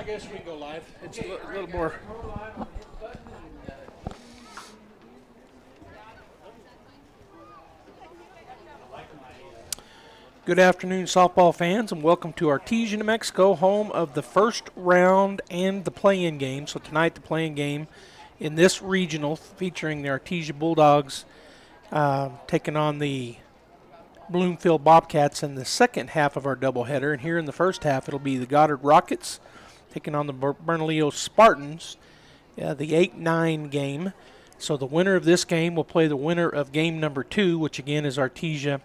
guess we can go live. It's a little more. Good afternoon, softball fans, and welcome to Artesia, New Mexico, home of the first round and the play-in game. So tonight, the play-in game in this regional featuring the Artesia Bulldogs taking on the Bloomfield Bobcats in the second half of our doubleheader. And here in the first half, it'll be the Goddard Rockets taking on the Bernalillo Spartans, the 8-9 game. So the winner of this game will play the winner of game number 2, which again is Artesia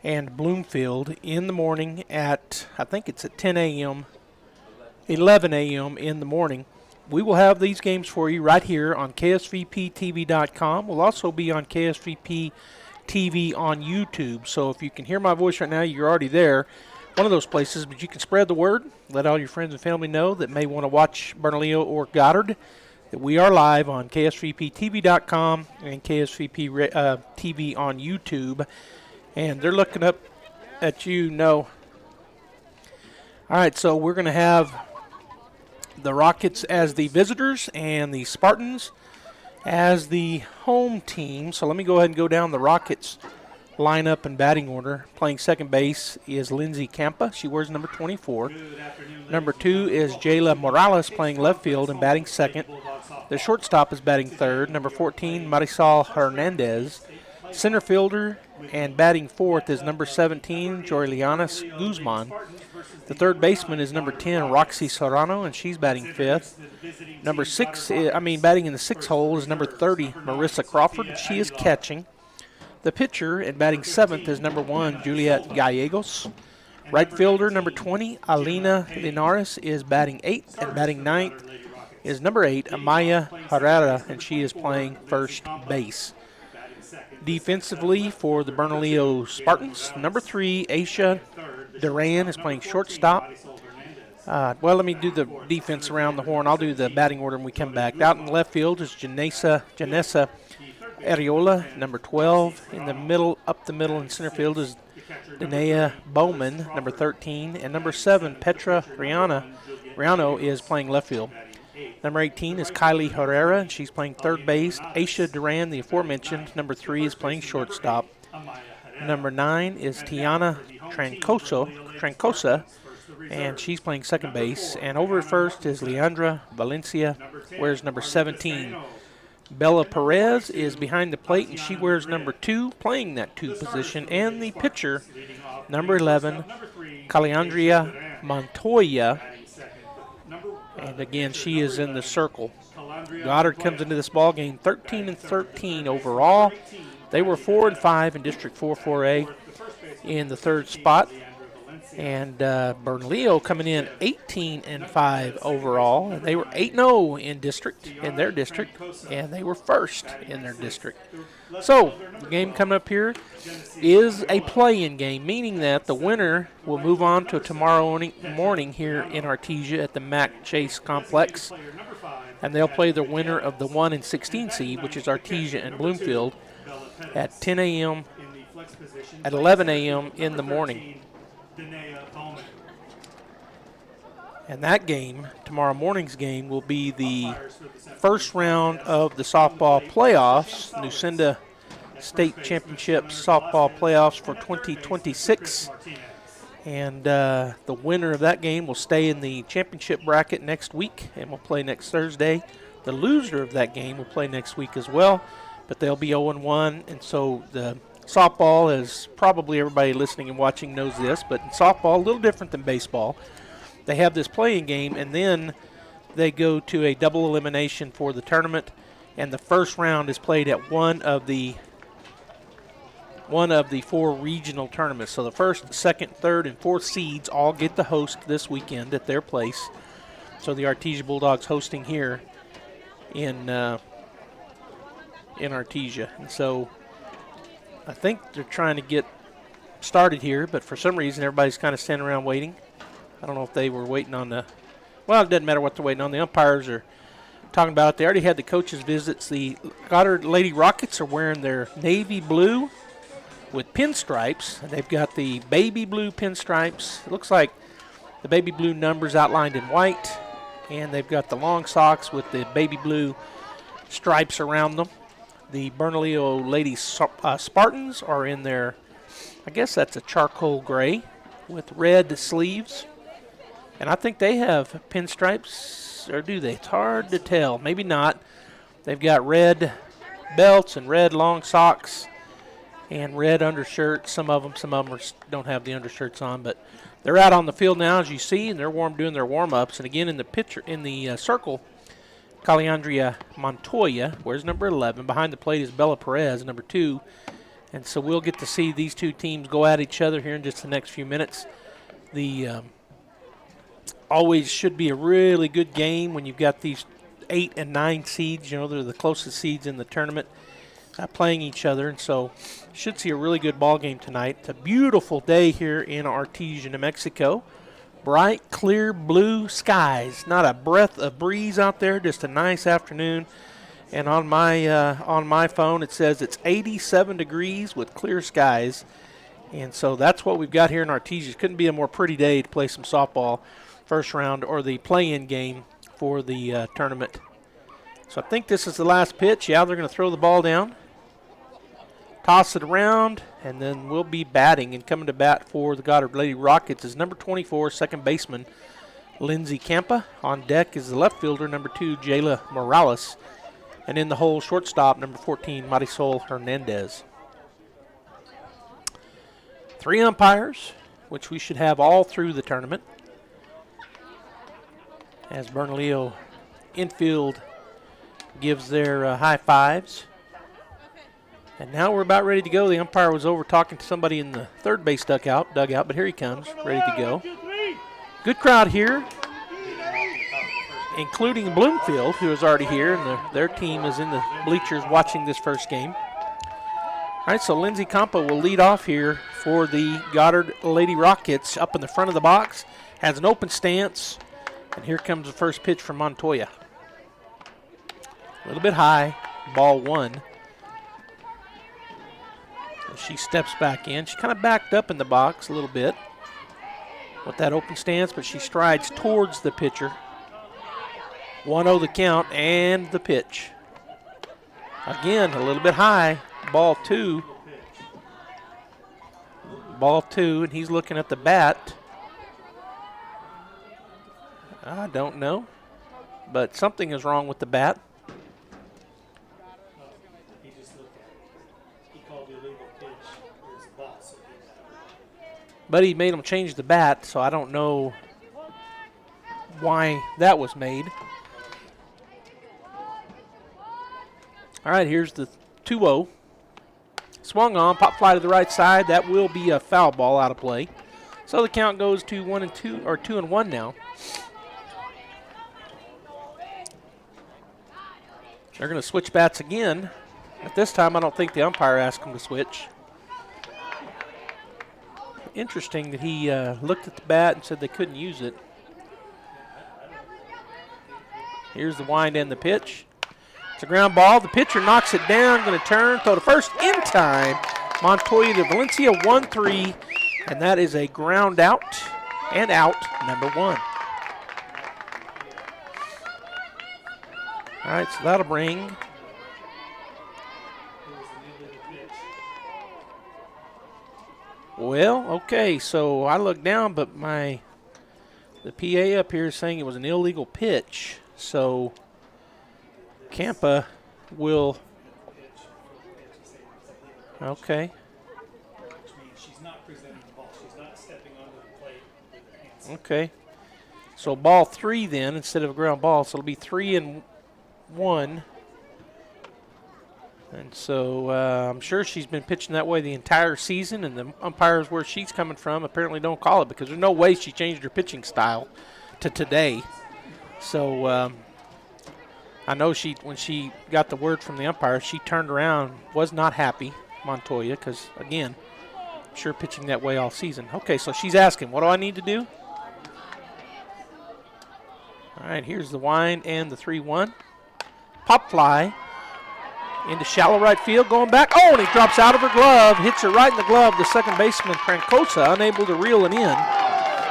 and Bloomfield in the morning at, I think it's at 10 a.m., 11 a.m. in the morning. We will have these games for you right here on KSVPTV.com. We'll also be on KSVP TV on YouTube. So if you can hear my voice right now, you're already there, one of those places, but you can spread the word. Let all your friends and family know that may want to watch Bernalillo or Goddard, that we are live on KSVPTV.com and KSVP TV on YouTube. And they're looking up at you, no. All right, so we're going to have the Rockets as the visitors and the Spartans as the home team. So let me go ahead and go down the Rockets lineup and batting order. Playing second base is Lindsay Campa. She wears number 24. Number 2 is Jayla Morales playing left field and batting second. The shortstop is batting third. Number 14, Marisol Hernandez. Center fielder and batting fourth is number 17, Jorliana Guzman. The third baseman is number 10, Roxy Serrano, and she's batting fifth. Number 6, batting in the sixth hole is number 30, Marissa Crawford. She is catching. The pitcher and batting seventh is number 1, Juliet Gallegos. Right fielder, number 20, Alina Linares, is batting eighth, and batting ninth is number 8, Amaya Herrera, and she is playing first base. Defensively for the Bernalillo Spartans, number 3, Aisha Duran, is playing shortstop. Let me do the defense around the horn. I'll do the batting order when we come back. Out in left field is Janessa Ariola, number 12. In the middle, up the middle in center field is Danae Bowman, number 13. And number 7, Petra Riano is playing left field. Number 18 is Kylie Herrera, and she's playing third base. Aisha Duran, the aforementioned, number 3, is playing shortstop. Number 9 is Tiana Trancosa, and she's playing second base. And over at first is Leandra Valencia, wears number 17. Bella Perez is behind the plate, and she wears number 2, playing that 2 position. And the pitcher, number 11, Caliandria Montoya, and again, she is in the circle. Goddard comes into this ball game 13-13 overall. They were 4-5 in District 4-4A in the third spot. And Bernalillo coming in 18-5 overall. And they were 8-0 in their district, and they were first in their district. So the game coming up here is a play-in game, meaning that the winner will move on to tomorrow morning here in Artesia at the Mack Chase Complex. And they'll play the winner of the 1 and 16 seed, which is Artesia and Bloomfield, at 10 a.m., at 11 a.m. in the morning. And that game, tomorrow morning's game, will be the first round of the softball playoffs, Nucinda State Championship softball playoffs for 2026. And the winner of that game will stay in the championship bracket next week and will play next Thursday. The loser of that game will play next week as well, but they'll be 0-1. And so the softball, as probably everybody listening and watching knows this, but in softball, a little different than baseball. They have this playing game, and then they go to a double elimination for the tournament, and the first round is played at one of the 4 regional tournaments. So the first, second, third, and fourth seeds all get to host this weekend at their place. So the Artesia Bulldogs hosting here in Artesia. And so I think they're trying to get started here, but for some reason everybody's kind of standing around waiting. I don't know if they were waiting on it doesn't matter what they're waiting on. The umpires are talking about it. They already had the coaches' visits. The Goddard Lady Rockets are wearing their navy blue with pinstripes. And they've got the baby blue pinstripes. It looks like the baby blue numbers outlined in white. and they've got the long socks with the baby blue stripes around them. The Bernalillo Lady Spartans are in their, I guess that's a charcoal gray with red sleeves. And I think they have pinstripes, or do they? It's hard to tell. Maybe not. They've got red belts and red long socks and red undershirts. Some of them don't have the undershirts on, but they're out on the field now, as you see, and they're doing their warm-ups. And again, in the picture, in the circle, Caliandria Montoya wears number 11. Behind the plate is Bella Perez, number 2. And so we'll get to see these two teams go at each other here in just the next few minutes. The always should be a really good game when you've got these 8 and 9 seeds. You know, they're the closest seeds in the tournament playing each other. And so should see a really good ball game tonight. It's a beautiful day here in Artesia, New Mexico. Bright, clear blue skies. Not a breath of breeze out there, just a nice afternoon. And on my phone it says it's 87 degrees with clear skies. And so that's what we've got here in Artesia. It couldn't be a more pretty day to play some softball first round or the play-in game for the tournament. So I think this is the last pitch. Yeah, they're going to throw the ball down, toss it around, and then we'll be batting. And coming to bat for the Goddard Lady Rockets is number 24, second baseman Lindsay Campa. On deck is the left fielder, number 2, Jayla Morales. And in the hole, shortstop, number 14, Marisol Hernandez. 3 umpires, which we should have all through the tournament, as Bernalillo infield gives their high fives. And now we're about ready to go. The umpire was over talking to somebody in the third base dugout, but here he comes, ready to go. Good crowd here, including Bloomfield, who is already here, and their team is in the bleachers watching this first game. All right, so Lindsay Campa will lead off here for the Goddard Lady Rockets up in the front of the box, has an open stance, and here comes the first pitch from Montoya. A little bit high, ball 1. She steps back in. She kind of backed up in the box a little bit with that open stance, but she strides towards the pitcher. 1-0 the count and the pitch. Again, a little bit high, ball 2. Ball 2, and he's looking at the bat. I don't know, but something is wrong with the bat. But he made him change the bat, so I don't know why that was made. All right, here's the 2-0. Swung on, pop fly to the right side. That will be a foul ball out of play. So the count goes to 1-2, or 2-1 now. They're going to switch bats again. At this time, I don't think the umpire asked him to switch. Interesting that he looked at the bat and said they couldn't use it. Here's the wind and the pitch. It's a ground ball. The pitcher knocks it down, going to turn, throw to first in time. Montoya to Valencia, 1-3, and that is a ground out, and out, number 1. All right, so that'll bring well, okay, so I looked down, but the PA up here is saying it was an illegal pitch. So Campa will, okay. Which means she's not presenting the ball. She's not stepping onto the plate with her hands. Okay. So ball 3 then instead of a ground ball. So it'll be 3-1. And so I'm sure she's been pitching that way the entire season, and the umpires where she's coming from apparently don't call it because there's no way she changed her pitching style to today. So I know when she got the word from the umpire, she turned around, was not happy, Montoya, because, again, I'm sure pitching that way all season. Okay, so she's asking, what do I need to do? All right, here's the wind and the 3-1. Pop fly into shallow right field, going back. Oh, and he drops out of her glove, hits her right in the glove. The second baseman, Francosa, unable to reel it in.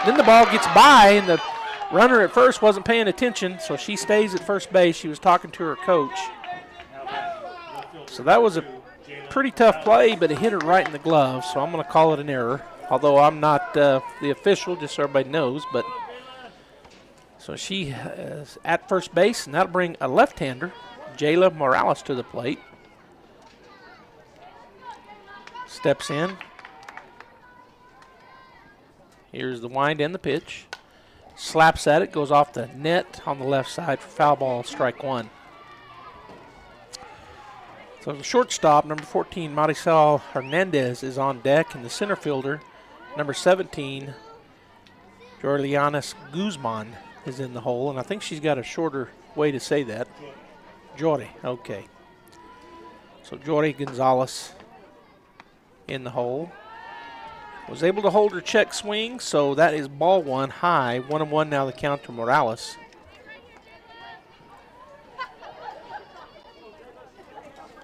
Then the ball gets by, and the Runner at first wasn't paying attention, so she stays at first base. She was talking to her coach. So that was a pretty tough play, but it hit her right in the glove, so I'm going to call it an error. Although I'm not the official, just so everybody knows. But so she is at first base, and that'll bring a left-hander, Jayla Morales, to the plate. Steps in. Here's the wind and the pitch. Slaps at it, goes off the net on the left side for foul ball, strike one. So the shortstop, number 14, Marisol Hernandez, is on deck, and the center fielder, number 17, Jorlianis Guzman, is in the hole, and I think she's got a shorter way to say that. Jory, okay. So Jory Gonzalez in the hole. Was able to hold her check swing, so that is ball one high. 1-1 now the count to Morales.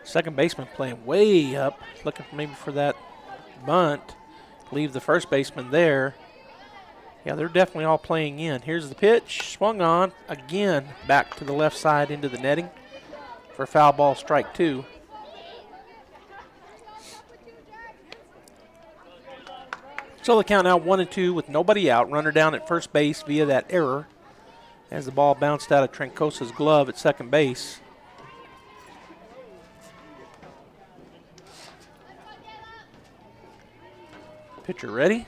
Second baseman playing way up, looking maybe for that bunt. Leave the first baseman there. Yeah, they're definitely all playing in. Here's the pitch, swung on, again back to the left side into the netting for foul ball, strike two. So the count now 1-2 with nobody out. Runner down at first base via that error as the ball bounced out of Trancosa's glove at second base. Pitcher ready.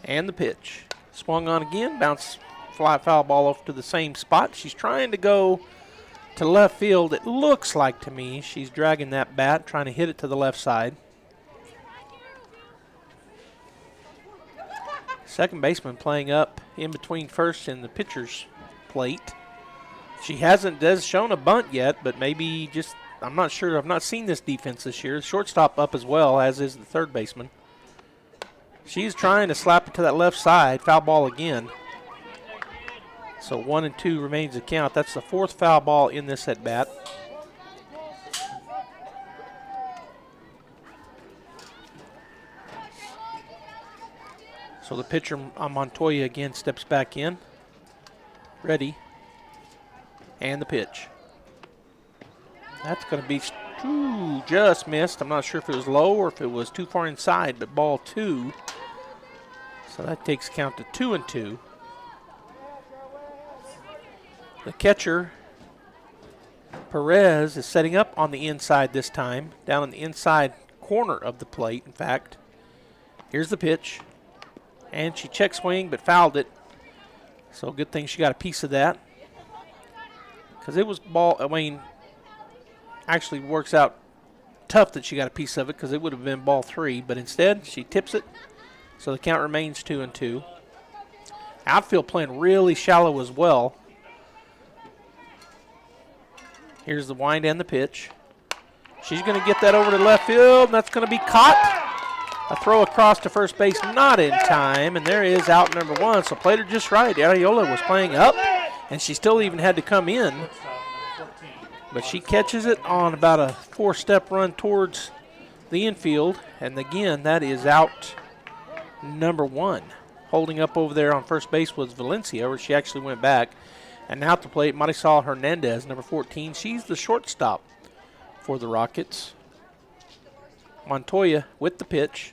And the pitch. Swung on again, bounce, fly foul ball off to the same spot. She's trying to go to left field. It looks like to me she's dragging that bat, trying to hit it to the left side. Second baseman playing up in between first and the pitcher's plate. She hasn't shown a bunt yet, but maybe just, I'm not sure. I've not seen this defense this year. Shortstop up as well, as is the third baseman. She's trying to slap it to that left side. Foul ball again. So 1-2 remains the count. That's the fourth foul ball in this at bat. So the pitcher, Montoya, again steps back in. Ready. And the pitch. That's going to be just missed. I'm not sure if it was low or if it was too far inside, but ball two. So that takes count to 2-2. The catcher, Perez, is setting up on the inside this time, down on the inside corner of the plate, in fact. Here's the pitch. And she check swing, but fouled it. So good thing she got a piece of that. Because it was actually works out tough that she got a piece of it because it would have been ball three. But instead, she tips it. So the count remains 2-2. Outfield playing really shallow as well. Here's the wind and the pitch. She's going to get that over to left field, and that's going to be caught. A throw across to first base, not in time, and there is out number one. So played her just right. Ariola was playing up, and she still even had to come in. But she catches it on about a four-step run towards the infield, and again, that is out number one. Holding up over there on first base was Valencia, where she actually went back. And now to plate, Marisol Hernandez, number 14. She's the shortstop for the Rockets. Montoya with the pitch.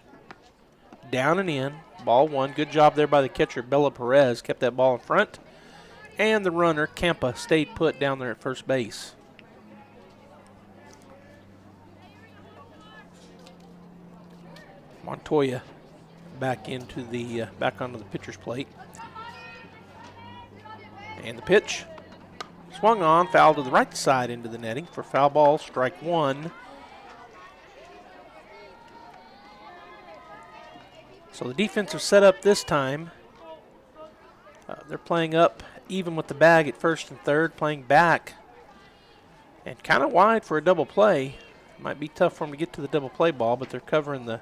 Down and in. Ball one. Good job there by the catcher, Bella Perez. Kept that ball in front. And the runner, Campa, stayed put down there at first base. Montoya back onto the pitcher's plate. And the pitch. Swung on, foul to the right side into the netting for foul ball, strike one. So the defensive setup this time, they're playing up even with the bag at first and third, playing back and kind of wide for a double play. Might be tough for them to get to the double play ball, but they're covering the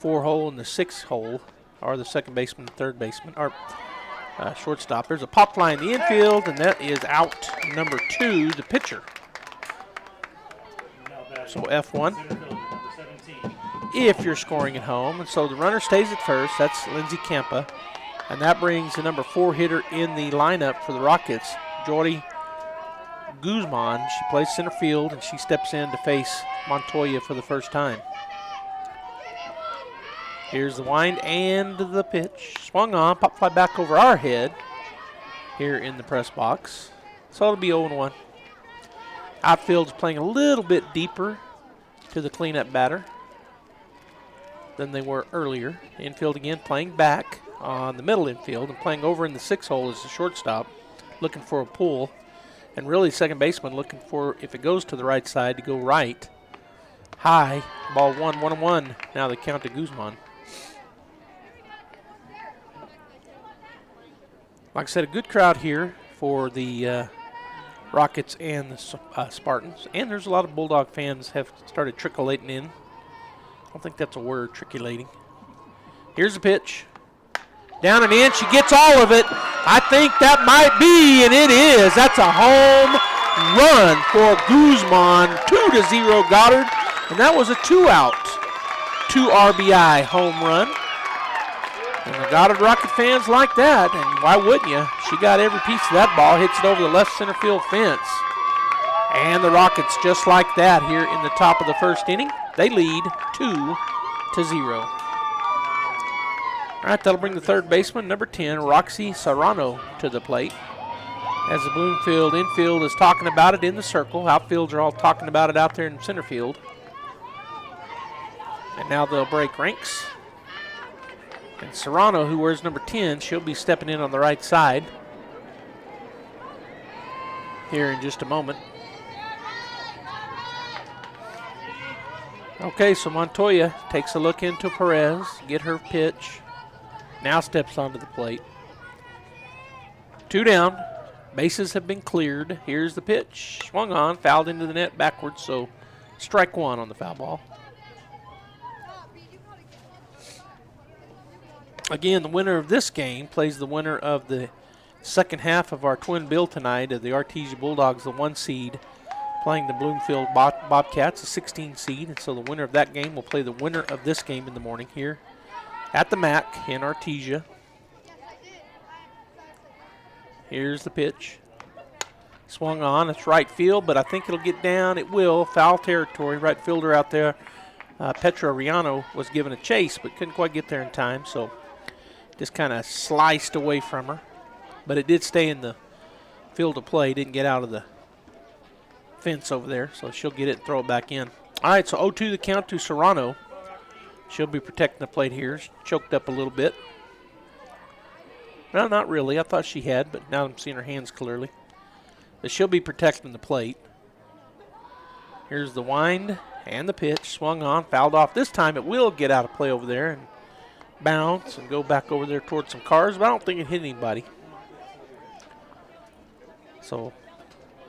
4-hole and the 6-hole, or the second baseman and third baseman, or shortstop. There's a pop fly in the infield, and that is out number two, the pitcher. So F1. If you're scoring at home. And so the runner stays at first. That's Lindsay Campa. And that brings the number 4 hitter in the lineup for the Rockets, Jordy Guzman. She plays center field, and she steps in to face Montoya for the first time. Here's the wind and the pitch. Swung on, pop fly back over our head here in the press box. So it'll be 0-1. Outfield's playing a little bit deeper to the cleanup batter than they were earlier. Infield again playing back on the middle infield and playing over in the 6 hole as the shortstop, looking for a pull. And really second baseman looking for, if it goes to the right side, to go right. High, ball 1-1. Now the count to Guzman. Like I said, a good crowd here for the Rockets and the Spartans. And there's a lot of Bulldog fans have started trickulating in. I don't think that's a word, trickulating. Here's the pitch. Down and in. She gets all of it. I think that might be, and it is. That's a home run for Guzman. 2-0 Goddard. And that was a 2-out, 2 RBI home run. And the Goddard Rocket fans like that, and why wouldn't you? She got every piece of that ball, hits it over the left center field fence. And the Rockets, just like that here in the top of the first inning, they lead 2-0. All right, that'll bring the third baseman, number 10, Roxy Serrano, to the plate. As the Bloomfield infield is talking about it in the circle, outfields are all talking about it out there in center field. And now they'll break ranks. And Serrano, who wears number 10, she'll be stepping in on the right side here in just a moment. Okay, so Montoya takes a look into Perez, get her pitch. Now steps onto the plate. 2 down. Bases have been cleared. Here's the pitch. Swung on, fouled into the net backwards, so strike 1 on the foul ball. Again, the winner of this game plays the winner of the second half of our twin bill tonight of the Artesia Bulldogs, the 1 seed, playing the Bloomfield Bobcats, a 16 seed. And so the winner of that game will play the winner of this game in the morning here at the Mack in Artesia. Here's the pitch. Swung on. It's right field, but I think it'll get down. It will. Foul territory. Right fielder out there, Petra Riano, was given a chase, but couldn't quite get there in time, so just kind of sliced away from her. But it did stay in the field of play. Didn't get out of the fence over there, so she'll get it and throw it back in. All right, so 0-2 the count to Serrano. She'll be protecting the plate here. She's choked up a little bit. No, not really. I thought she had, but now I'm seeing her hands clearly. But she'll be protecting the plate. Here's the wind and the pitch. Swung on, fouled off. This time it will get out of play over there and bounce and go back over there towards some cars, but I don't think it hit anybody. So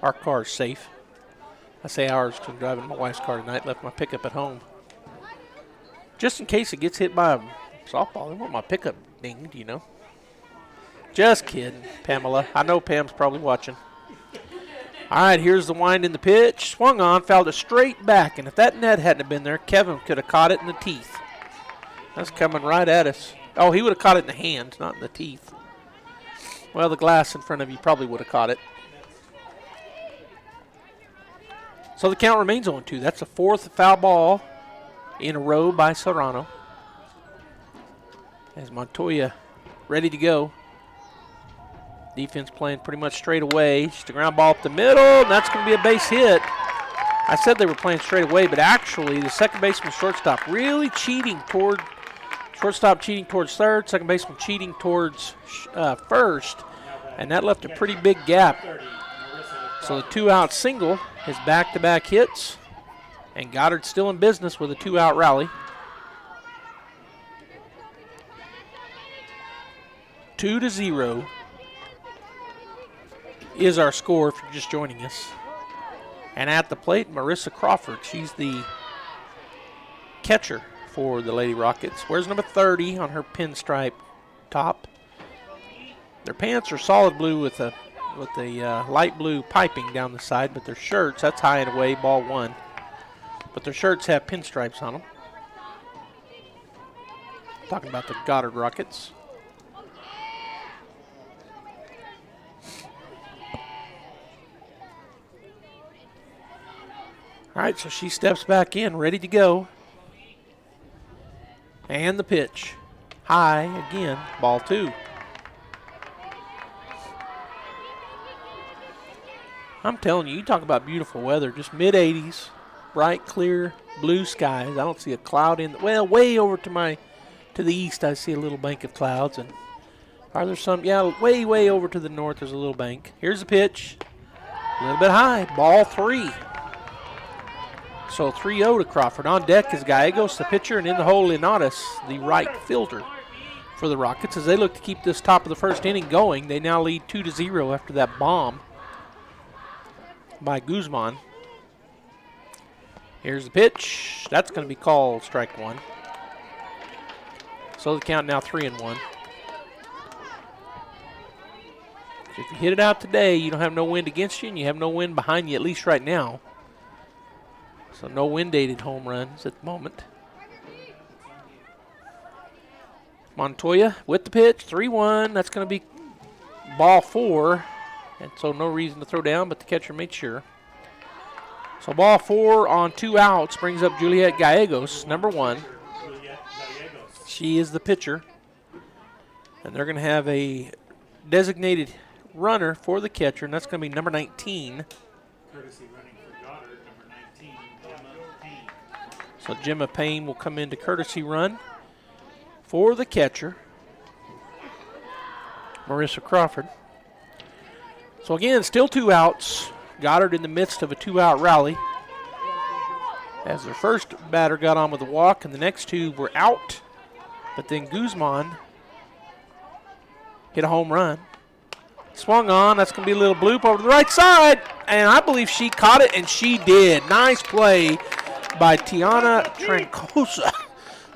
our car's safe. I say ours because I'm driving my wife's car tonight. Left my pickup at home. Just in case it gets hit by a softball. I want my pickup dinged, you know. Just kidding, Pamela. I know Pam's probably watching. All right, here's the wind in the pitch. Swung on, fouled it straight back. And if that net hadn't been there, Kevin could have caught it in the teeth. That's coming right at us. Oh, he would have caught it in the hand, not in the teeth. Well, the glass in front of you probably would have caught it. So the count remains 0-2. That's the 4th foul ball in a row by Serrano. As Montoya ready to go. Defense playing pretty much straight away. Just a ground ball up the middle, and that's going to be a base hit. I said they were playing straight away, but actually the second baseman shortstop really cheating toward shortstop, cheating towards third, second baseman cheating towards first, and that left a pretty big gap. So the 2-out single is back-to-back hits, and Goddard still in business with a 2-out rally. 2-0 is our score if you're just joining us. And at the plate, Marissa Crawford. She's the catcher for the Lady Rockets. Wears number 30 on her pinstripe top. Their pants are solid blue with a light blue piping down the side, but their shirts, that's high and away, ball 1. But their shirts have pinstripes on them. Talking about the Goddard Rockets. All right, so she steps back in, ready to go. And the pitch. High again, ball 2. I'm telling you, you talk about beautiful weather, just mid-80s, bright, clear, blue skies. I don't see a cloud in, well, way over to the east, I see a little bank of clouds. And are there some? Yeah, way over to the north, there's a little bank. Here's the pitch, a little bit high, ball 3. So 3-0 to Crawford. On deck is Gallegos, the pitcher, and in the hole, Linares, the right fielder for the Rockets. As they look to keep this top of the first inning going, they now lead 2-0 after that bomb by Guzman. Here's the pitch. That's going to be called strike 1. So the count now 3-1. So if you hit it out today, you don't have no wind against you, and you have no wind behind you, at least right now. So no wind-aided home runs at the moment. Montoya with the pitch, 3-1. That's going to be ball 4. And so no reason to throw down, but the catcher made sure. So ball 4 on 2 outs brings up Juliet Gallegos, number 1. She is the pitcher. And they're going to have a designated runner for the catcher, and that's going to be number 19. Courtesy running for Goddard, number 19, Gemma Payne. So Gemma Payne will come into courtesy run for the catcher, Marissa Crawford. So again, still 2 outs. Goddard in the midst of a 2-out rally. As their first batter got on with a walk, and the next 2 were out. But then Guzman hit a home run. Swung on. That's going to be a little bloop over to the right side. And I believe she caught it, and she did. Nice play by Tiana Trancosa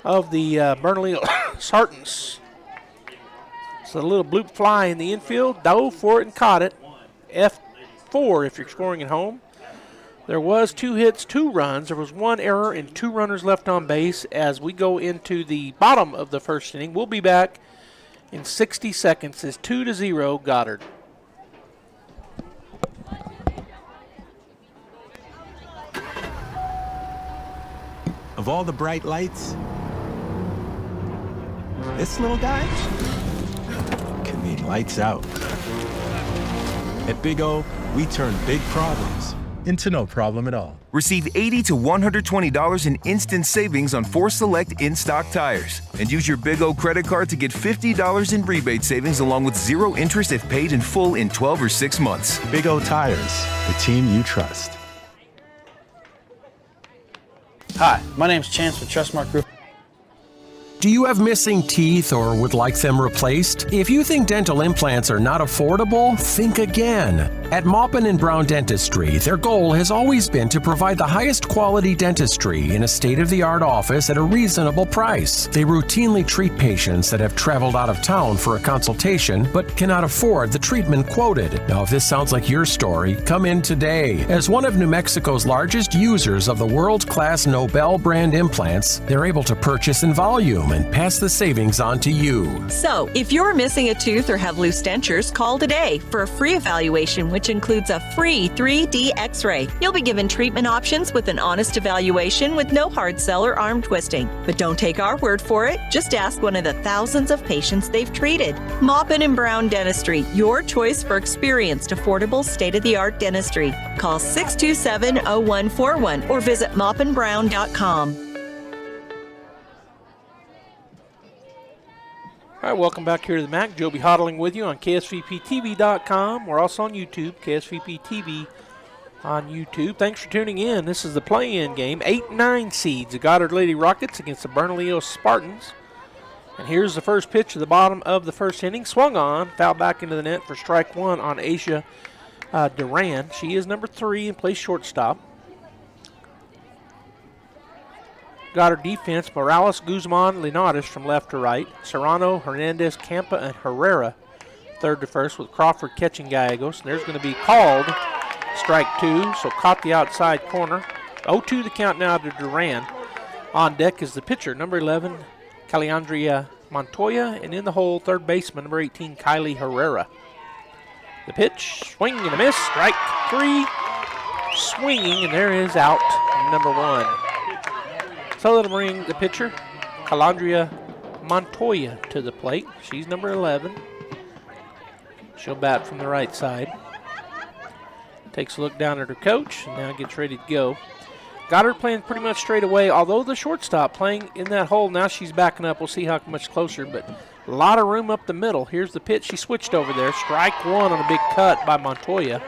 of the Bernalillo Sartans. So a little bloop fly in the infield. Dove for it and caught it. F4 if you're scoring at home. There was 2 hits, 2 runs. There was 1 error and 2 runners left on base as we go into the bottom of the first inning. We'll be back in 60 seconds. It's 2-0 Goddard. Of all the bright lights, this little guy can mean lights out. At Big O, we turn big problems into no problem at all. Receive $80 to $120 in instant savings on 4 select in-stock tires. And use your Big O credit card to get $50 in rebate savings along with 0 interest if paid in full in 12 or 6 months. Big O Tires, the team you trust. Hi, my name's Chance with Trustmark Group. Do you have missing teeth or would like them replaced? If you think dental implants are not affordable, think again. At Maupin & Brown Dentistry, their goal has always been to provide the highest quality dentistry in a state-of-the-art office at a reasonable price. They routinely treat patients that have traveled out of town for a consultation but cannot afford the treatment quoted. Now, if this sounds like your story, come in today. As one of New Mexico's largest users of the world-class Nobel brand implants, they're able to purchase in volume and pass the savings on to you. So, if you're missing a tooth or have loose dentures, call today for a free evaluation, which includes a free 3D x-ray. You'll be given treatment options with an honest evaluation with no hard sell or arm twisting. But don't take our word for it. Just ask one of the thousands of patients they've treated. Maupin & Brown Dentistry, your choice for experienced, affordable, state-of-the-art dentistry. Call 627-0141 or visit maupinbrown.com. All right, welcome back here to the Mack. Joby Hodling with you on KSVPTV.com. We're also on YouTube, KSVP TV on YouTube. Thanks for tuning in. This is the play-in game. 8-9 seeds, the Goddard Lady Rockets against the Bernalillo Spartans. And here's the first pitch at the bottom of the first inning. Swung on, foul back into the net for strike 1 on Asia Duran. She is number 3 and plays shortstop. Goddard defense, Morales, Guzman, Linares from left to right. Serrano, Hernandez, Campa, and Herrera third to first with Crawford catching Gallegos. And there's going to be called strike 2, so caught the outside corner. 0-2 the count now to Duran. On deck is the pitcher, number 11, Caliandria Montoya, and in the hole, third baseman, number 18, Kylie Herrera. The pitch, swing and a miss, strike 3. swinging, and there is out number 1. So that'll bring the pitcher, Calandria Montoya, to the plate. She's number 11. She'll bat from the right side. Takes a look down at her coach, and now gets ready to go. Goddard playing pretty much straight away, although the shortstop playing in that hole. Now she's backing up. We'll see how much closer, but a lot of room up the middle. Here's the pitch. She switched over there. Strike 1 on a big cut by Montoya.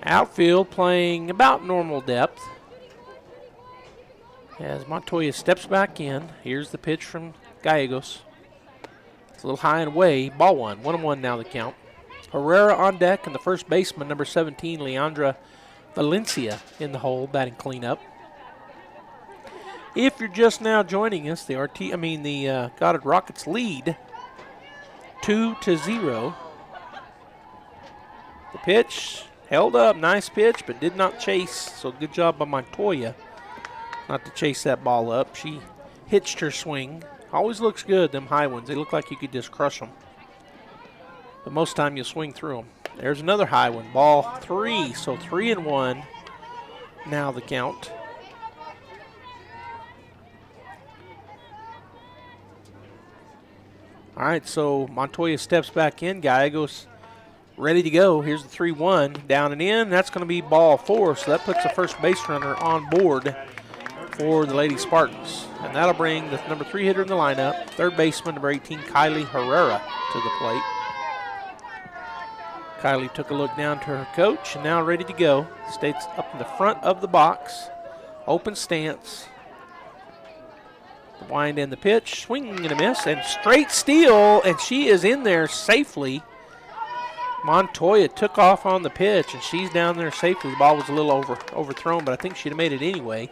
Outfield playing about normal depth. As Montoya steps back in, here's the pitch from Gallegos. It's a little high and away. Ball 1. 1-1 now the count. Herrera on deck, and the first baseman, number 17, Leandra Valencia, in the hole, batting cleanup. If you're just now joining us, the Goddard Rockets lead 2-0. The pitch held up, nice pitch, but did not chase. So good job by Montoya not to chase that ball up. She hitched her swing. Always looks good, them high ones. They look like you could just crush them. But most time you'll swing through them. There's another high one, ball 3. So 3-1 now the count. All right, so Montoya steps back in. Gallegos ready to go. Here's the 3-1, down and in. That's going to be ball 4, so that puts the first base runner on board for the Lady Spartans. And that'll bring the number 3 hitter in the lineup, third baseman, number 18, Kylie Herrera, to the plate. Kylie took a look down to her coach and now ready to go. Stays up in the front of the box. Open stance. The wind and the pitch. Swing and a miss. And straight steal. And she is in there safely. Montoya took off on the pitch, and she's down there safely. The ball was a little overthrown, but I think she'd have made it anyway.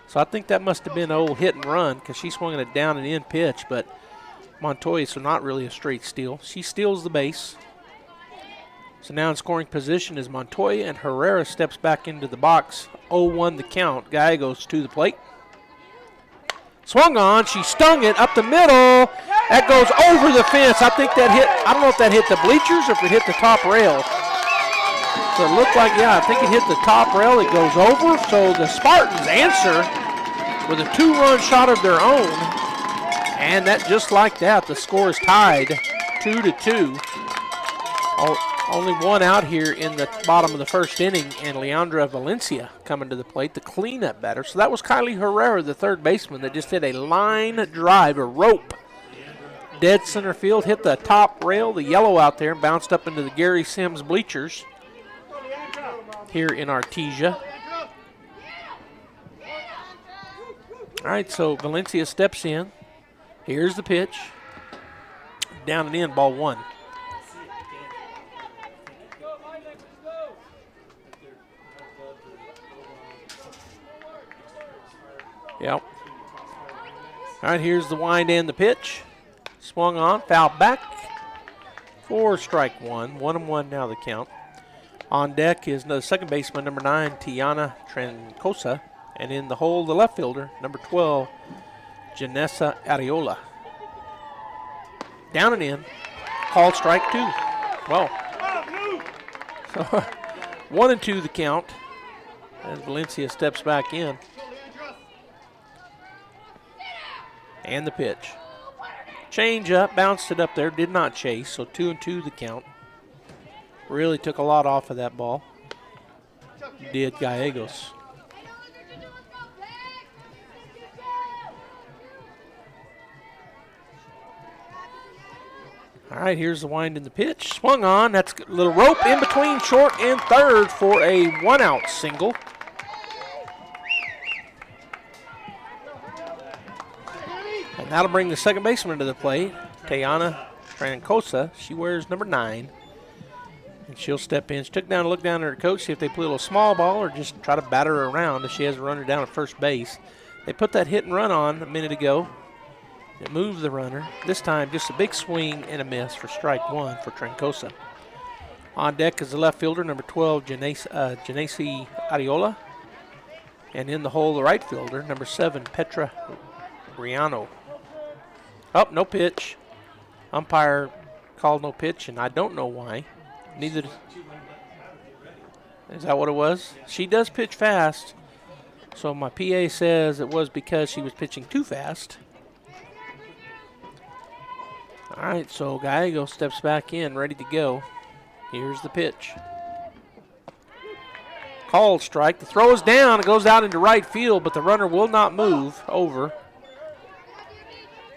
So I think that must have been an old hit and run because she swung it down and in pitch. But Montoya, so not really a straight steal. She steals the base. So now in scoring position is Montoya, and Herrera steps back into the box. 0-1 the count. Guy goes to the plate. Swung on. She stung it up the middle. That goes over the fence. I think that hit, I don't know if that hit the bleachers or if it hit the top rail. So it looked like, yeah, I think it hit the top rail. It goes over. So the Spartans answer with a 2-run shot of their own. And that just like that, the score is tied 2-2. Only one out here in the bottom of the first inning, and Leandra Valencia coming to the plate, the cleanup batter. So that was Kylie Herrera, the third baseman, that just hit a line drive, a rope. Dead center field, hit the top rail, the yellow out there, and bounced up into the Gary Sims bleachers here in Artesia. All right, so Valencia steps in. Here's the pitch. Down and in, ball 1. Yep. All right, here's the wind and the pitch. Swung on, foul back for strike 1. 1-1 now the count. On deck is the second baseman, number 9, Tiana Trancosa. And in the hole, the left fielder, number 12, Janessa Areola. Down and in. Called strike 2. Well, so 1-2 the count as Valencia steps back in. And the pitch. Change up, bounced it up there, did not chase, so 2-2 the count. Really took a lot off of that ball. Did Gallegos. All right, here's the wind in the pitch. Swung on, that's a little rope in between short and third for a one-out single. And that'll bring the second baseman to the plate, Tiana Trancosa. She wears number 9. And she'll step in. She took down a look down at her coach, see if they play a little small ball or just try to batter her around if she has a runner down at first base. They put that hit and run on a minute ago. It moved the runner. This time just a big swing and a miss for strike 1 for Trancosa. On deck is the left fielder, number 12, Janessa Areola. And in the hole, the right fielder, number 7, Petra Riano. Oh, no pitch. Umpire called no pitch, and I don't know why. Neither. Is that what it was? She does pitch fast. So my PA says it was because she was pitching too fast. All right, so Gallego steps back in, ready to go. Here's the pitch. Called strike. The throw is down. It goes out into right field, but the runner will not move over.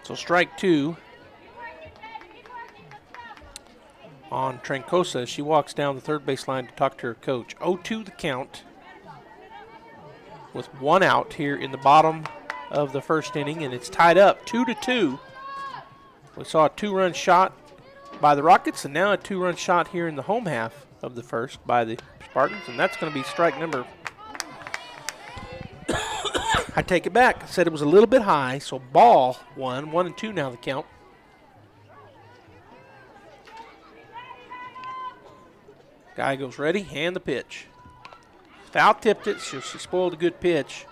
So strike 2 on Trincosa. She walks down the third base line to talk to her coach. 0-2 the count with 1 out here in the bottom of the first inning, and it's tied up 2-2. We saw a 2-run shot by the Rockets, and now a 2-run shot here in the home half of the first by the Spartans, and that's going to be strike number. I take it back. I said it was a little bit high, so ball 1, 1-2 now the count. Guy goes ready, and the pitch. Foul tipped it, so she spoiled a good pitch.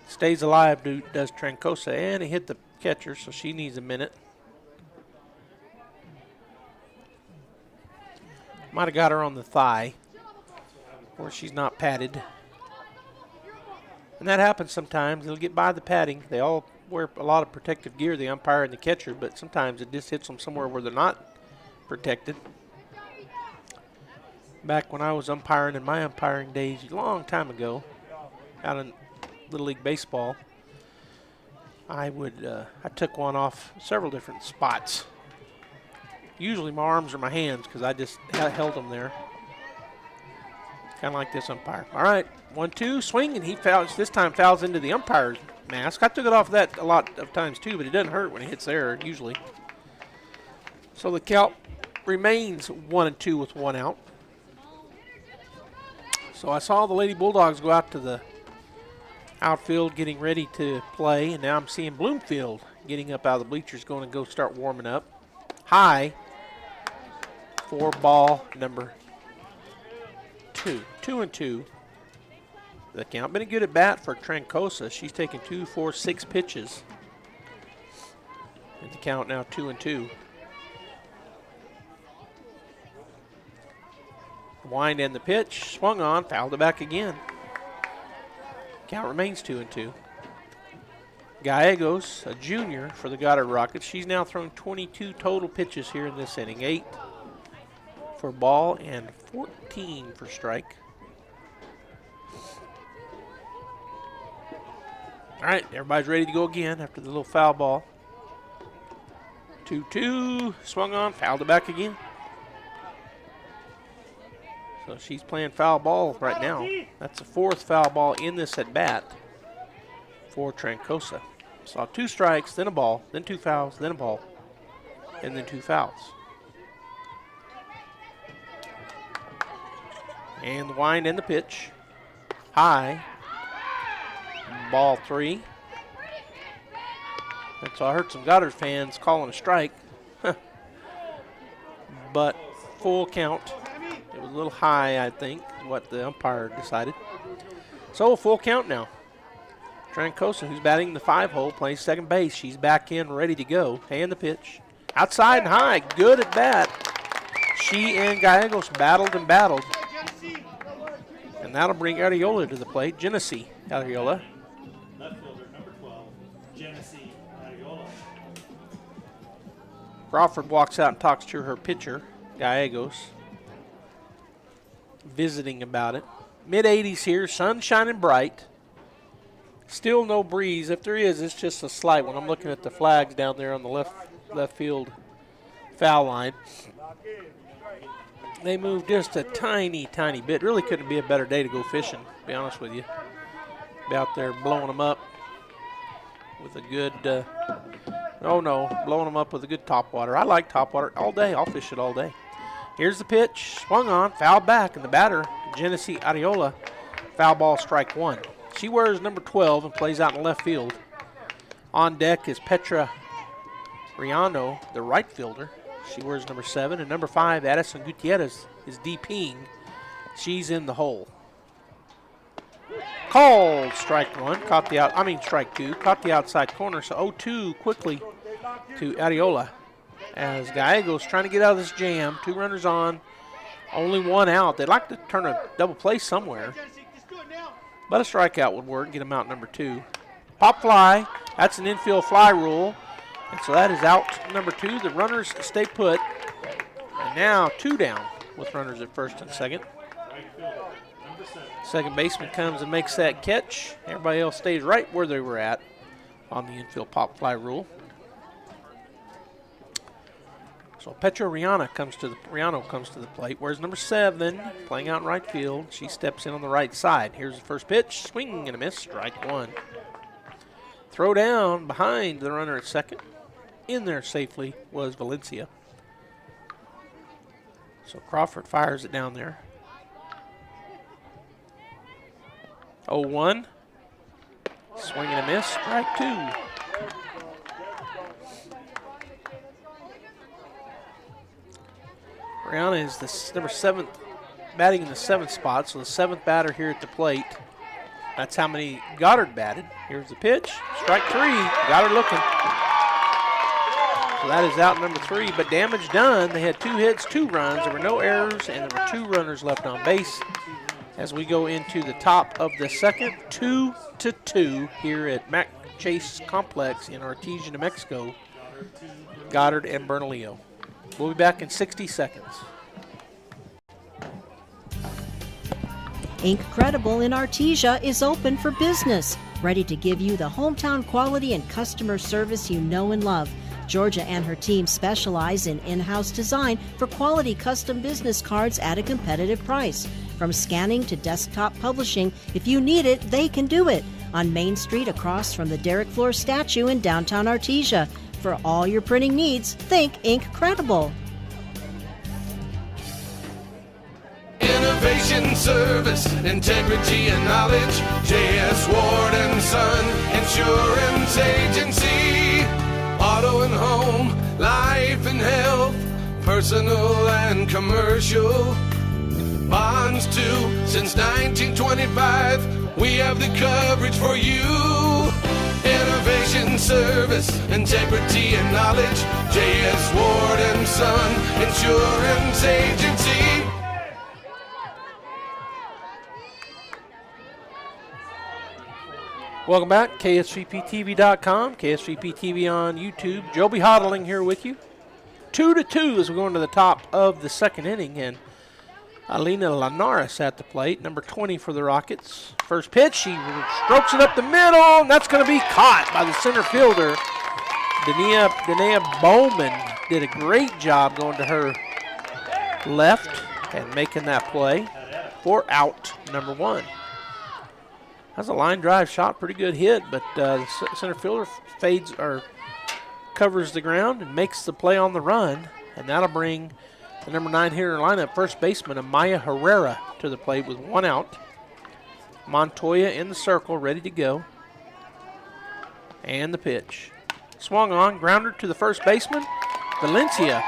Stays alive, does Trincosa, and it hit the catcher, so she needs a minute. Might have got her on the thigh, or she's not padded. And that happens sometimes. It'll get by the padding. They all wear a lot of protective gear, the umpire and the catcher, but sometimes it just hits them somewhere where they're not protected. Back when I was umpiring in my umpiring days, a long time ago, out in Little League Baseball, I took one off several different spots. Usually my arms or my hands, because I just held them there. Kind of like this umpire. All right, 1-2, swing, and he fouls. This time fouls into the umpire's mask. I took it off that a lot of times too, but it doesn't hurt when it hits there usually. So the count remains 1-2 with 1 out. So I saw the Lady Bulldogs go out to the outfield getting ready to play, and now I'm seeing Bloomfield getting up out of the bleachers, going to go start warming up. High for ball number 2. 2-2. The count. Been a good at bat for Trincosa. She's taken 2, 4, 6 pitches. And the count now 2-2. Wind and the pitch. Swung on. Fouled it back again. Count remains 2-2. Gallegos, a junior for the Goddard Rockets. She's now thrown 22 total pitches here in this inning. 8 for ball and 14 for strike. All right, everybody's ready to go again after the little foul ball. 2-2, swung on, fouled it back again. So she's playing foul ball right now. That's the 4th foul ball in this at bat for Trincosa. Saw 2 strikes, then a ball, then 2 fouls, then a ball, and then 2 fouls. And the wind and the pitch. High. Ball 3. And so I heard some Goddard fans calling a strike. But full count. It was a little high, I think, what the umpire decided. So a full count now. Trincosa, who's batting the 5-hole, plays second base. She's back in, ready to go. And the pitch. Outside and high. Good at bat. She and Gallegos battled and battled. And that'll bring Artesia to the plate. Genesee Artesia. Left fielder, number 12, Genesee Artesia. Crawford walks out and talks to her pitcher, Gallegos, visiting about it. Mid-80s here, sun shining bright. Still no breeze. If there is, it's just a slight one. I'm looking at the flags down there on the left field foul line. They moved just a tiny, tiny bit. Really couldn't be a better day to go fishing, to be honest with you. Be out there blowing them up with a good, blowing them up with a good topwater. I like topwater all day. I'll fish it all day. Here's the pitch. Swung on, fouled back, and the batter, Genesee Artesia, foul ball, strike 1. She wears number 12 and plays out in left field. On deck is Petra Riano, the right fielder. She wears number 7. And number 5, Addison Gutierrez, is DPing. She's in the hole. Called strike 1. Strike 2. Caught the outside corner. So 0-2 quickly to Artesia as Gallegos trying to get out of this jam. 2 runners on. Only one out. They'd like to turn a double play somewhere. But a strikeout would work, get them out number 2. Pop fly. That's an infield fly rule. And so that is out number 2. The runners stay put. And now 2 down with runners at first and second. Second baseman comes and makes that catch. Everybody else stays right where they were at on the infield pop fly rule. So Petro Rihanna comes to the plate. Where's number 7 playing out in right field? She steps in on the right side. Here's the first pitch. Swing and a miss. Strike 1. Throw down behind the runner at second. In there safely was Valencia. So Crawford fires it down there. 0-1. Swing and a miss. Strike 2. Rihanna is the number 7, batting in the 7th spot, so the 7th batter here at the plate. That's how many Goddard batted. Here's the pitch. Strike 3. Goddard looking. So that is out number 3, but damage done. They had 2 hits, 2 runs. There were no errors, and there were 2 runners left on base as we go into the top of the second. 2-2 here at Mack Chase Complex in Artesia, New Mexico. Goddard and Bernalillo. We'll be back in 60 seconds. Incredible in Artesia is open for business, ready to give you the hometown quality and customer service you know and love. Georgia and her team specialize in in-house design for quality custom business cards at a competitive price. From scanning to desktop publishing, if you need it, they can do it. On Main Street across from the Derek Floor statue in downtown Artesia. For all your printing needs, think Incredible. Innovation, service, integrity, and knowledge. J.S. Ward and Son Insurance Agency. Auto and home, life and health, personal and commercial. Bonds too, since 1925. We have the coverage for you. Innovation, service, integrity, and knowledge. J.S. Ward and Son Insurance Agency. Welcome back, KSVPTV.com, KSVPTV on YouTube. Joby Hodling here with you. 2-2 as we go into the top of the second inning, and Alina Linares at the plate, number 20 for the Rockets. First pitch, she strokes it up the middle, and that's going to be caught by the center fielder. Dania Bowman did a great job going to her left and making that play for out number 1. That's a line drive shot, pretty good hit, but the center fielder fades or covers the ground and makes the play on the run, and that'll bring the number 9 hitter in lineup, first baseman Amaya Herrera, to the plate with 1 out. Montoya in the circle, ready to go. And the pitch. Swung on, grounder to the first baseman. Valencia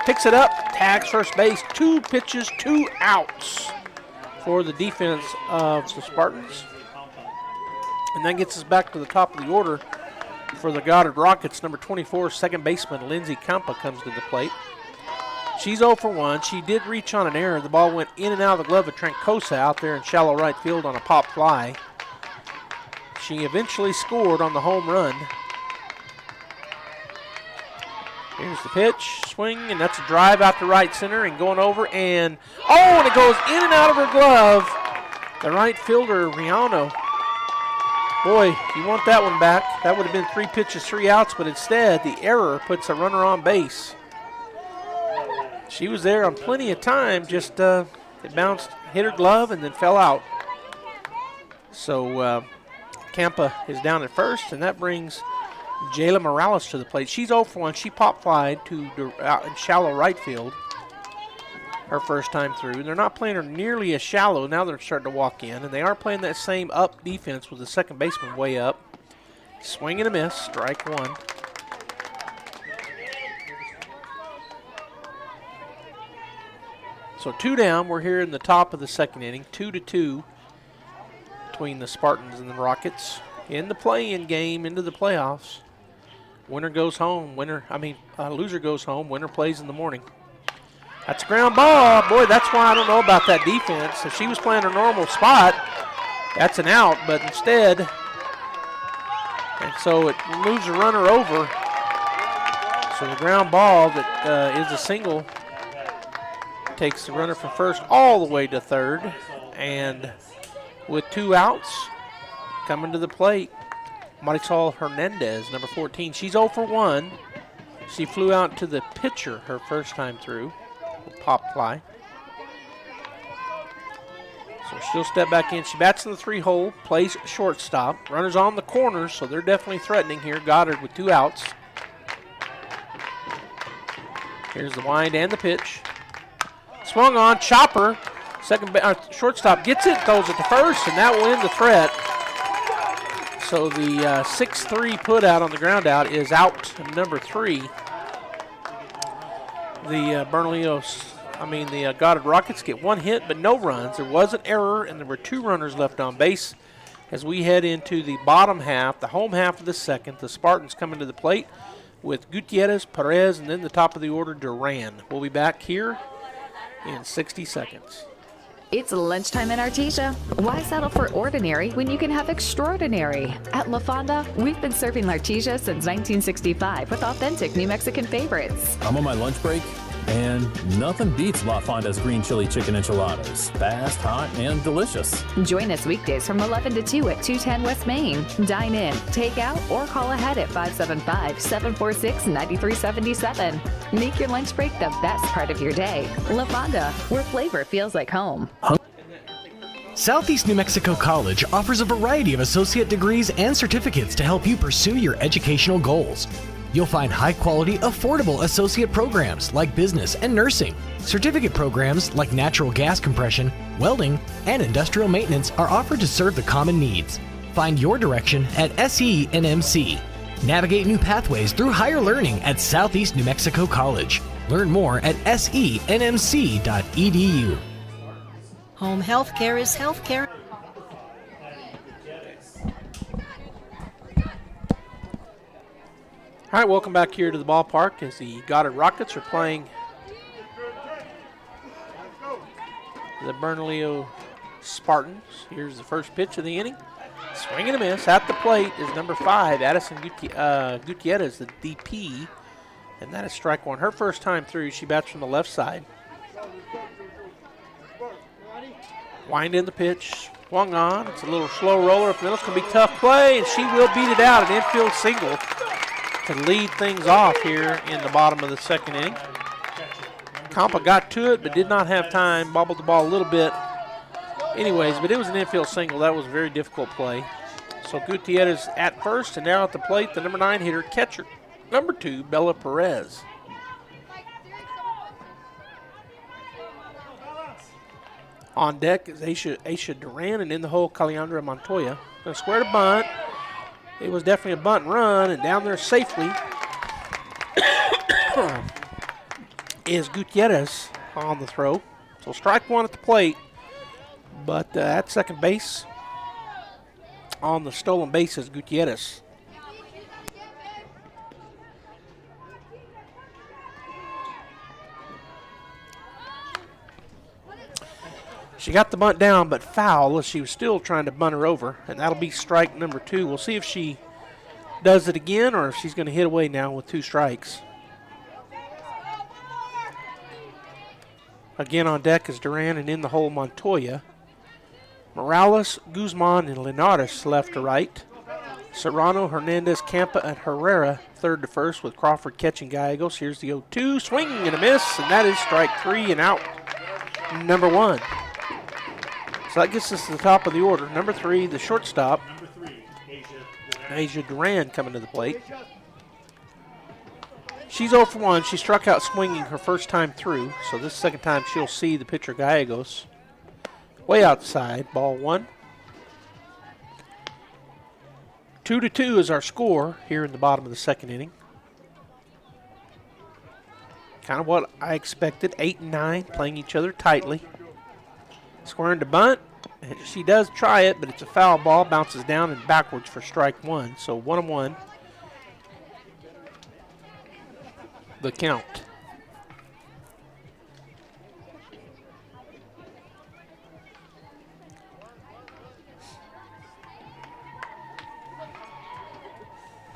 picks it up, tags first base. 2 pitches, 2 outs for the defense of the Spartans. And that gets us back to the top of the order for the Goddard Rockets. Number 24, second baseman Lindsey Campa comes to the plate. She's 0 for 1. She did reach on an error. The ball went in and out of the glove of Trancosa out there in shallow right field on a pop fly. She eventually scored on the home run. Here's the pitch, swing, and that's a drive out to right center and going over, and it goes in and out of her glove. The right fielder, Rihanna. Boy, you want that one back. That would have been 3 pitches, 3 outs, but instead the error puts a runner on base. She was there on plenty of time, just it bounced, hit her glove, and then fell out. So Campa is down at first, and that brings Jayla Morales to the plate. She's 0 for 1. She pop flied to out in shallow right field her first time through. They're not playing her nearly as shallow. Now they're starting to walk in, and they are playing that same up defense with the second baseman way up. Swing and a miss, strike 1. So 2 down. We're here in the top of the second inning, 2-2 between the Spartans and the Rockets in the play-in game into the playoffs. Winner goes home. Loser goes home. Winner plays in the morning. That's a ground ball. Boy, that's why I don't know about that defense. If she was playing her normal spot, that's an out, but instead, and so it moves the runner over. So the ground ball that is a single takes the runner from first all the way to third. And with 2 outs, coming to the plate, Marisol Hernandez, number 14. She's 0 for 1. She flew out to the pitcher her first time through. Pop fly. So she'll step back in. She bats in the 3-hole, plays shortstop. Runners on the corners, so they're definitely threatening here. Goddard with 2 outs. Here's the wind and the pitch. Swung on, chopper. Shortstop gets it, throws it to first, and that will end the threat. So the 6-3 put out on the ground out is out number 3. The the Goddard Rockets get 1 hit but no runs. There was an error, and there were 2 runners left on base. As we head into the bottom half, the home half of the second, the Spartans coming to the plate with Gutierrez, Perez, and then the top of the order, Duran. We'll be back here in 60 seconds. It's lunchtime in Artesia. Why settle for ordinary when you can have extraordinary? At La Fonda, we've been serving Artesia since 1965 with authentic New Mexican favorites. I'm on my lunch break, and nothing beats La Fonda's green chili chicken enchiladas. Fast, hot, and delicious. Join us weekdays from 11 to 2 at 210 West Main. Dine in, take out, or call ahead at 575-746-9377. Make your lunch break the best part of your day. La Fonda, where flavor feels like home. Southeast New Mexico College offers a variety of associate degrees and certificates to help you pursue your educational goals. You'll find high-quality, affordable associate programs like business and nursing. Certificate programs like natural gas compression, welding, and industrial maintenance are offered to serve the common needs. Find your direction at SENMC. Navigate new pathways through higher learning at Southeast New Mexico College. Learn more at senmc.edu. Home health care is health care. All right, welcome back here to the ballpark as the Goddard Rockets are playing the Bernalillo Spartans. Here's the first pitch of the inning. Swing and a miss. At the plate is number 5, Addison Gutierrez, the DP, and that is strike 1. Her first time through, she bats from the left side. Wind in the pitch, swung on. It's a little slow roller up the middle. It's going to be a tough play, and she will beat it out. An infield single to lead things off here in the bottom of the second inning. Compa got to it but did not have time, bobbled the ball a little bit. Anyways, but it was an infield single. That was a very difficult play. So Gutierrez at first, and now at the plate, the number 9 hitter, catcher, number 2, Bella Perez. On deck is Aisha Duran, and in the hole, Caliandra Montoya. Going to square to bunt. It was definitely a bunt and run, and down there safely is Gutierrez on the throw. So strike 1 at the plate, but at second base on the stolen base is Gutierrez. She got the bunt down, but foul as she was still trying to bunt her over, and that'll be strike number 2. We'll see if she does it again or if she's going to hit away now with 2 strikes. Again on deck is Duran, and in the hole Montoya. Morales, Guzman, and Linares left to right. Serrano, Hernandez, Campa, and Herrera third to first with Crawford catching Gallegos. Here's the 0-2, swing and a miss, and that is strike 3 and out number 1. So that gets us to the top of the order. Number 3, the shortstop, Asia Duran, coming to the plate. She's 0 for 1. She struck out swinging her first time through, so this second time she'll see the pitcher Gallegos. Way outside, ball 1. 2-2 is our score here in the bottom of the second inning. Kind of what I expected. 8 and 9 playing each other tightly. Squaring to bunt. She does try it, but it's a foul ball. Bounces down and backwards for strike 1. So 1-1. The count.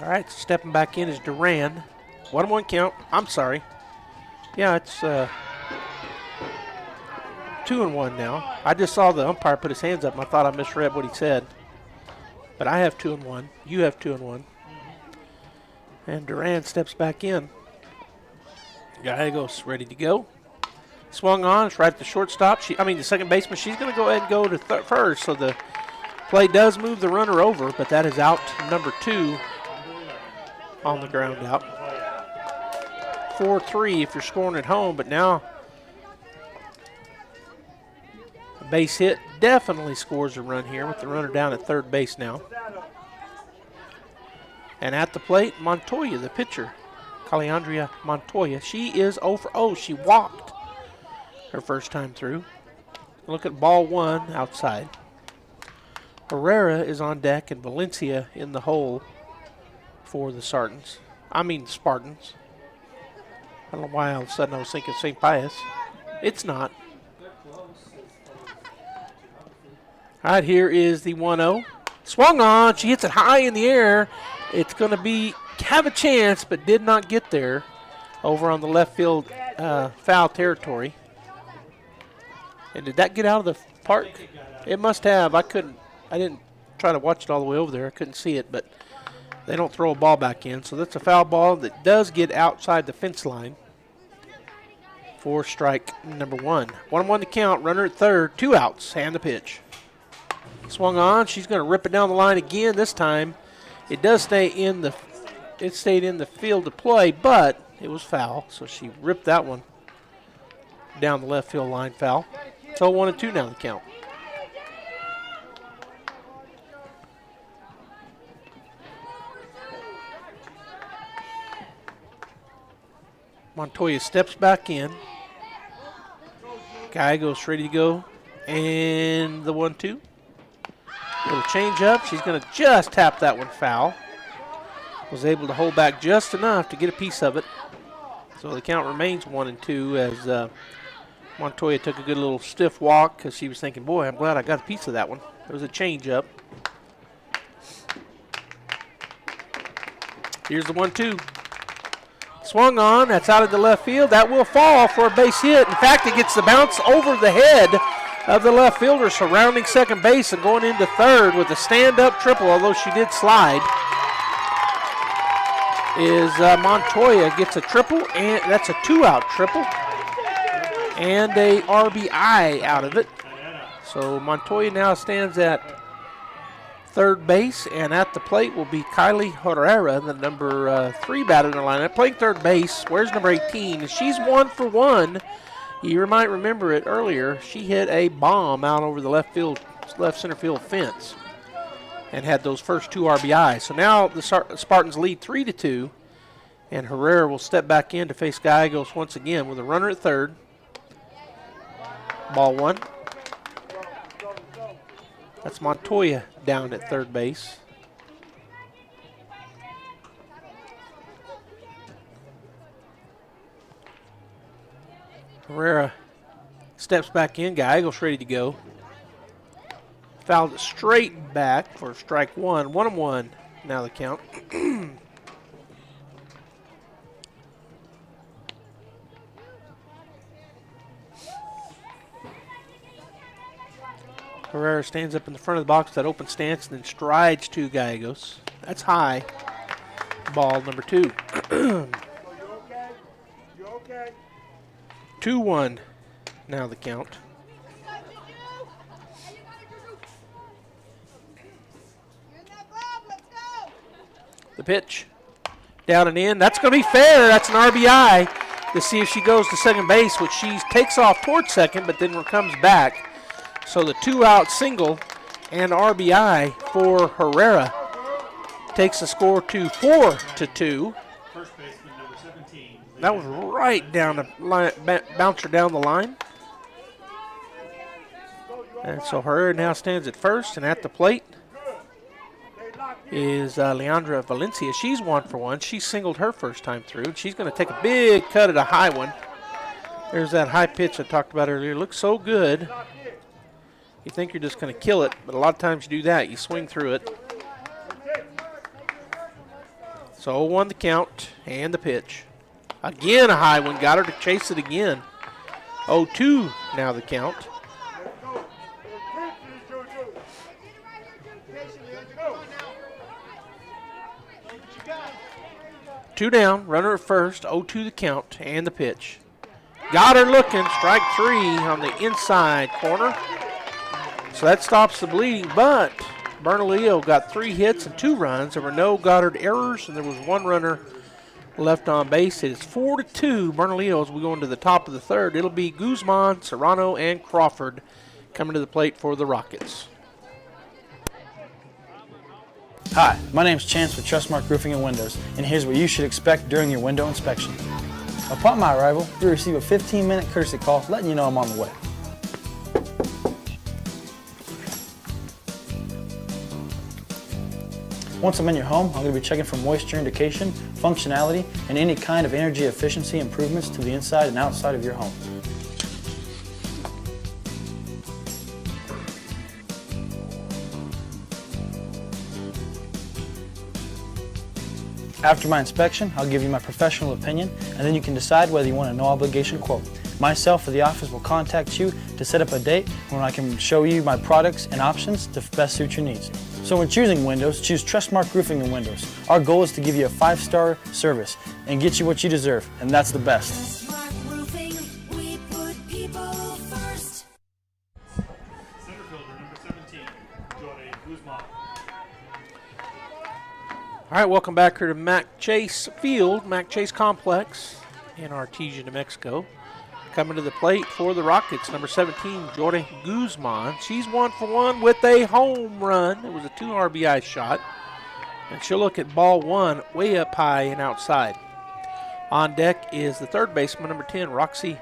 All right, stepping back in is Duran. 1-1 count. I'm sorry. Yeah, it's 2-1 now. I just saw the umpire put his hands up, and I thought I misread what he said. But I have 2-1. You have 2-1. And Duran steps back in. Gallegos ready to go. Swung on. It's right at the shortstop. The second baseman. She's going to go ahead and go to first. So the play does move the runner over, but that is out number 2 on the ground out. 4-3 if you're scoring at home, but now a base hit definitely scores a run here with the runner down at third base now. And at the plate, Montoya, the pitcher, Caliandria Montoya. She is 0 for 0. She walked her first time through. Look at ball 1 outside. Herrera is on deck and Valencia in the hole for the Spartans. I don't know why all of a sudden I was thinking St. Pius. It's not. All right, here is the 1-0. Swung on. She hits it high in the air. It's going to have a chance, but did not get there over on the left field foul territory. And did that get out of the park? It must have. I didn't try to watch it all the way over there. I couldn't see it, but they don't throw a ball back in. So that's a foul ball that does get outside the fence line for strike number 1. 1-1 to count. Runner at third. 2 outs. And the pitch. Swung on. She's going to rip it down the line again this time. It does stayed in the field to play, but it was foul. So she ripped that one down the left field line, foul. So 1-2 now the count. Montoya steps back in. Gallegos ready to go. And the 1-2. Little change up. She's going to just tap that one foul. Was able to hold back just enough to get a piece of it. So the count remains 1-2 as Montoya took a good little stiff walk because she was thinking, boy, I'm glad I got a piece of that one. There was a change up. Here's the 1-2. Swung on. That's out of the left field. That will fall for a base hit. In fact, it gets the bounce over the head of the left fielder surrounding second base and going into third with a stand-up triple, although she did slide. Montoya gets a triple, and that's a 2-out triple, and a RBI out of it. So Montoya now stands at third base, and at the plate will be Kylie Herrera, the number 3 batter in the lineup. Playing third base, where's number 18? She's 1 for 1. You might remember it earlier. She hit a bomb out over the left center field fence and had those first 2 RBIs. So now the Spartans lead 3-2, and Herrera will step back in to face Gallegos once again with a runner at third. Ball 1. That's Montoya down at third base. Herrera steps back in. Gallegos ready to go. Fouled it straight back for strike 1. 1-1 now the count. Herrera stands up in the front of the box, that open stance, and then strides to Gallegos. That's high. Ball number 2. 2-1 now the count. The pitch. Down and in. That's going to be fair. That's an RBI to see if she goes to second base, which she takes off towards second, but then comes back. So the 2-out single and RBI for Herrera takes the score to 4-2. First baseman, number 17. That was right down the line, bouncer down the line. And so Herrera now stands at first, and at the plate is Leandra Valencia. She's 1 for 1. She singled her first time through. She's going to take a big cut at a high one. There's that high pitch I talked about earlier. Looks so good. You think you're just going to kill it, but a lot of times you do that. You swing through it. So 0-1 the count and the pitch. Again a high one. Goddard to chase it again. 0-2 now the count. Two down, runner at first, 0-2 the count and the pitch. Goddard looking, strike 3 on the inside corner. So that stops the bleeding, but Bernalillo got 3 hits and 2 runs. There were no Goddard errors, and there was 1 runner left on base. It is 4-2 Bernalillo as we go into the top of the third. It'll be Guzman, Serrano, and Crawford coming to the plate for the Rockets. Hi, my name's Chance with Trustmark Roofing and Windows, and here's what you should expect during your window inspection. Upon my arrival, you'll receive a 15-minute courtesy call letting you know I'm on the way. Once I'm in your home, I'm going to be checking for moisture indication, functionality, and any kind of energy efficiency improvements to the inside and outside of your home. After my inspection, I'll give you my professional opinion, and then you can decide whether you want a no-obligation quote. Myself or the office will contact you to set up a date when I can show you my products and options to best suit your needs. So when choosing windows, choose Trustmark Roofing and Windows. Our goal is to give you a 5-star service and get you what you deserve, and that's the best. Trustmark Roofing, we put people first. Center fielder number 17, Jorge Guzman. All right, welcome back here to Mack Chase Field, Mack Chase Complex in Artesia, New Mexico. Coming to the plate for the Rockets, number 17, Jorge Guzman. She's 1 for 1 with a home run. It was a 2 RBI shot. And she'll look at ball 1 way up high and outside. On deck is the third baseman, number 10, Roxy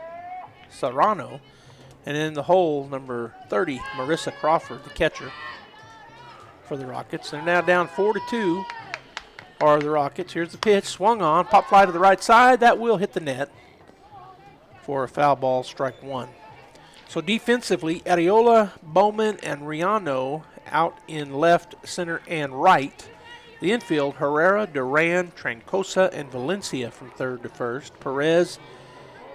Serrano. And in the hole, number 30, Marissa Crawford, the catcher for the Rockets. They're now down 4-2. Are the Rockets. Here's the pitch, swung on, pop fly to the right side. That will hit the net for a foul ball, strike 1. So defensively, Areola, Bowman, and Riano out in left, center, and right. The infield, Herrera, Duran, Trancosa, and Valencia from third to first. Perez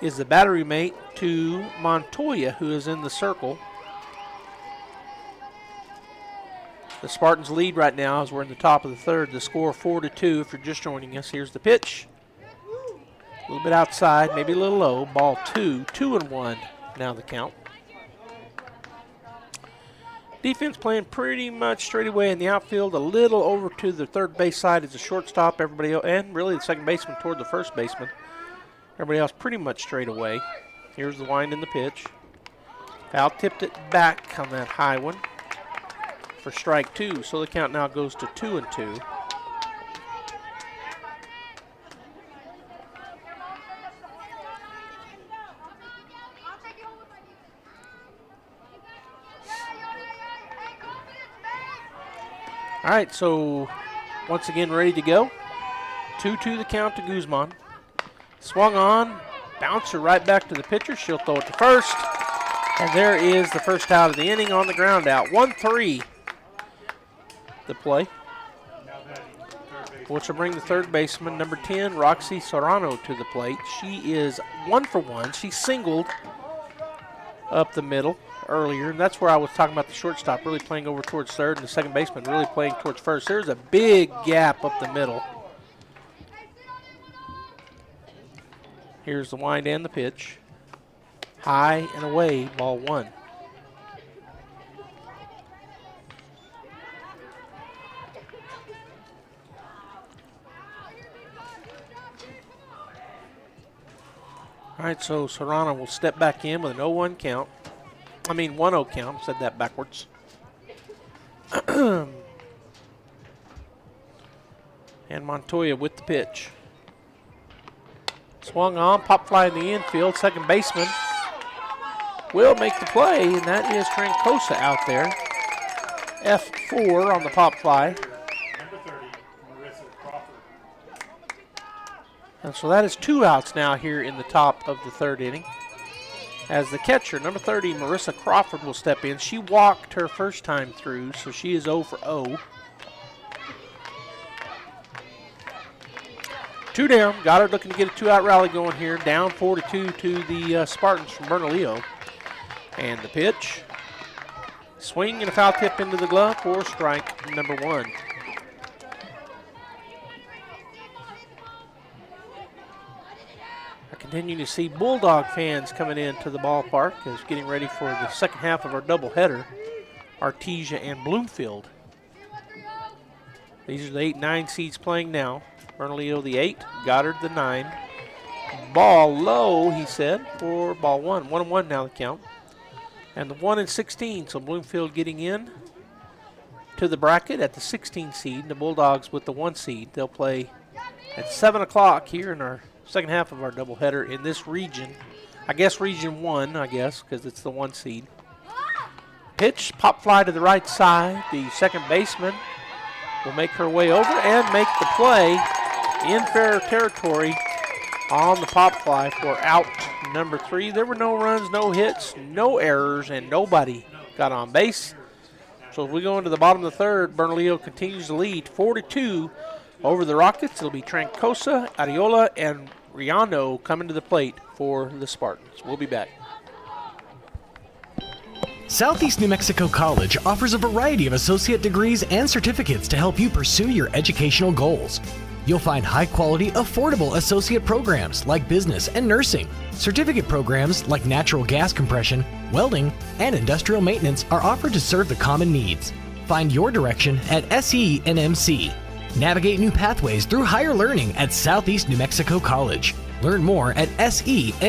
is the battery mate to Montoya, who is in the circle. The Spartans lead right now as we're in the top of the third. The score 4-2 if you're just joining us. Here's the pitch. A little bit outside, maybe a little low. Ball 2, 2-1 now the count. Defense playing pretty much straight away in the outfield. A little over to the third base side is the shortstop. Everybody else, and really the second baseman toward the first baseman. Everybody else pretty much straight away. Here's the wind in the pitch. Foul tipped it back on that high one for strike 2. So the count now goes to 2-2. All right, so once again ready to go. 2-2 the count to Guzman. Swung on, bouncer right back to the pitcher. She'll throw it to first. And there is the first out of the inning on the ground out. 1-3 the play, which will bring the third baseman, number 10, Roxy Serrano, to the plate. She is 1 for 1. She singled up the middle earlier, and that's where I was talking about the shortstop really playing over towards third and the second baseman really playing towards first. There's a big gap up the middle. Here's the wind and the pitch. High and away, ball 1. All right, so Serrano will step back in with an 0-1 count. 1-0 count. Said that backwards. And Montoya with the pitch. Swung on, pop fly in the infield. Second baseman will make the play, and that is Trancosa out there. F4 on the pop fly. Number 30, Marissa Crawford. And so that is 2 outs now here in the top of the third inning. As the catcher, number 30, Marissa Crawford, will step in. She walked her first time through, so she is 0 for 0. Two down. Goddard looking to get a two-out rally going here. Down 4-2 to the Spartans from Bernalillo. And the pitch. Swing and a foul tip into the glove for strike number 1. I continue to see Bulldog fans coming into the ballpark as getting ready for the second half of our doubleheader. Artesia and Bloomfield. These are the 8-9 seeds playing now. Bernalillo the 8, Goddard the 9. Ball low, he said, for ball 1. 1-1 now the count. And the 1-16, so Bloomfield getting in to the bracket at the 16 seed. The Bulldogs with the 1 seed. They'll play at 7 o'clock here in our second half of our doubleheader in this region. I guess region 1, because it's the 1 seed. Pitch, pop fly to the right side. The second baseman will make her way over and make the play in fair territory on the pop fly for out number 3. There were no runs, no hits, no errors, and nobody got on base. So as we go into the bottom of the third, Bernalillo continues to lead 4-2 over the Rockets. It'll be Trancosa, Ariola, and Riano coming to the plate for the Spartans. We'll be back. Southeast New Mexico College offers a variety of associate degrees and certificates to help you pursue your educational goals. You'll find high-quality, affordable associate programs like business and nursing. Certificate programs like natural gas compression, welding, and industrial maintenance are offered to serve the common needs. Find your direction at SENMC. Navigate new pathways through higher learning at Southeast New Mexico College. Learn more at senmc.edu.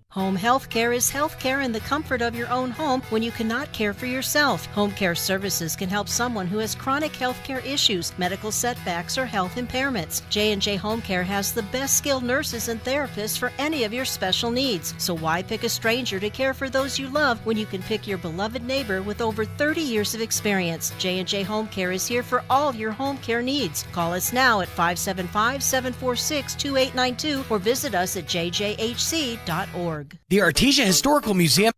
Home health care is health care in the comfort of your own home when you cannot care for yourself. Home care services can help someone who has chronic health care issues, medical setbacks, or health impairments. J&J Home Care has the best skilled nurses and therapists for any of your special needs. So why pick a stranger to care for those you love when you can pick your beloved neighbor with over 30 years of experience? J&J Home Care is here for all your home care needs. Call us now at 575-746-2892 or visit us at jjhc.org. The Artesia Historical Museum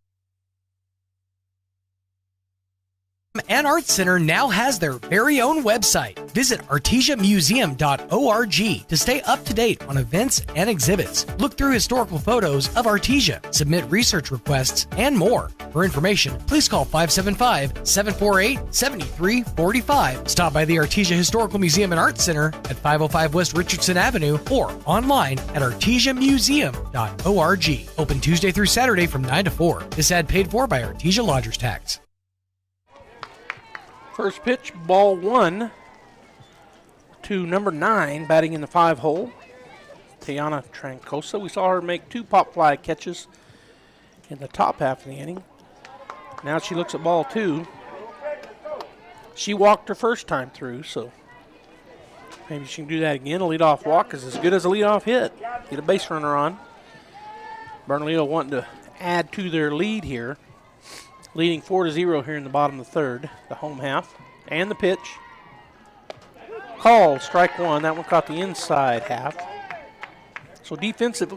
and Art Center now has their very own website. Visit artesiamuseum.org to stay up to date on events and exhibits. Look through historical photos of Artesia, submit research requests, and more. For information, please call 575-748-7345. Stop by the Artesia Historical Museum and Art Center at 505 West Richardson Avenue or online at artesiamuseum.org. Open Tuesday through Saturday from 9 to 4. This ad paid for by Artesia Lodgers Tax. First pitch, ball 1 to number 9, batting in the 5 hole. Tiana Trancosa. We saw her make 2 pop fly catches in the top half of the inning. Now she looks at ball 2. She walked her first time through, so maybe she can do that again. A leadoff walk is as good as a leadoff hit. Get a base runner on. Bernalillo wanting to add to their lead here. Leading 4-0 here in the bottom of the third, the home half. And the pitch. Call, strike 1. That one caught the inside half. So defensive,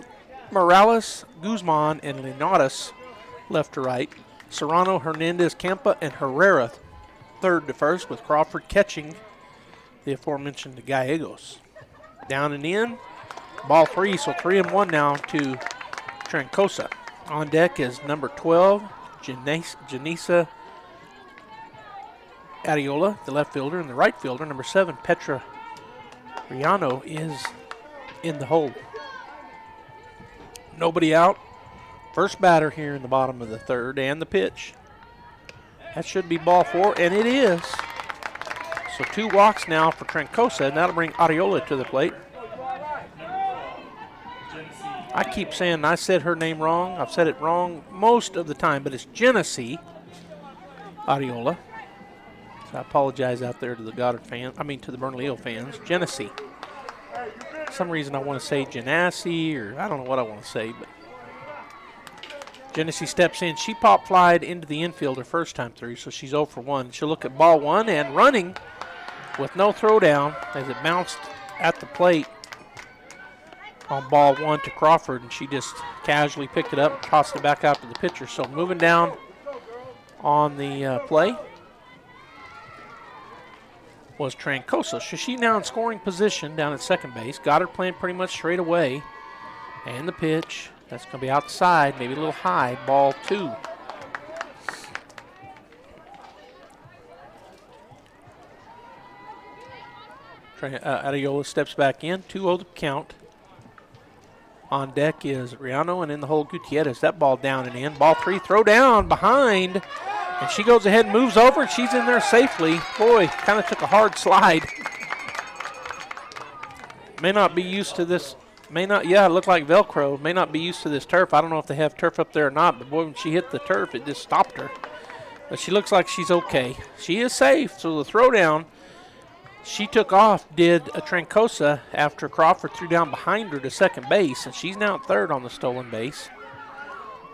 Morales, Guzman, and Linares left to right. Serrano, Hernandez, Campa, and Herrera third to first, with Crawford catching the aforementioned Gallegos. Down and in, ball 3, so 3-1 now to Trancosa. On deck is number 12. Janisa Ariola, the left fielder, and the right fielder, number 7, Petra Riano, is in the hole. Nobody out. First batter here in the bottom of the third, and the pitch. That should be ball 4, and it is. So 2 walks now for Trancosa, and that'll bring Ariola to the plate. I keep saying I said her name wrong. I've said it wrong most of the time, but it's Genesee Ariola. So I apologize out there to the Goddard fans. I mean to the Bernalillo fans. Genesee. For some reason I want to say Genasi, or I don't know what I want to say, but Genesee steps in. She pop flied into the infield her first time through, so she's 0 for 1. She'll look at ball 1 and running with no throwdown as it bounced at the plate on ball 1 to Crawford, and she just casually picked it up and tossed it back out to the pitcher. So moving down on the play was Trancoso. So she now in scoring position down at second base. Goddard playing pretty much straight away. And the pitch. That's going to be outside, maybe a little high. Ball 2. Adiola steps back in. 2-0 the count. On deck is Riano, and in the hole Gutierrez. That ball down and in. Ball 3, throw down behind. And she goes ahead and moves over, and she's in there safely. Boy, kind of took a hard slide. May not be used to this. It looked like Velcro. May not be used to this turf. I don't know if they have turf up there or not, but boy, when she hit the turf, it just stopped her. But she looks like she's okay. She is safe, so the throw down, she took off, did a Trancosa after Crawford threw down behind her to second base, and she's now at third on the stolen base.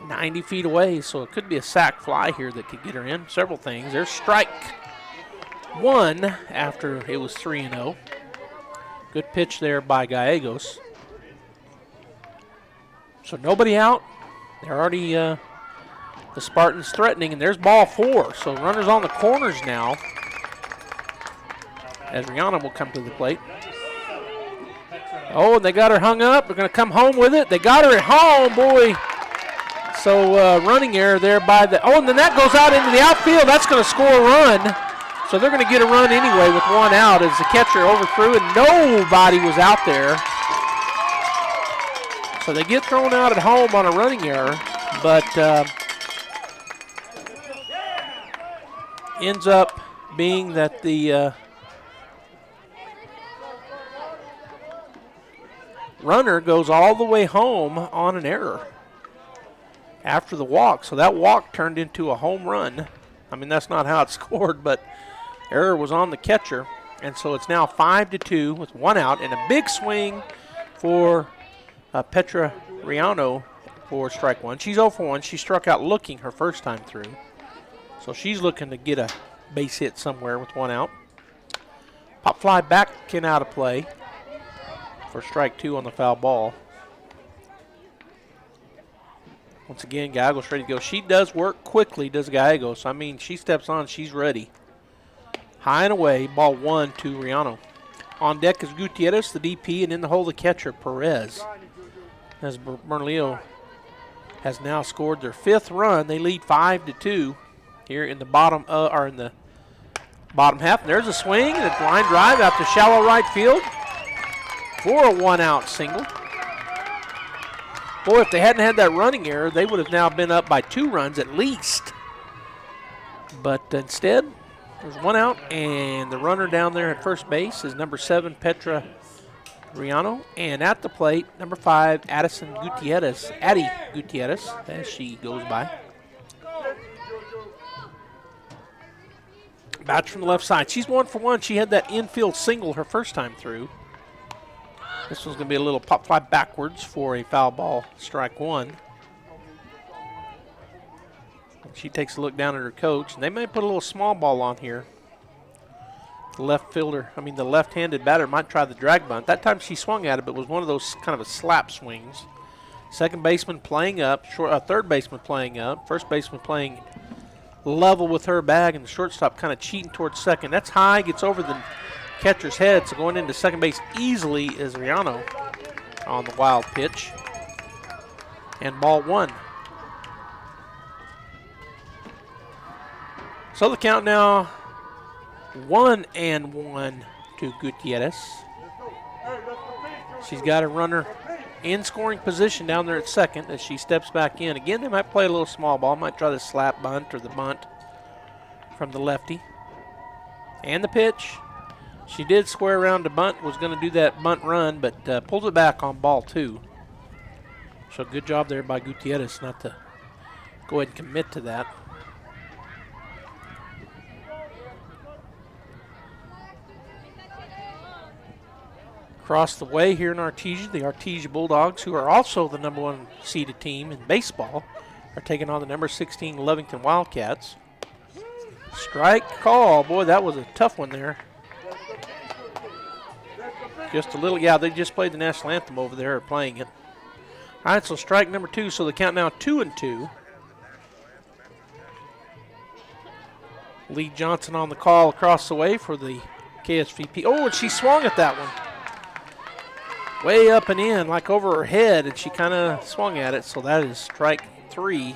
90 feet away, so it could be a sac fly here that could get her in. Several things. There's strike 1 after it was 3-0. Good pitch there by Gallegos. So nobody out. They're already the Spartans threatening, and there's ball 4. So runners on the corners now as Rihanna will come to the plate. Oh, and they got her hung up. They're going to come home with it. They got her at home, boy. So running error there by the, and then that goes out into the outfield. That's going to score a run. So they're going to get a run anyway with 1 out as the catcher overthrew and nobody was out there. So they get thrown out at home on a running error, but ends up being that the runner goes all the way home on an error after the walk. So that walk turned into a home run. I mean, that's not how it scored, but error was on the catcher. And so it's now 5-2 with 1 out and a big swing for Petra Riano for strike 1. She's 0 for 1. She struck out looking her first time through. So she's looking to get a base hit somewhere with 1 out. Pop fly back and out of play for strike 2 on the foul ball. Once again, Gallegos ready to go. She does work quickly, does Gallegos. I mean, she steps on, she's ready. High and away, ball 1 to Riano. On deck is Gutierrez, the DP, and in the hole, the catcher, Perez. As Bernalillo has now scored their 5th run. They lead 5-2 here in the bottom half. And there's a swing, and a line drive out to shallow right field for a 1-out single. Boy, if they hadn't had that running error, they would have now been up by 2 runs at least. But instead, there's 1 out, and the runner down there at first base is number 7, Petra Riano. And at the plate, number 5, Addie Gutierrez, as she goes by. Bats from the left side. She's 1 for 1. She had that infield single her first time through. This one's going to be a little pop fly backwards for a foul ball, strike 1. She takes a look down at her coach, and they may put a little small ball on here. The left-handed batter might try the drag bunt. That time she swung at it, but it was one of those kind of a slap swings. Second baseman playing up, third baseman playing up, first baseman playing level with her bag, and the shortstop kind of cheating towards second. That's high, gets over the catcher's head, so going into second base easily is Riano on the wild pitch. And ball 1. So the count now 1-1 to Gutierrez. She's got a runner in scoring position down there at second as she steps back in. Again, they might play a little small ball, might try the slap bunt or the bunt from the lefty. And the pitch. She did square around to bunt, was going to do that bunt run, but pulled it back on ball 2. So good job there by Gutierrez not to go ahead and commit to that. Across the way here in Artesia, the Artesia Bulldogs, who are also the number 1 seeded team in baseball, are taking on the number 16 Lovington Wildcats. Strike call. Boy, that was a tough one there. Just a little, they just played the national anthem over there, or playing it. All right, so strike number 2, so the count now 2-2. Lee Johnson on the call across the way for the KSVP. Oh, and she swung at that one. Way up and in, like over her head, and she kind of swung at it. So that is strike 3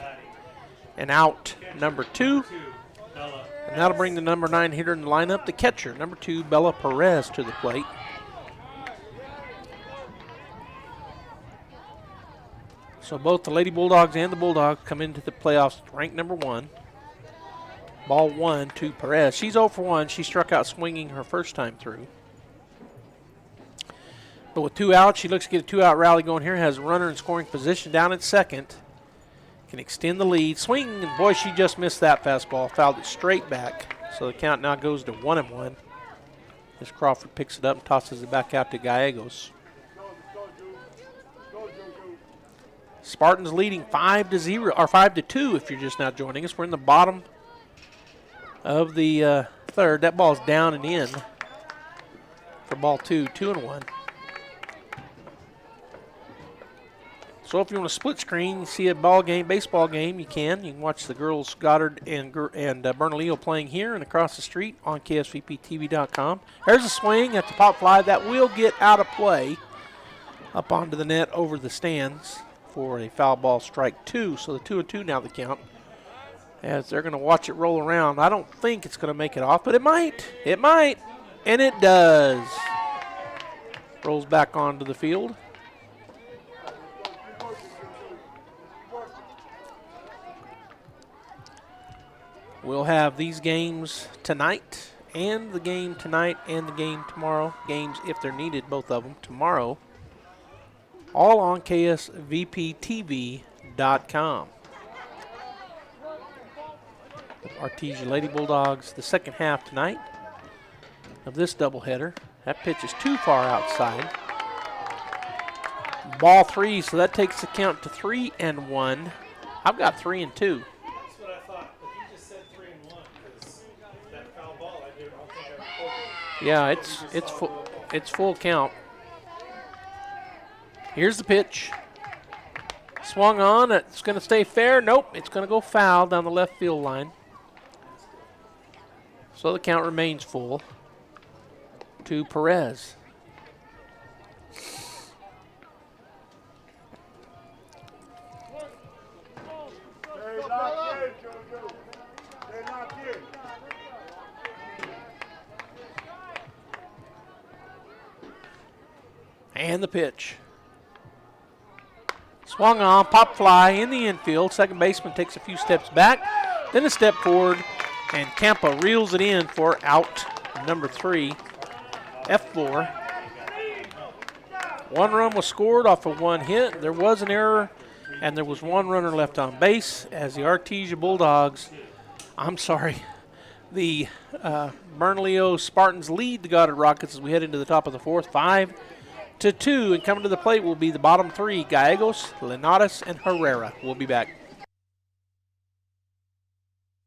and out number 2. And that'll bring the number 9 hitter in the lineup, the catcher, number 2, Bella Perez, to the plate. So both the Lady Bulldogs and the Bulldogs come into the playoffs ranked number 1. Ball 1 to Perez. She's 0 for 1. She struck out swinging her first time through. But with 2 outs, she looks to get a 2-out rally going here. Has a runner in scoring position down at second. Can extend the lead. Swing, and boy, she just missed that fastball. Fouled it straight back. So the count now goes to 1-1. As Crawford picks it up and tosses it back out to Gallegos. Spartans leading 5-0, or 5-2 if you're just now joining us. We're in the bottom of the third. That ball's down and in for ball 2, 2-1. So if you want to split screen, you see a baseball game, you can. You can watch the girls Goddard and Bernalillo playing here and across the street on KSVPTV.com. There's a swing at the pop fly. That will get out of play up onto the net over the stands for a foul ball, strike 2. So the 2-2 now the count. As they're going to watch it roll around. I don't think it's going to make it off, but it might. It might. And it does. Rolls back onto the field. We'll have these games tonight, and the game tonight, and the game tomorrow. Games, if they're needed, both of them, tomorrow. All on KSVPTV.com. Artesia Lady Bulldogs, the second half tonight of this doubleheader. That pitch is too far outside. Ball 3, so that takes the count to 3-1. I've got 3-2. That's what I thought, but you just said 3-1 because that foul ball, I don't think I recorded. Yeah, it's full count. Here's the pitch. Swung on. It's going to stay fair. Nope, it's going to go foul down the left field line. So the count remains full to Perez. And the pitch. Swung on, pop fly in the infield. Second baseman takes a few steps back, then a step forward, and Campa reels it in for out number 3, F4. 1 run was scored off of 1 hit. There was an error, and there was 1 runner left on base as the Artesia Bulldogs, the Bernalillo Spartans lead the Goddard Rockets as we head into the top of the 4th, 5-2, and coming to the plate will be the bottom 3, Gallegos, Linares, and Herrera. We'll be back.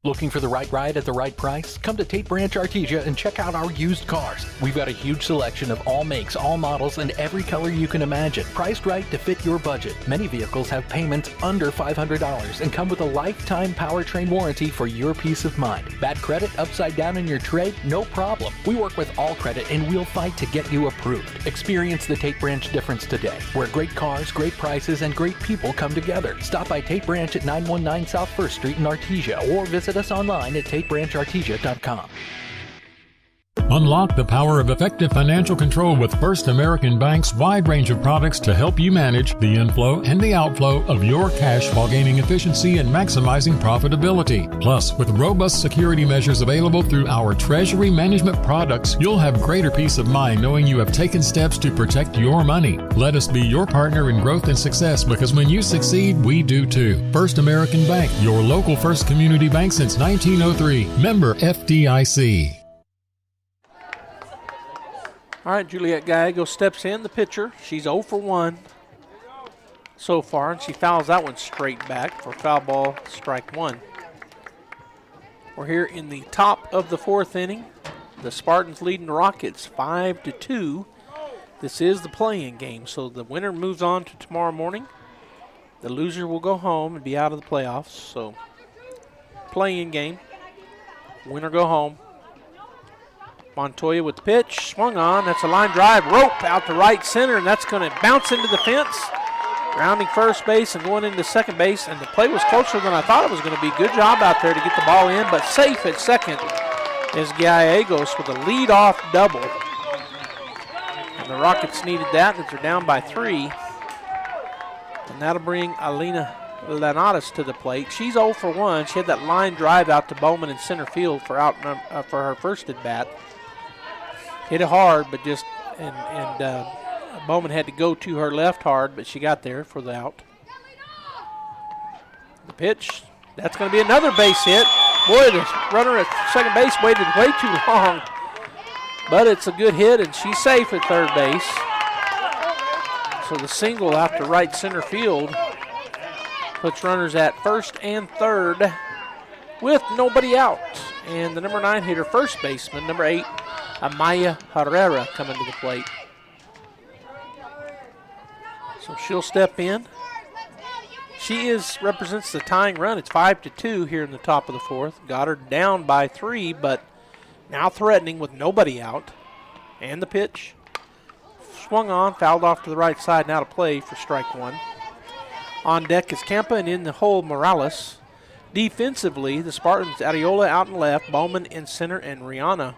Looking for the right ride at the right price? Come to Tate Branch Artesia and check out our used cars. We've got a huge selection of all makes, all models, and every color you can imagine. Priced right to fit your budget. Many vehicles have payments under $500 and come with a lifetime powertrain warranty for your peace of mind. Bad credit upside down in your trade? No problem. We work with all credit and we'll fight to get you approved. Experience the Tate Branch difference today, where great cars, great prices, and great people come together. Stop by Tate Branch at 919 South 1st Street in Artesia or visit us online at tatebranchartesia.com. Unlock the power of effective financial control with First American Bank's wide range of products to help you manage the inflow and the outflow of your cash while gaining efficiency and maximizing profitability. Plus, with robust security measures available through our treasury management products, you'll have greater peace of mind knowing you have taken steps to protect your money. Let us be your partner in growth and success, because when you succeed, we do too. First American Bank, your local first community bank since 1903. Member FDIC. All right, Juliet Gallego steps in, the pitcher. She's 0 for 1 so far, and she fouls that one straight back for foul ball, strike 1. We're here in the top of the 4th inning. The Spartans leading the Rockets 5-2. This is the play-in game, so the winner moves on to tomorrow morning. The loser will go home and be out of the playoffs. So play-in game, winner go home. Montoya with the pitch, swung on. That's a line drive, rope out to right center, and that's going to bounce into the fence. Rounding first base and going into second base, and the play was closer than I thought it was going to be. Good job out there to get the ball in, but safe at second is Gallegos with a lead-off double. And the Rockets needed that as they're down by 3. And that'll bring Alina Lanatas to the plate. She's 0 for 1. She had that line drive out to Bowman in center field for her first at bat. Hit it hard, but just Bowman had to go to her left hard, but she got there for the out. The pitch, that's going to be another base hit. Boy, the runner at second base waited way too long, but it's a good hit, and she's safe at third base. So the single out to right center field puts runners at first and third with nobody out. And the number 9 hitter, first baseman, number 8, Amaya Herrera, coming to the plate. So she'll step in. She represents the tying run. It's 5-2 here in the top of the 4th. Goddard down by 3, but now threatening with nobody out. And the pitch. Swung on, fouled off to the right side, now to play for strike 1. On deck is Campa, and in the hole, Morales. Defensively, the Spartans, Areola out in left, Bowman in center, and Riano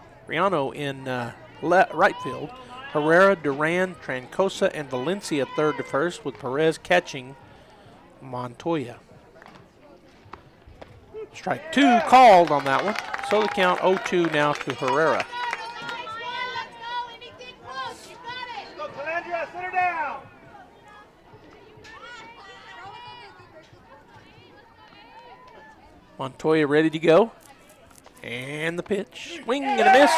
in right field. Herrera, Duran, Trancosa, and Valencia third to first, with Perez catching Montoya. Strike 2 called on that one, so the count 0-2 now to Herrera. Montoya ready to go. And the pitch. Swing and a miss.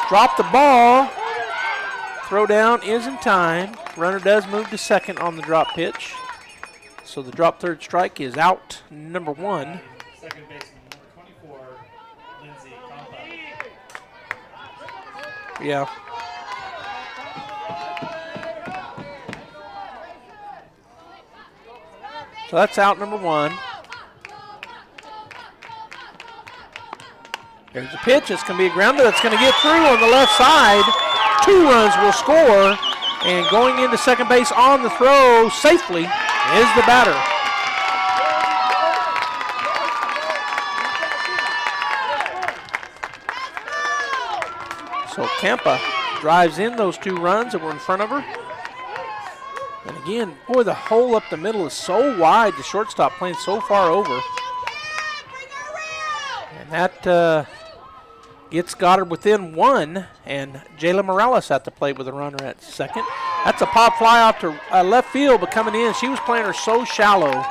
Drop the ball. Throw down is in time. Runner does move to second on the drop pitch. So the drop third strike is out, number 1. Second baseman, number 24, Lindsay Compa. Yeah. So that's out, number 1. There's a pitch. It's going to be a grounder that's going to get through on the left side. 2 runs will score. And going into second base on the throw safely is the batter. So Campa drives in those 2 runs that were in front of her. And again, boy, the hole up the middle is so wide. The shortstop playing so far over. And that gets Goddard within 1, and Jayla Morales at the plate with a runner at second. That's a pop fly off to left field, but coming in, she was playing her so shallow.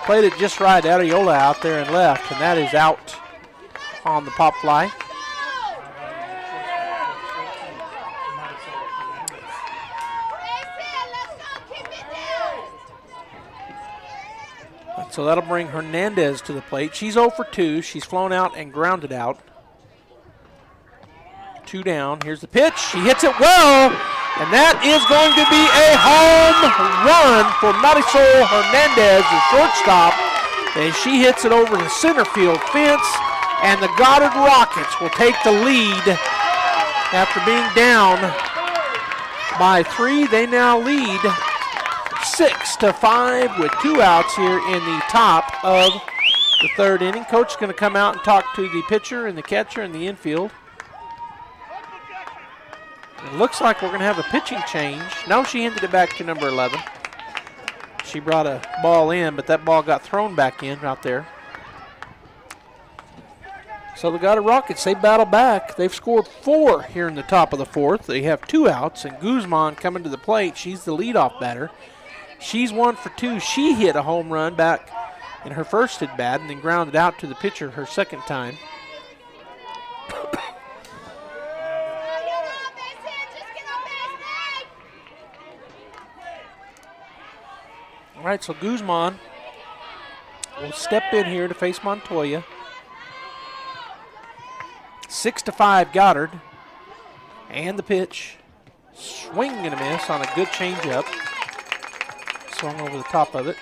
Played it just right. Areola out there and left, and that is out on the pop fly. And so that'll bring Hernandez to the plate. She's 0 for 2. She's flown out and grounded out. 2 down. Here's the pitch. She hits it well, and that is going to be a home run for Marisol Hernandez, the shortstop, and she hits it over the center field fence, and the Goddard Rockets will take the lead after being down by 3. They now lead 6-5 with 2 outs here in the top of the 3rd inning. Coach is going to come out and talk to the pitcher and the catcher in the infield. It looks like we're going to have a pitching change. No, she handed it back to number 11. She brought a ball in, but that ball got thrown back in out there. So the Goddard Rockets, they battle back. They've scored 4 here in the top of the 4th. They have 2 outs, and Guzman coming to the plate. She's the leadoff batter. She's 1 for 2. She hit a home run back in her first at bat and then grounded out to the pitcher her second time. All right, so Guzman will step in here to face Montoya. 6-5 Goddard. And the pitch. Swing and a miss on a good changeup. Swung over the top of it.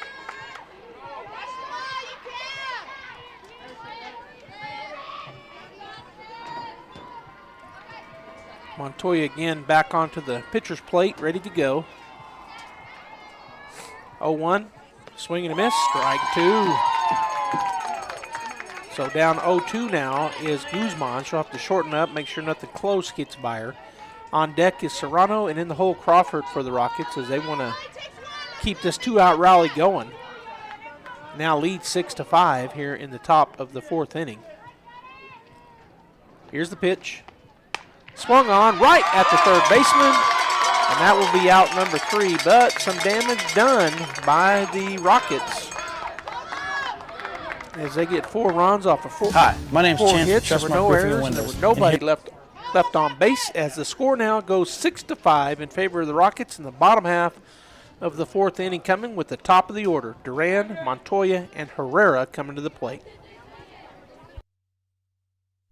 Montoya again back onto the pitcher's plate, ready to go. 0-1, swing and a miss, strike 2. So down 0-2 now is Guzman. She'll have to shorten up, make sure nothing close gets by her. On deck is Serrano, and in the hole Crawford for the Rockets as they want to keep this 2-out rally going. Now lead 6-5 here in the top of the 4th inning. Here's the pitch. Swung on right at the third baseman, and that will be out number 3, but some damage done by the Rockets as they get 4 runs off of 4. Hi, my name's 4 Chance. hits. There were no errors, and there was nobody left on base as the score now goes 6-5 in favor of the Rockets in the bottom half of the 4th inning, coming with the top of the order. Duran, Montoya, and Herrera coming to the plate.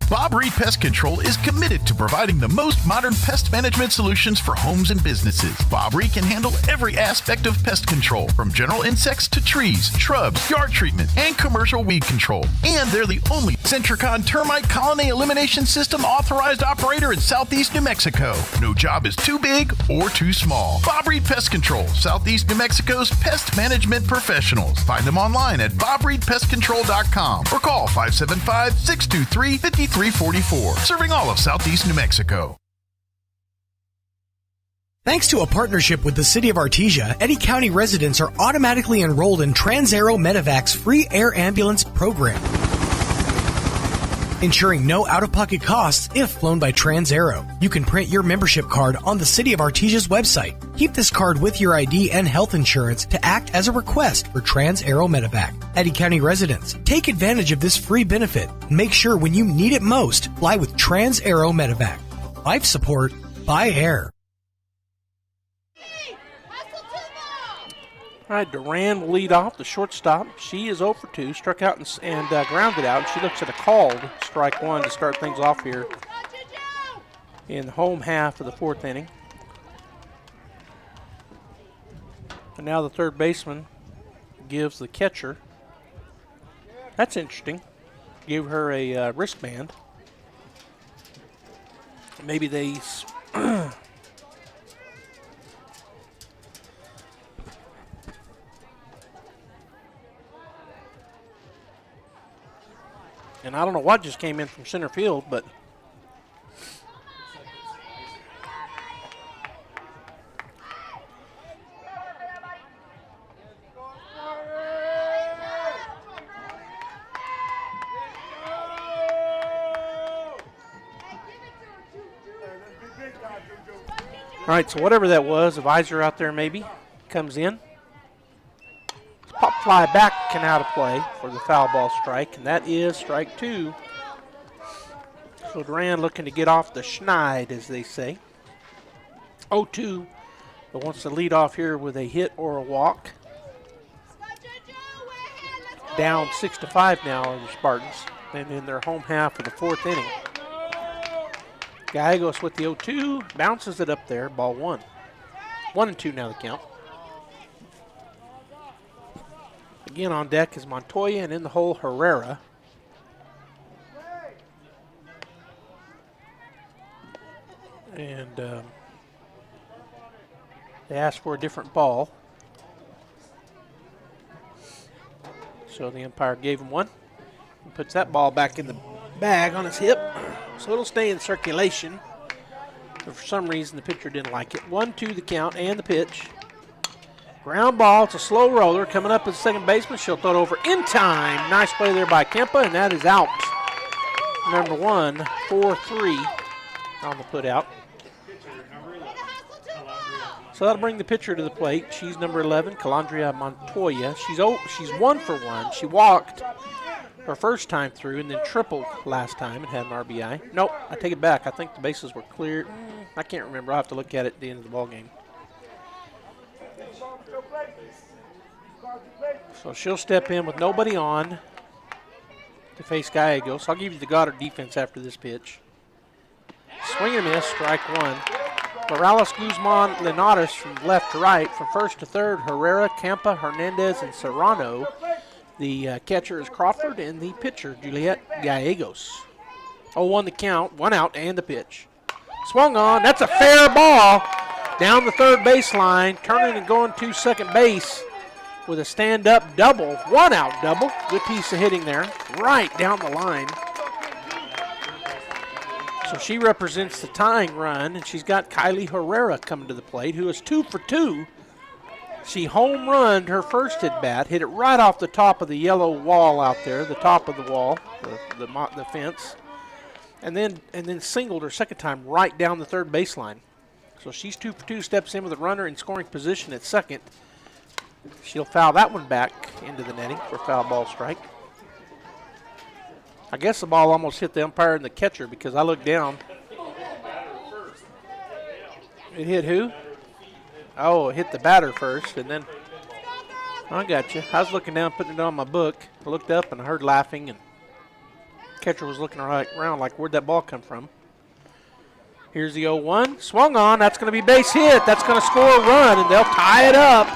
Bob Reed Pest Control is committed to providing the most modern pest management solutions for homes and businesses. Bob Reed can handle every aspect of pest control, from general insects to trees, shrubs, yard treatment, and commercial weed control. And they're the only Centricon termite colony elimination system authorized operator in Southeast New Mexico. No job is too big or too small. Bob Reed Pest Control, Southeast New Mexico's pest management professionals. Find them online at bobreedpestcontrol.com or call 575-623-5344. Serving all of Southeast New Mexico. Thanks to a partnership with the City of Artesia, Eddy County residents are automatically enrolled in TransAero Medevac's free air ambulance program, ensuring no out-of-pocket costs if flown by TransAero. You can print your membership card on the City of Artesia's website. Keep this card with your ID and health insurance to act as a request for TransAero Medevac. Eddy County residents, take advantage of this free benefit and make sure when you need it most, fly with TransAero Medevac. Life support by air. All right, Duran will lead off, the shortstop. She is 0 for 2, struck out and grounded out. She looks at a called strike 1 to start things off here in the home half of the 4th inning. And now the third baseman gives the catcher. That's interesting. Give her a wristband. Maybe they... And I don't know what just came in from center field, but all right, so whatever that was, a visor out there maybe comes in. Pop fly back and out of play for the foul ball strike, and that is strike 2. So Duran looking to get off the schneid, as they say. 0-2, but wants to lead off here with a hit or a walk. Down 6-5 now are the Spartans, and in their home half of the 4th inning. Gallegos with the 0-2, bounces it up there, ball 1. 1-2 now the count. Again on deck is Montoya, and in the hole, Herrera. And they asked for a different ball. So the umpire gave him one. He puts that ball back in the bag on his hip. So it'll stay in circulation. But for some reason, the pitcher didn't like it. 1-2 the count and the pitch. Ground ball, it's a slow roller coming up as second baseman. She'll throw it over in time. Nice play there by Kempa, and that is out. Number 1, 4-3 on the put out. So that'll bring the pitcher to the plate. She's number 11, Calandria Montoya. She's 1 for 1. She walked her first time through and then tripled last time and had an RBI. Nope, I take it back. I think the bases were cleared. I can't remember. I'll have to look at it at the end of the ball game. So she'll step in with nobody on to face Gallegos. I'll give you the Goddard defense after this pitch. Swing and miss, strike 1. Morales, Guzman, Linares from left to right. From first to third, Herrera, Campa, Hernandez, and Serrano. The catcher is Crawford, and the pitcher, Juliet Gallegos. 0-1 the count, 1 out, and the pitch. Swung on. That's a fair ball down the third baseline, turning and going to second base with a stand-up double, one-out double. Good piece of hitting there, right down the line. So she represents the tying run, and she's got Kylie Herrera coming to the plate, who is 2 for 2. She home runned her first at bat, hit it right off the top of the yellow wall out there, the top of the wall, the fence, and then singled her second time right down the third baseline. So she's 2 for 2, steps in with a runner in scoring position at second. She'll foul that one back into the netting for foul ball strike. I guess the ball almost hit the umpire and the catcher because I looked down. It hit who? Oh, it hit the batter first, and then I got you. I was looking down, putting it on my book. I looked up and I heard laughing, and catcher was looking around like, where'd that ball come from? Here's the 0-1. Swung on. That's going to be base hit. That's going to score a run, and they'll tie it up.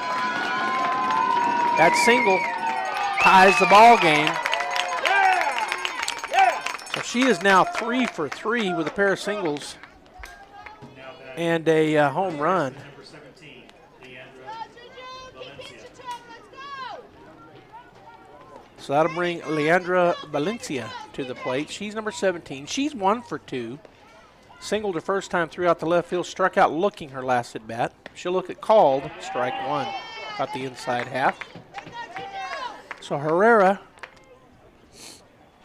That single ties the ball game. So she is now 3 for 3 with a pair of singles and a home run. So that'll bring Leandra Valencia to the plate. She's number 17. She's 1 for 2. Singled her first time throughout the left field, struck out looking her last at bat. She'll look at called, strike one. Got the inside half. So Herrera,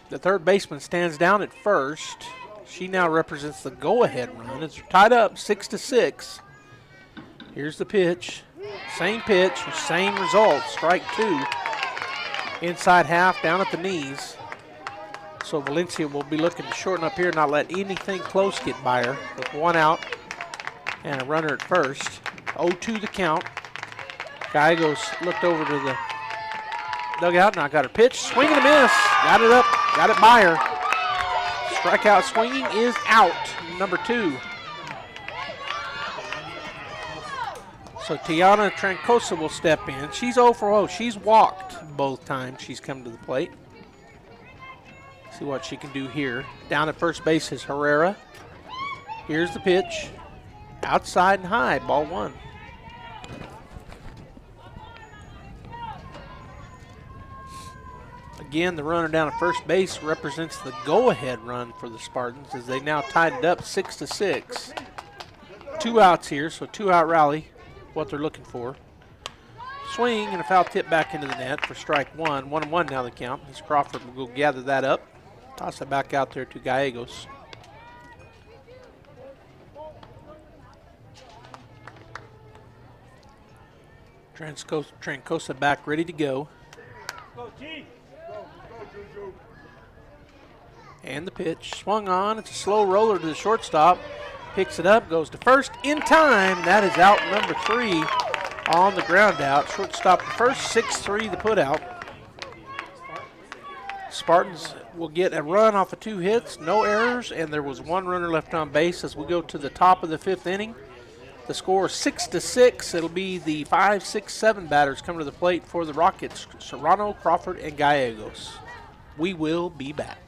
the third baseman, stands down at first. She now represents the go-ahead run. It's tied up 6-6. Here's the pitch. Same pitch, same result. Strike two. Inside half, down at the knees. So Valencia will be looking to shorten up here, not let anything close get by her. With one out and a runner at first. 0-2 the count. Gallegos looked over to the dugout, now got her pitch. Swing and a miss. Got it up, got it by her. Strikeout swinging is out, number 2. So Tiana Trancosa will step in. She's 0 for 0. She's walked both times she's come to the plate. See what she can do here. Down at first base is Herrera. Here's the pitch. Outside and high, ball one. Again, the runner down at first base represents the go-ahead run for the Spartans as they now tied it up 6-6. 2 outs here, so 2-out rally, what they're looking for. Swing and a foul tip back into the net for strike one. 1-1 now the count. As Crawford will go gather that up. Toss it back out there to Gallegos. Trancosa back ready to go. And the pitch swung on. It's a slow roller to the shortstop. Picks it up, goes to first in time. That is out number 3 on the ground out. Shortstop to first, 6-3 the put out. Spartans will get a run off of 2 hits, no errors, and there was 1 runner left on base as we go to the top of the 5th inning. The score is 6-6. It'll be the 5, 6, 7 batters coming to the plate for the Rockets, Serrano, Crawford, and Gallegos. We will be back.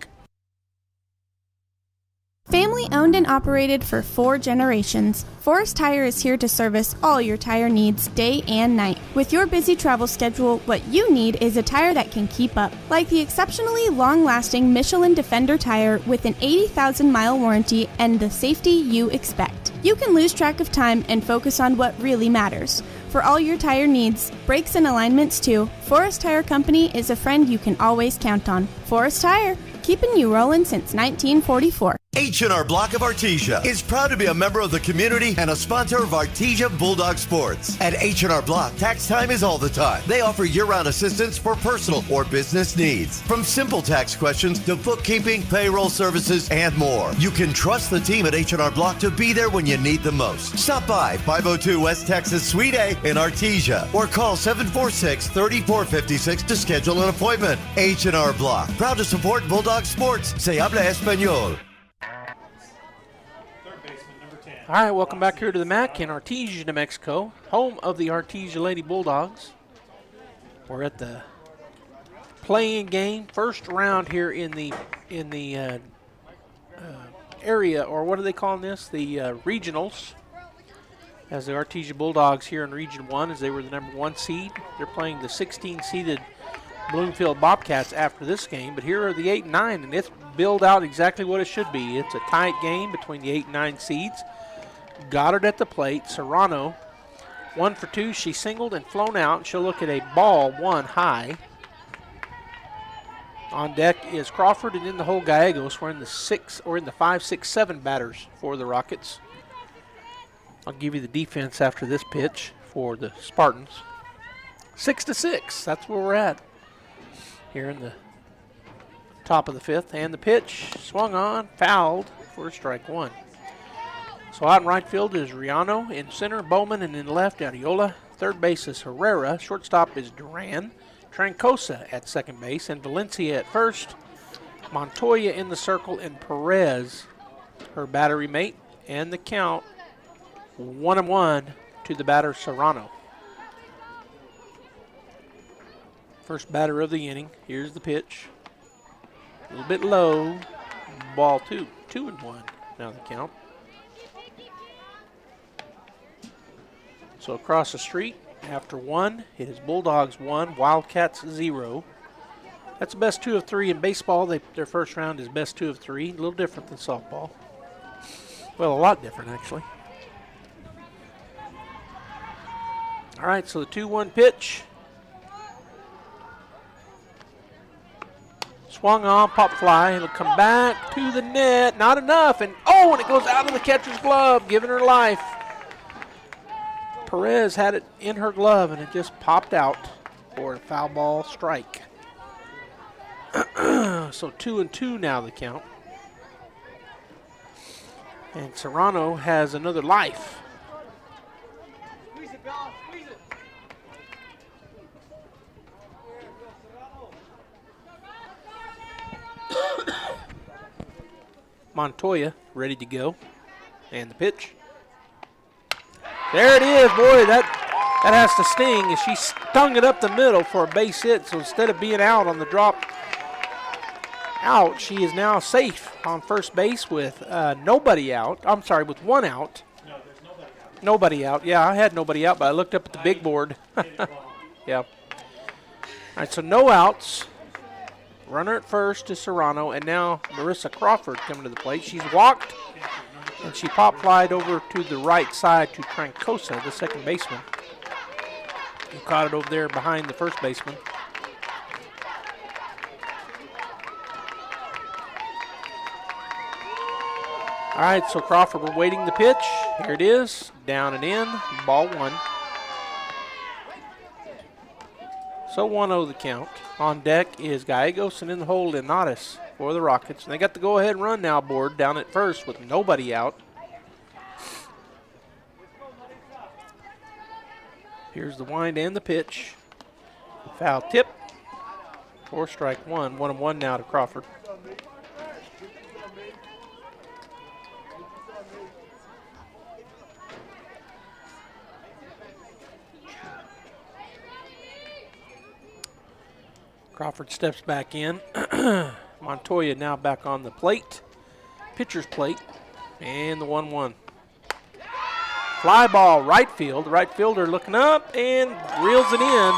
Family owned and operated for 4 generations, Forest Tire is here to service all your tire needs day and night. With your busy travel schedule, what you need is a tire that can keep up. Like the exceptionally long-lasting Michelin Defender tire with an 80,000-mile warranty and the safety you expect. You can lose track of time and focus on what really matters. For all your tire needs, brakes and alignments too, Forest Tire Company is a friend you can always count on. Forest Tire, keeping you rolling since 1944. H&R Block of Artesia is proud to be a member of the community and a sponsor of Artesia Bulldog Sports. At H&R Block, tax time is all the time. They offer year-round assistance for personal or business needs. From simple tax questions to bookkeeping, payroll services, and more. You can trust the team at H&R Block to be there when you need them most. Stop by 502 West Texas Suite A in Artesia or call 746-3456 to schedule an appointment. H&R Block, proud to support Bulldog Sports. Se habla español. All right, welcome back here to the Mack in Artesia, New Mexico, home of the Artesia Lady Bulldogs. We're at the play-in game, first round here in the area, or what are they calling this? The regionals. As the Artesia Bulldogs here in Region 1, as they were the number 1 seed. They're playing the 16-seeded Bloomfield Bobcats after this game. But here are the 8 and 9, and it's billed out exactly what it should be. It's a tight game between the 8 and 9 seeds. Goddard at the plate. Serrano, 1 for 2. She singled and flown out. She'll look at a ball 1 high. On deck is Crawford, and in the hole Gallegos. We're in the 5, 6, 7 batters for the Rockets. I'll give you the defense after this pitch for the Spartans. 6-6, that's where we're at here in the top of the 5th. And the pitch swung on, fouled for strike 1. So out in right field is Riano, in center Bowman, and in left Ariola. Third base is Herrera. Shortstop is Duran. Trancosa at second base, and Valencia at first. Montoya in the circle, and Perez, her battery mate. And the count 1-1 to the batter Serrano. First batter of the inning. Here's the pitch. A little bit low. Ball 2. 2-1 now the count. So across the street, after 1, it is Bulldogs 1, Wildcats 0. That's the best 2 of 3 in baseball. Their first round is best 2 of 3. A little different than softball. Well, a lot different, actually. All right, so the 2-1 pitch. Swung on, pop fly. It'll come back to the net. Not enough. And it goes out of the catcher's glove, giving her life. Perez had it in her glove, and it just popped out for a foul ball strike. So 2-2 now the count. And Serrano has another life. Montoya ready to go. And the pitch. There it is, boy. That has to sting. And she stung it up the middle for a base hit. So instead of being out on the drop out, she is now safe on first base with nobody out. I'm sorry, with 1 out. No, there's nobody out. Nobody out. Yeah, I had nobody out, but I looked up at the big board. Yeah. All right, so no outs. Runner at first is Serrano, and now Marissa Crawford coming to the plate. She's walked, and she pop flied over to the right side to Trancosa, the second baseman, who caught it over there behind the first baseman. All right, so Crawford awaiting the pitch. Here it is, down and in, ball 1. So 1-0 the count. On deck is Gallegos, and in the hole Lenatus for the Rockets. And they got the go-ahead run now board down at first with nobody out. Here's the wind and the pitch. Foul tip for strike 1. 1-1 now to Crawford. Crawford steps back in. Montoya now back on the plate. Pitcher's plate. And the 1-1. Fly ball right field. The right fielder looking up and reels it in.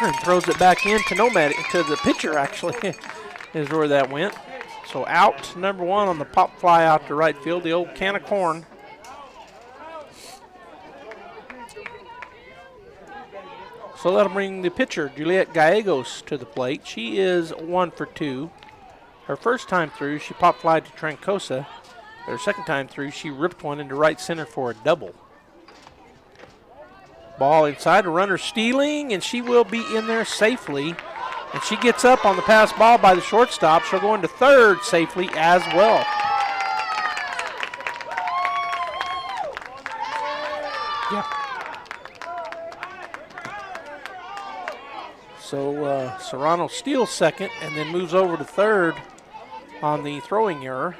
And throws it back in to to the pitcher, actually, is where that went. So out number 1 on the pop fly out to right field. The old can of corn. So that'll bring the pitcher, Juliet Gallegos, to the plate. She is 1 for 2. Her first time through, she pop flied to Trancosa. Her second time through, she ripped one into right center for a double. Ball inside, a runner stealing, and she will be in there safely. And she gets up on the pass ball by the shortstop. She'll go into third safely as well. Yeah. So Serrano steals second and then moves over to third on the throwing error.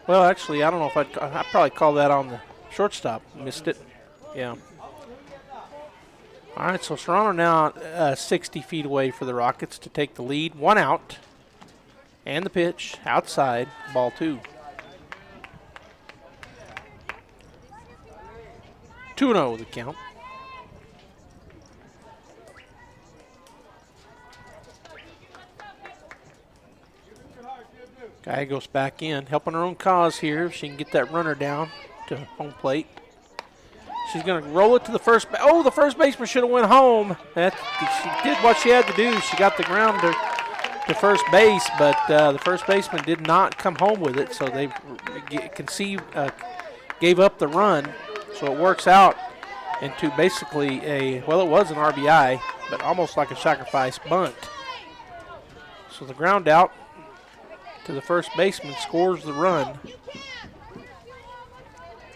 Well, actually, I don't know if I'd probably call that on the shortstop. Missed it. Yeah. All right, so Serrano now 60 feet away for the Rockets to take the lead. 1 out. And the pitch outside, ball 2. 2-0 the count. Guy goes back in, helping her own cause here. If she can get that runner down to home plate. She's going to roll it to the first base. Oh, the first baseman should have went home. She did what she had to do. She got the ground to first base, but the first baseman did not come home with it, so they gave up the run. So it works out into basically it was an RBI, but almost like a sacrifice bunt. So the ground out to the first baseman scores the run.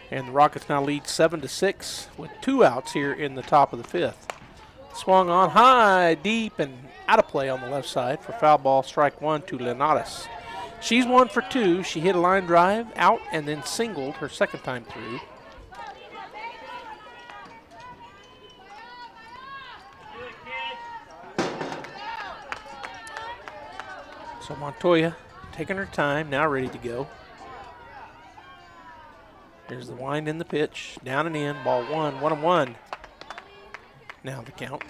And the Rockets now lead 7-6 with 2 outs here in the top of the 5th. Swung on high, deep, and out of play on the left side for foul ball, strike 1 to Linares. She's 1 for 2. She hit a line drive out and then singled her second time through. So Montoya taking her time, now ready to go. Here's the wind in the pitch, down and in, ball 1, 1-1. Now the count.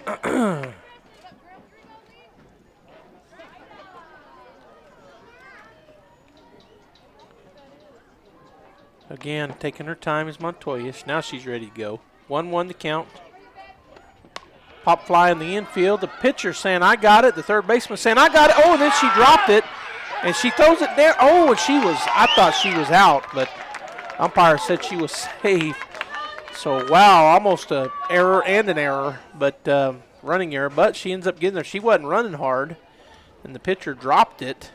Again, taking her time is Montoya. Now she's ready to go. 1-1 the count. Pop fly in the infield. The pitcher saying, I got it. The third baseman saying, I got it. Oh, and then she dropped it. And she throws it there. Oh, and I thought she was out, but umpire said she was safe. So, wow, almost an error and an error, but running error. But she ends up getting there. She wasn't running hard, and the pitcher dropped it.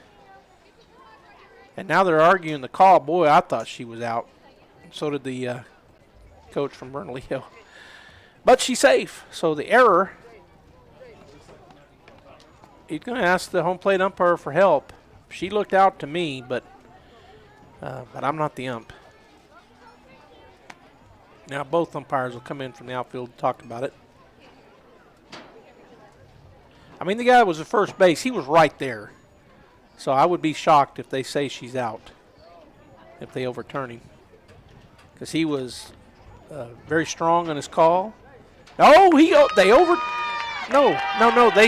And now they're arguing the call. Boy, I thought she was out. So did the coach from Bernalillo. But she's safe. So the error, he's going to ask the home plate umpire for help. She looked out to me, but I'm not the ump. Now both umpires will come in from the outfield to talk about it. I mean, the guy was at first base. He was right there. So I would be shocked if they say she's out, if they overturn him. Because he was very strong on his call. Oh, they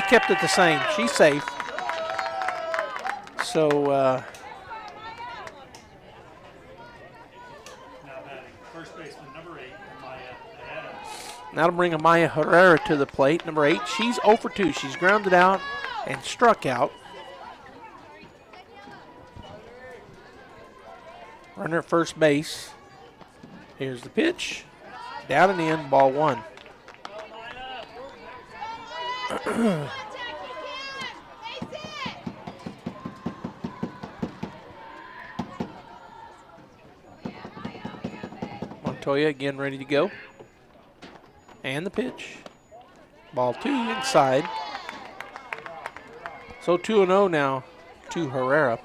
kept it the same. She's safe. So, first baseman number 8, Amaya Herrera. That'll bring Amaya Herrera to the plate. Number 8, she's 0 for 2. She's grounded out and struck out. Runner at first base. Here's the pitch. Down and in, ball 1. Montoya again ready to go. And the pitch. Ball 2 inside. So 2-0 now to Herrera.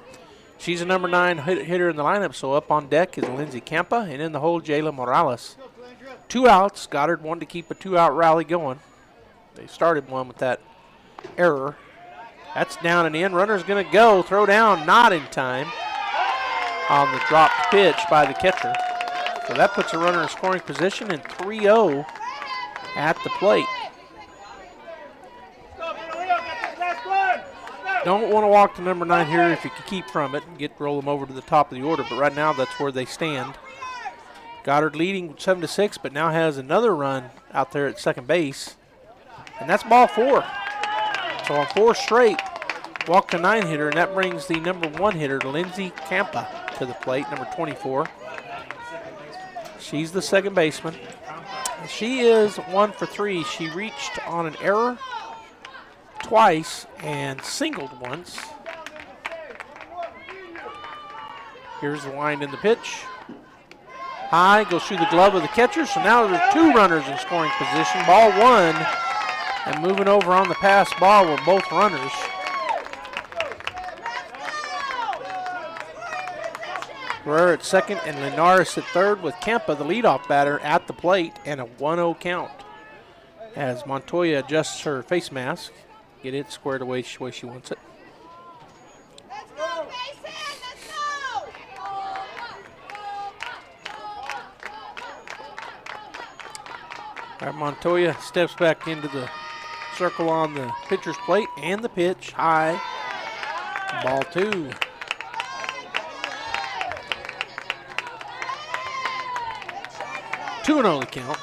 She's a number 9 hitter in the lineup, so up on deck is Lindsay Campa, and in the hole, Jayla Morales. 2 outs. Goddard wanted to keep a 2-out rally going. They started one with that error. That's down and in. Runner's going to go. Throw down, not in time on the dropped pitch by the catcher. So that puts a runner in scoring position and 3-0 at the plate. Don't want to walk to number 9 here if you can keep from it and roll them over to the top of the order, but right now that's where they stand. Goddard leading 7-6, but now has another run out there at second base, and that's ball 4. So on 4 straight, walk to 9 hitter, and that brings the number 1 hitter, Lindsay Campa, to the plate, number 24. She's the second baseman. She is 1 for 3. She reached on an error twice and singled once. Here's the wind in the pitch. High, goes through the glove of the catcher, so now there are 2 runners in scoring position. Ball 1, and moving over on the pass ball were both runners. Herrera at second and Linares at third with Campa, the leadoff batter, at the plate and a 1-0 count. as Montoya adjusts her face mask, get it squared away the way she wants it. All right, Montoya steps back into the circle on the pitcher's plate, and the pitch high. Ball 2. Two and oh the count.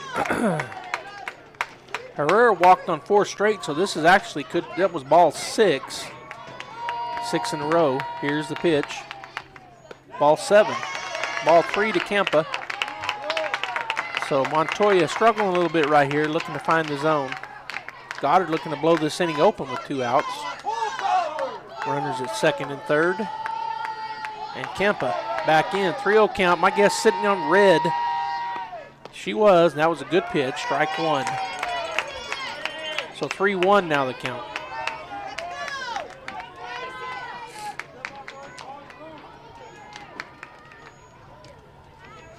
Herrera walked on 4 straight, so this is actually that was ball 6. 6 in a row. Here's the pitch. Ball 7. Ball 3 to Kempa. So Montoya struggling a little bit right here, looking to find the zone. Goddard looking to blow this inning open with 2 outs. Runners at second and third. And Kempa back in. 3-0 count. My guess sitting on red. She was, and that was a good pitch. Strike 1. So 3-1 now the count.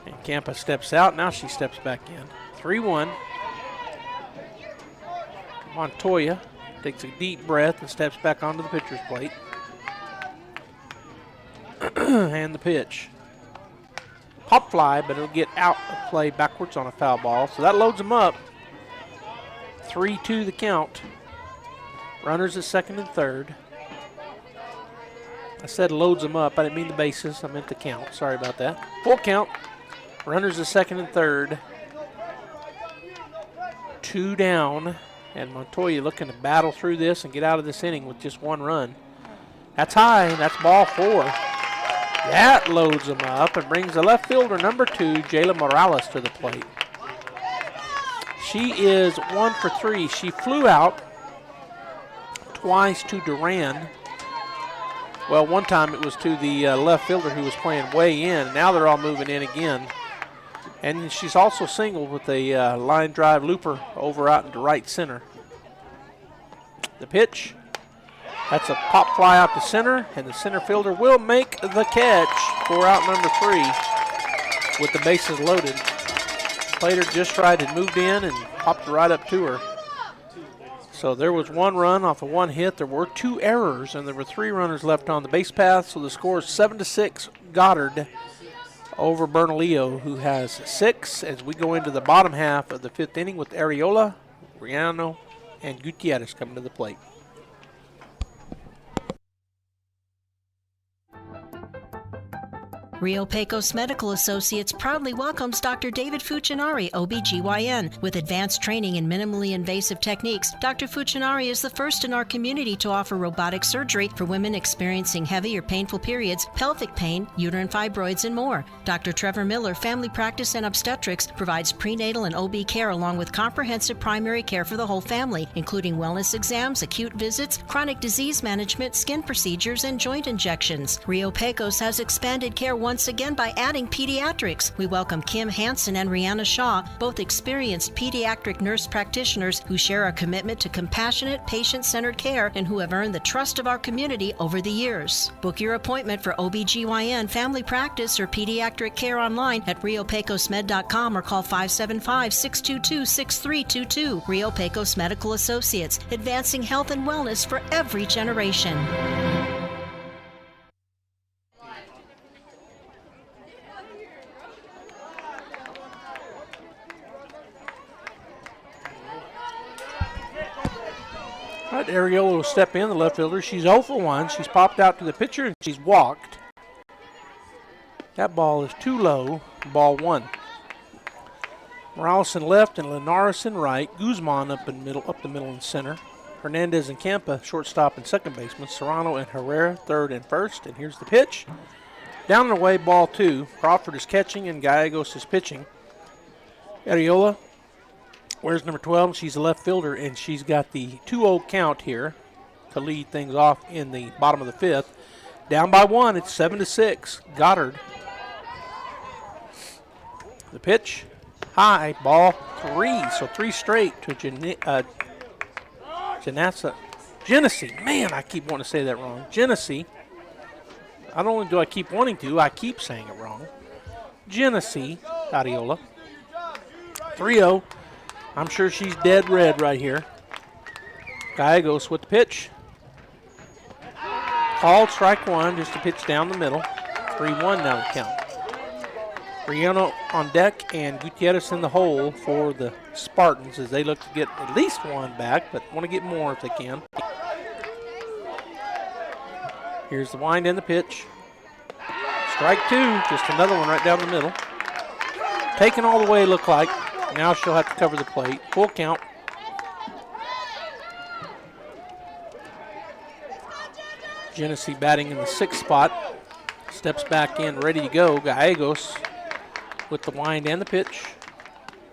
And Kempa steps out. Now she steps back in. 3-1. Montoya takes a deep breath and steps back onto the pitcher's plate. And the pitch. Pop fly, but it'll get out of play backwards on a foul ball. So that loads them up. 3-2 the count. Runners at second and third. I said loads them up. I didn't mean the bases. I meant the count. Sorry about that. Full count. Runners at second and third. 2 down. And Montoya looking to battle through this and get out of this inning with just 1 run. That's high. That's ball 4. That loads them up and brings the left fielder, number 2, Jayla Morales, to the plate. She is 1 for 3. She flew out twice to Duran. Well, one time it was to the left fielder who was playing way in. Now they're all moving in again. And she's also singled with a line drive looper over out into right center. The pitch. That's a pop fly out to center, and the center fielder will make the catch for out number 3 with the bases loaded. Played her just right and moved in and popped it right up to her. So there was 1 run off of 1 hit. There were 2 errors, and there were 3 runners left on the base path. So the score is 7-6 Goddard over Bernalillo, who has 6 as we go into the bottom half of the 5th inning with Ariola, Riano, and Gutierrez coming to the plate. Rio Pecos Medical Associates proudly welcomes Dr. David Fucinari, OBGYN. With advanced training in minimally invasive techniques, Dr. Fucinari is the first in our community to offer robotic surgery for women experiencing heavy or painful periods, pelvic pain, uterine fibroids, and more. Dr. Trevor Miller, Family Practice and Obstetrics, provides prenatal and OB care along with comprehensive primary care for the whole family, including wellness exams, acute visits, chronic disease management, skin procedures, and joint injections. Rio Pecos has expanded care once again by adding pediatrics. We welcome Kim Hansen and Rihanna Shaw, both experienced pediatric nurse practitioners who share our commitment to compassionate, patient-centered care and who have earned the trust of our community over the years. Book your appointment for OBGYN, family practice, or pediatric care online at riopecosmed.com or call 575-622-6322. Rio Pecos Medical Associates, advancing health and wellness for every generation. All right, Ariola will step in, the left fielder. She's 0 for 1. She's popped out to the pitcher, and she's walked. That ball is too low, ball 1. Morales in left and Linares in right. Guzman up the middle and center. Hernandez and Campa, shortstop and second baseman. Serrano and Herrera, third and first. And here's the pitch. Down and away, ball 2. Crawford is catching and Gallegos is pitching. Ariola, where's number 12? She's a left fielder, and she's got the 2-0 count here to lead things off in the bottom of the 5th. Down by 1, it's 7-6. Goddard. The pitch, high, ball 3. So 3 straight to Genesee. Man, I keep wanting to say that wrong. Genesee. Not only do I keep wanting to, I keep saying it wrong. Genesee Ariola. 3-0. I'm sure she's dead red right here. Gallegos with the pitch. Called strike one, just a pitch down the middle. 3-1 now the count. Riano on deck and Gutierrez in the hole for the Spartans as they look to get at least one back, but want to get more if they can. Here's the wind and the pitch. Strike two, just another one right down the middle. Taken all the way, look like. Now she'll have to cover the plate. Full count. Genesee batting in the 6th spot. Steps back in, ready to go. Gallegos with the wind and the pitch.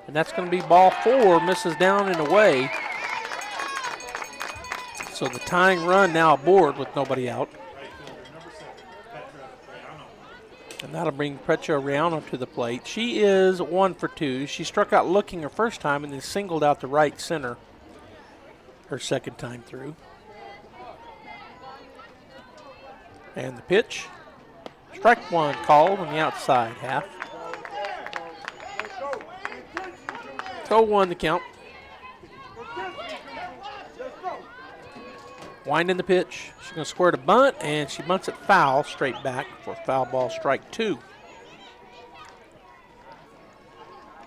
And that's going to be ball 4, misses down and away. So the tying run now aboard with nobody out. And that'll bring Precho Riano to the plate. She is 1 for 2. She struck out looking her first time and then singled out the right center her second time through. And the pitch. Strike one called on the outside half. 0-1 the count. Wind in the pitch. She's going to square to bunt, and she bunts it foul straight back for foul ball strike 2.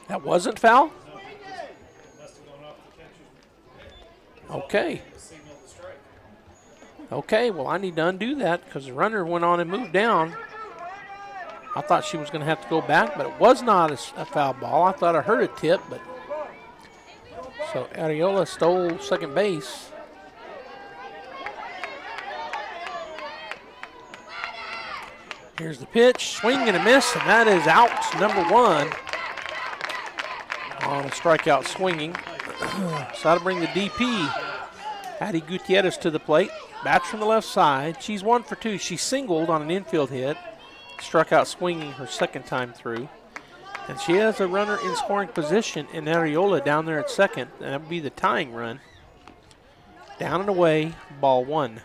That wasn't foul? Okay. Okay, well, I need to undo that because the runner went on and moved down. I thought she was going to have to go back, but it was not a foul ball. I thought I heard a tip, but so Artesia stole second base. Here's the pitch, swing and a miss, and that is out, number 1 on a strikeout swinging. So that'll bring the DP, Addie Gutierrez, to the plate. Bats from the left side. She's 1 for 2. She singled on an infield hit, struck out swinging her second time through. And she has a runner in scoring position in Artesia down there at second, and that would be the tying run. Down and away, ball 1.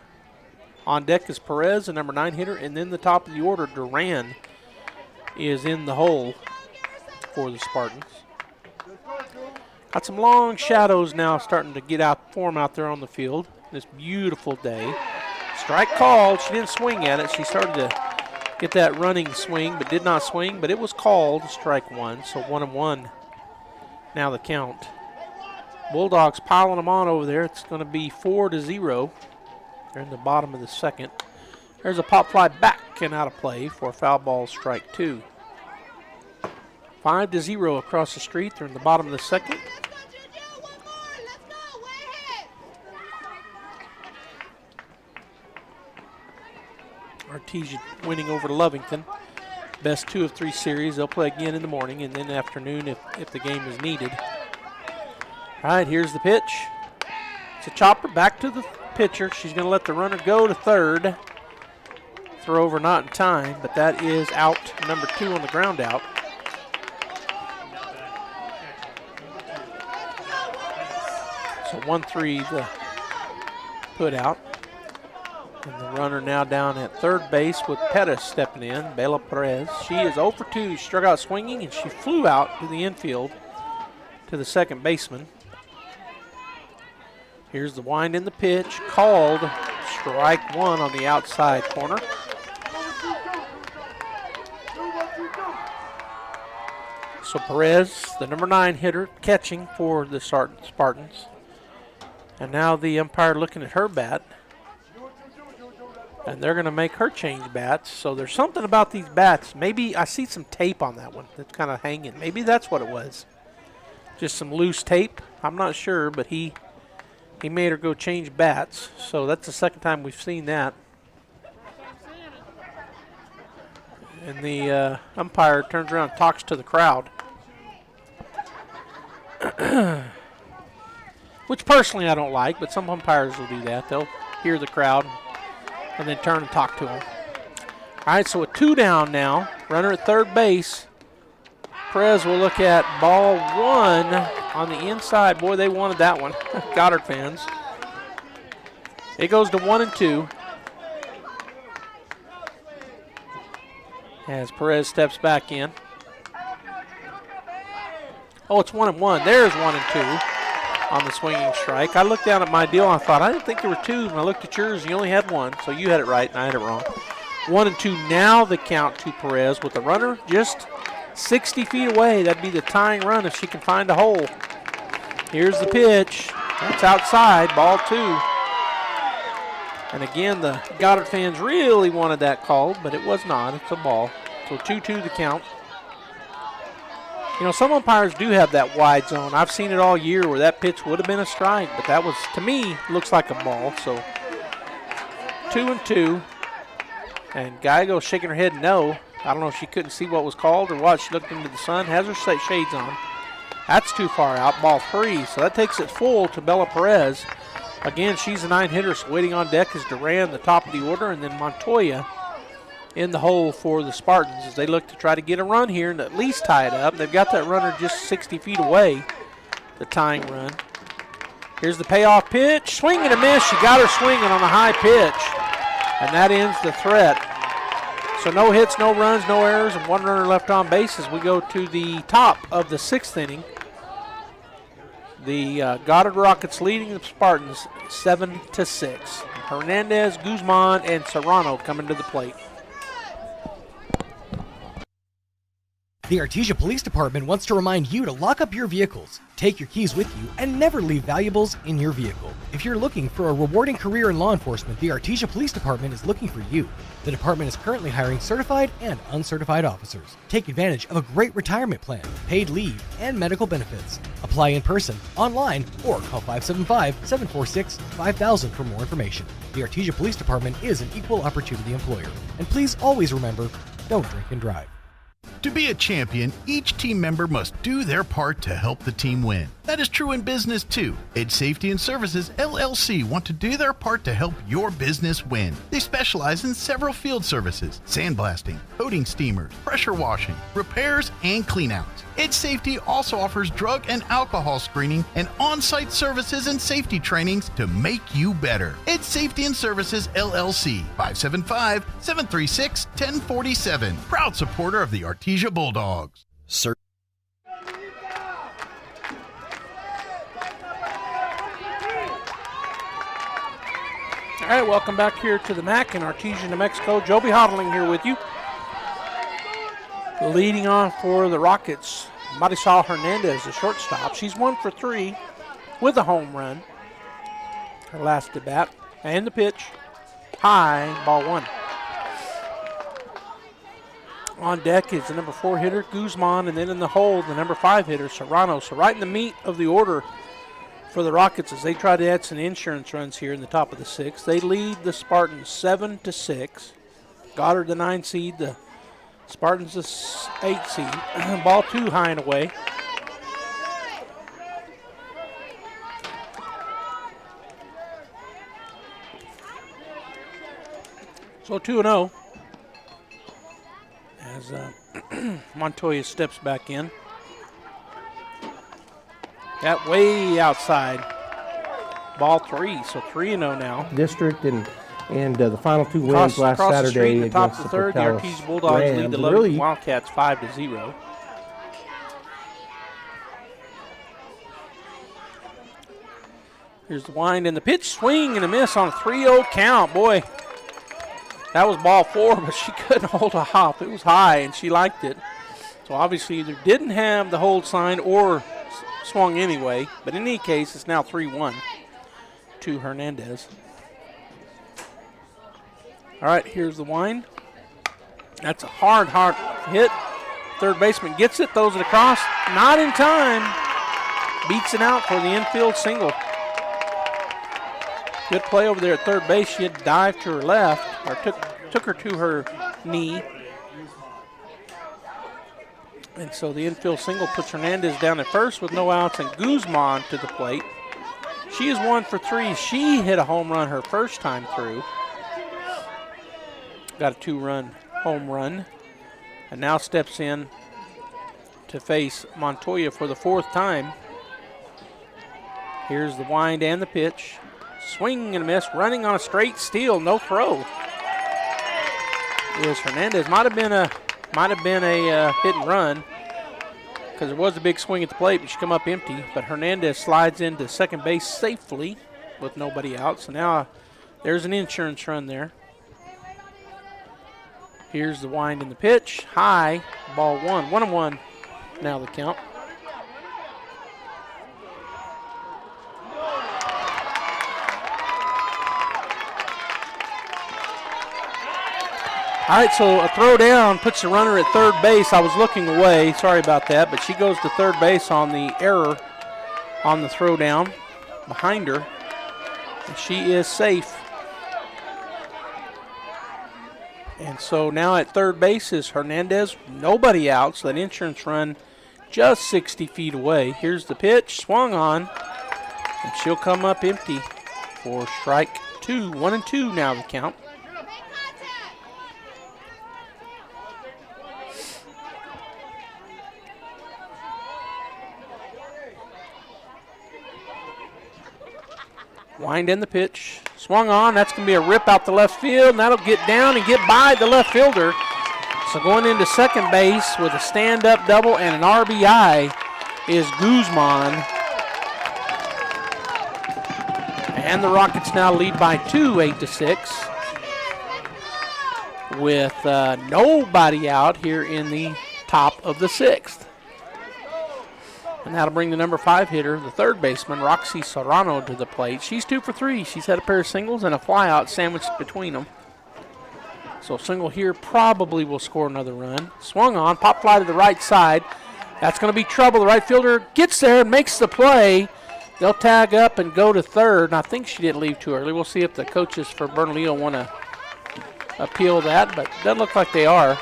On deck is Perez, the number 9 hitter, and then the top of the order, Duran, is in the hole for the Spartans. Got some long shadows now starting to form out there on the field. This beautiful day. Strike called. She didn't swing at it. She started to get that running swing, but did not swing, but it was called strike 1, so 1-1. Now the count. Bulldogs piling them on over there. It's going to be 4-0. They're in the bottom of the second. There's a pop fly back and out of play for foul ball strike 2. 5-0 across the street. They're in the bottom of the second. Artesia winning over Lovington. Best 2 of 3 series. They'll play again in the morning and then afternoon if the game is needed. All right, here's the pitch. It's a chopper back to the pitcher. She's going to let the runner go to third. Throw over not in time, but that is out, number 2 on the ground out. So 1-3 the put out. And the runner now down at third base with Pettis stepping in, Bela Perez. She is 0 for 2, she struck out swinging, and she flew out to the infield to the second baseman. Here's the wind in the pitch, called strike 1 on the outside corner. So Perez, the number 9 hitter, catching for the Spartans. And now the umpire looking at her bat. And they're going to make her change bats. So there's something about these bats. Maybe I see some tape on that one that's kind of hanging. Maybe that's what it was. Just some loose tape. I'm not sure, but he made her go change bats. So that's the second time we've seen that. And the umpire turns around and talks to the crowd. Which personally I don't like, but some umpires will do that. They'll hear the crowd and then turn and talk to them. All right, so a 2 down now. Runner at third base. Perez will look at ball 1 on the inside. Boy, they wanted that one. Goddard fans. It goes to 1-2. As Perez steps back in. Oh, it's 1-1. There's 1-2 on the swinging strike. I looked down at my deal and I thought, I didn't think there were two. And I looked at yours and you only had one. So you had it right and I had it wrong. 1-2 now the count to Perez with the runner just 60 feet away. That'd be the tying run if she can find a hole. Here's the pitch. That's outside, ball 2. And again, the Goddard fans really wanted that called, but it was not. It's a ball. So 2-2 the count. You know, some umpires do have that wide zone. I've seen it all year where that pitch would have been a strike, but that was, to me, looks like a ball. So 2-2. And Geigo shaking her head no. I don't know if she couldn't see what was called or what. She looked into the sun, has her shades on. That's too far out, ball 3. So that takes it full to Bella Perez. Again, she's a 9-hitter, so waiting on deck is Duran, the top of the order, and then Montoya in the hole for the Spartans as they look to try to get a run here and at least tie it up. They've got that runner just 60 feet away, the tying run. Here's the payoff pitch. Swing and a miss. She got her swinging on the high pitch, and that ends the threat. So no hits, no runs, no errors, and one runner left on base as we go to the top of the 6th inning. The Goddard Rockets leading the Spartans 7-6. Hernandez, Guzman, and Serrano coming to the plate. The Artesia Police Department wants to remind you to lock up your vehicles, take your keys with you, and never leave valuables in your vehicle. If you're looking for a rewarding career in law enforcement, the Artesia Police Department is looking for you. The department is currently hiring certified and uncertified officers. Take advantage of a great retirement plan, paid leave, and medical benefits. Apply in person, online, or call 575-746-5000 for more information. The Artesia Police Department is an equal opportunity employer. And please always remember, don't drink and drive. To be a champion, each team member must do their part to help the team win. That is true in business too. Edge Safety and Services LLC want to do their part to help your business win. They specialize in several field services: sandblasting, coating steamers, pressure washing, repairs, and cleanouts. Edge Safety also offers drug and alcohol screening and on-site services and safety trainings to make you better. Edge Safety and Services LLC, 575-736-1047. Proud supporter of the Artesia Bulldogs. Sir. All right, welcome back here to the Mack in Artesia, New Mexico. Joby Hodling here with you. Leading on for the Rockets, Marisol Hernandez, the shortstop. She's 1 for 3 with a home run. Her last at bat. And the pitch. High, ball 1. On deck is the number 4 hitter, Guzman, and then in the hole, the number 5 hitter, Serrano. So right in the meat of the order for the Rockets as they try to add some insurance runs here in the top of the 6th. They lead the Spartans 7-6. Goddard the 9 seed, the Spartans the 8 seed. Ball 2 high and away. So 2-0 as Montoya steps back in. That way outside. Ball 3, so 3-0 now. District and the final 2 wins last Saturday the top against of the the 3rd, the Artesia Bulldogs lead the Lubbock Wildcats 5-0. Here's the wind and the pitch, swing and a miss on a 3-0 count. Boy, that was ball 4, but she couldn't hold a hop. It was high, and she liked it. So obviously either didn't have the hold sign or swung anyway. But in any case, it's now 3-1 to Hernandez. All right, here's the wind. That's a hard hit. Third baseman gets it, throws it across. Not in time. Beats it out for the infield single. Good play over there at third base. She had dived to her left, or took her to her knee. And so the infield single puts Hernandez down at first with no outs, and Guzman to the plate. She is 1 for 3. She hit a home run her first time through. Got a 2-run home run. And now steps in to face Montoya for the 4th time. Here's the wind and the pitch. Swing and a miss, running on a straight steal, no throw. Is Hernandez. Might have been a hit and run. because there was a big swing at the plate, but she come up empty. But Hernandez slides into second base safely with nobody out. So now there's an insurance run there. Here's the wind in the pitch. High, ball 1. 1-1 now the count. All right, so a throw down puts the runner at third base. I was looking away. Sorry about that, but she goes to third base on the error on the throw down behind her. And she is safe. And so now at third base is Hernandez. Nobody out, so that insurance run just 60 feet away. Here's the pitch, swung on, and she'll come up empty for strike 2. 1-2 now the count. Wind in the pitch. Swung on. That's going to be a rip out the left field, and that'll get down and get by the left fielder. So going into second base with a stand-up double and an RBI is Guzman. And the Rockets now lead by 2, 8-6. With nobody out here in the top of the 6th. And that'll bring the number 5 hitter, the third baseman, Roxy Serrano, to the plate. She's 2 for 3. She's had a pair of singles and a flyout sandwiched between them. So a single here probably will score another run. Swung on, pop fly to the right side. That's going to be trouble. The right fielder gets there and makes the play. They'll tag up and go to third. And I think she didn't leave too early. We'll see if the coaches for Bernalillo want to appeal that, but it doesn't look like they are.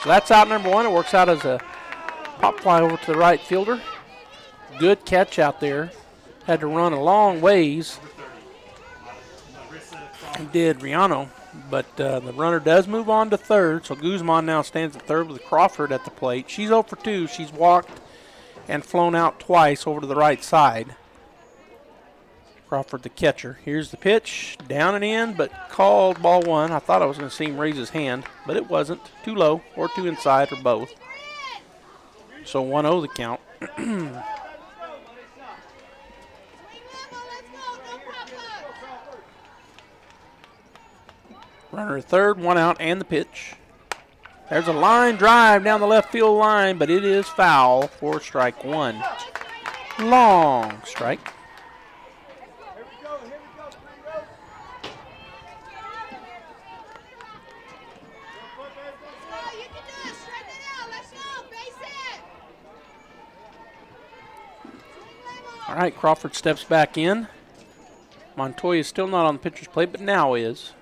So that's out number 1. It works out as a pop fly over to the right fielder. Good catch out there. Had to run a long ways. Did Riano. But the runner does move on to third. So Guzman now stands at third with Crawford at the plate. She's 0 for 2. She's walked and flown out twice over to the right side. Crawford the catcher. Here's the pitch. Down and in, but called ball 1. I thought I was going to see him raise his hand, but it wasn't. Too low or too inside or both. So 1-0 the count. Runner at third, 1 out, and the pitch. There's a line drive down the left field line, but it is foul for strike 1. Long strike. All right, Crawford steps back in. Montoya is still not on the pitcher's plate, but now is.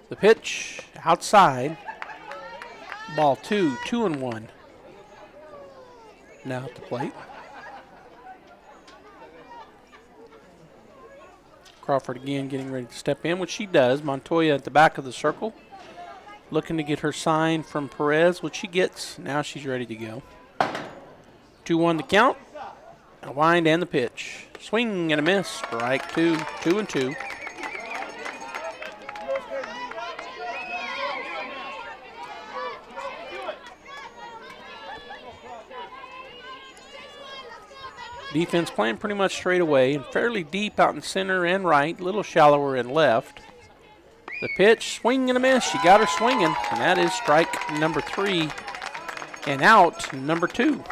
The pitch outside. Ball 2, 2-1. Now at the plate. Crawford again getting ready to step in, which she does. Montoya at the back of the circle. Looking to get her sign from Perez, which she gets. Now she's ready to go. 2-1 the count. A wind and the pitch. Swing and a miss. Strike 2, 2-2. Defense playing pretty much straight away and fairly deep out in center and right, a little shallower in left. The pitch, swing and a miss. She got her swinging, and that is strike number 3 and out number 2.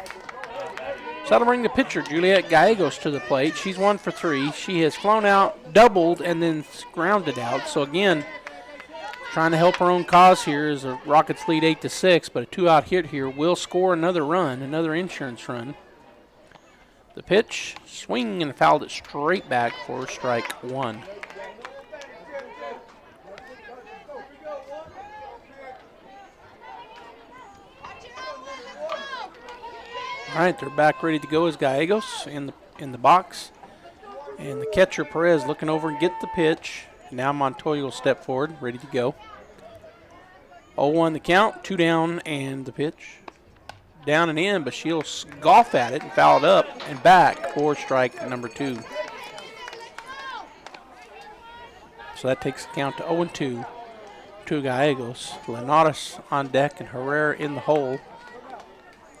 So that'll bring the pitcher, Juliet Gallegos, to the plate. She's 1 for 3. She has flown out, doubled, and then grounded out. So again, trying to help her own cause here as the Rockets lead 8-6, but a 2-out hit here will score another run, another insurance run. The pitch, swing and fouled it straight back for strike 1. All right, they're back ready to go as Gallegos in the box. And the catcher, Perez, looking over and get the pitch. Now Montoya will step forward, ready to go. 0-1 the count, 2 down and the pitch. Down and in, but she'll golf at it and foul it up and back for strike number 2. So that takes the count to 0-2. Two Gallegos. Linares on deck and Herrera in the hole.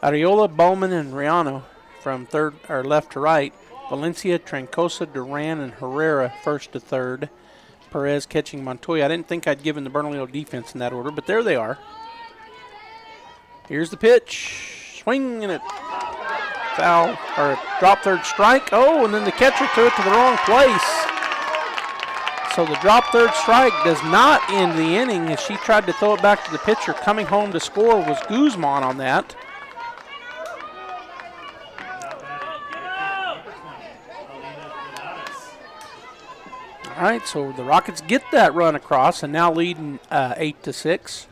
Ariola, Bowman, and Riano from third or left to right. Valencia, Trancosa, Duran, and Herrera first to third. Perez catching Montoya. I didn't think I'd given the Bernalillo defense in that order, but there they are. Here's the pitch. Swing and it foul or drop third strike. Oh, and then the catcher threw it to the wrong place. So the drop third strike does not end the inning as she tried to throw it back to the pitcher. Coming home to score was Guzman on that. All right, so the Rockets get that run across and now leading 8-6.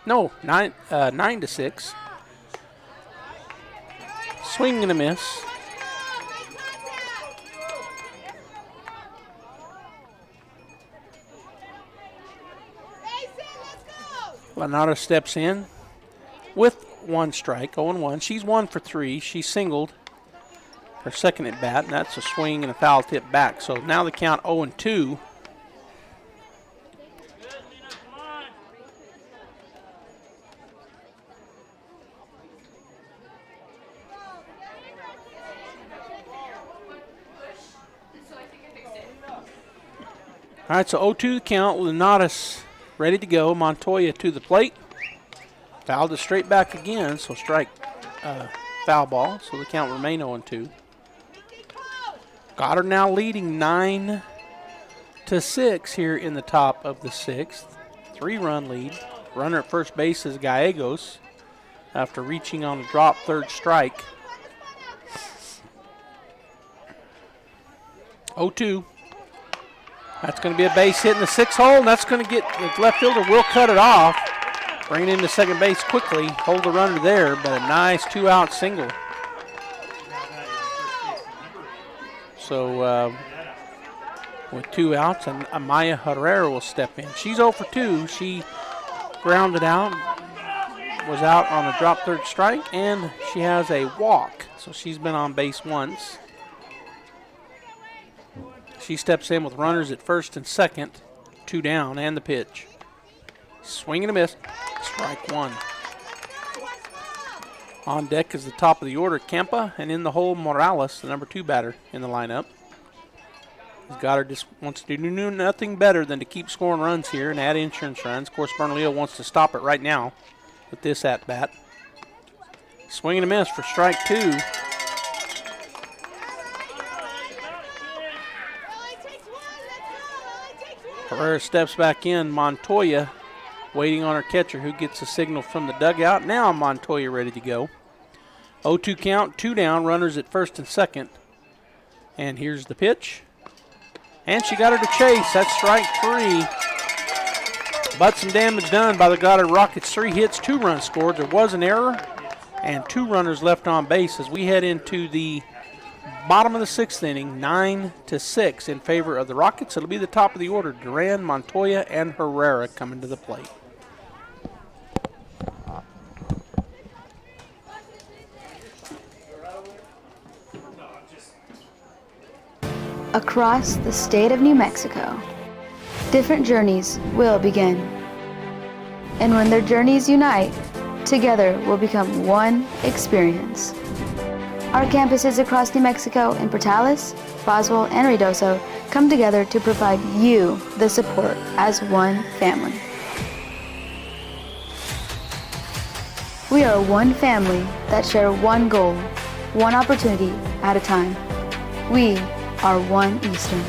No, 9-6. Swing and a miss. Linares steps in with one strike, 0-1. She's 1 for 3. She singled her second at bat, and that's a swing and a foul tip back. So now the count 0-2. All right, so 0-2 the count. Linares ready to go. Montoya to the plate. Fouled it straight back again, so strike, foul ball. So the count remain 0-2. Goddard now leading 9-6 here in the top of the 6th. 3-run lead. Runner at first base is Gallegos after reaching on a drop third strike. 0-2. That's going to be a base hit in the 6th hole, and that's going to get the left fielder will cut it off. Bring it into second base quickly. Hold the runner there, but a nice 2-out single. So with 2 outs, and Amaya Herrera will step in. She's 0 for 2. She grounded out, was out on a drop third strike, and she has a walk. So she's been on base once. She steps in with runners at first and second, 2 down, and the pitch. Swing and a miss. Strike 1. On deck is the top of the order, Kempa, and in the hole, Morales, the number 2 batter in the lineup. Goddard just wants to do nothing better than to keep scoring runs here and add insurance runs. Of course, Bernalillo wants to stop it right now with this at-bat. Swing and a miss for strike 2. Herrera steps back in. Montoya waiting on her catcher who gets a signal from the dugout. Now Montoya ready to go. 0-2 count, 2 down, runners at first and second. And here's the pitch. And she got her to chase. That's strike 3. But some damage done by the Goddard Rockets. 3 hits, 2 runs scored. There was an error and 2 runners left on base as we head into the bottom of the 6th inning, 9-6 in favor of the Rockets. It'll be the top of the order. Duran, Montoya, and Herrera coming to the plate. Across the state of New Mexico, different journeys will begin. And when their journeys unite, together will become one experience. Our campuses across New Mexico in Portales, Roswell, and Ruidoso come together to provide you the support as one family. We are one family that share one goal, one opportunity at a time. We are one Eastern.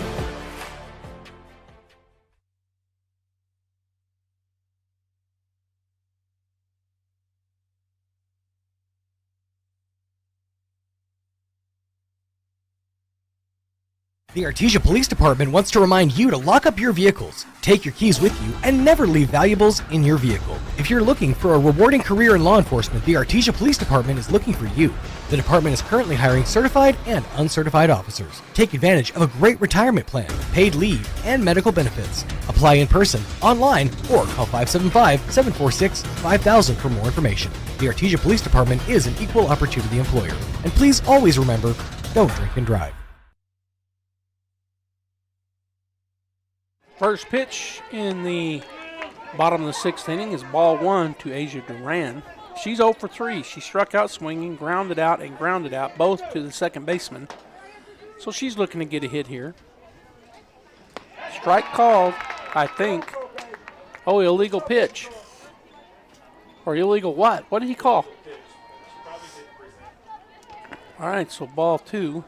The Artesia Police Department wants to remind you to lock up your vehicles, take your keys with you, and never leave valuables in your vehicle. If you're looking for a rewarding career in law enforcement, the Artesia Police Department is looking for you. The department is currently hiring certified and uncertified officers. Take advantage of a great retirement plan, paid leave, and medical benefits. Apply in person, online, or call 575-746-5000 for more information. The Artesia Police Department is an equal opportunity employer. And please always remember, don't drink and drive. First pitch in the bottom of the 6th inning is ball 1 to Asia Duran. She's 0 for 3. She struck out swinging, grounded out, and grounded out, both to the second baseman. So she's looking to get a hit here. Strike called, I think. Oh, illegal pitch. Or illegal what? What did he call? All right, so ball 2.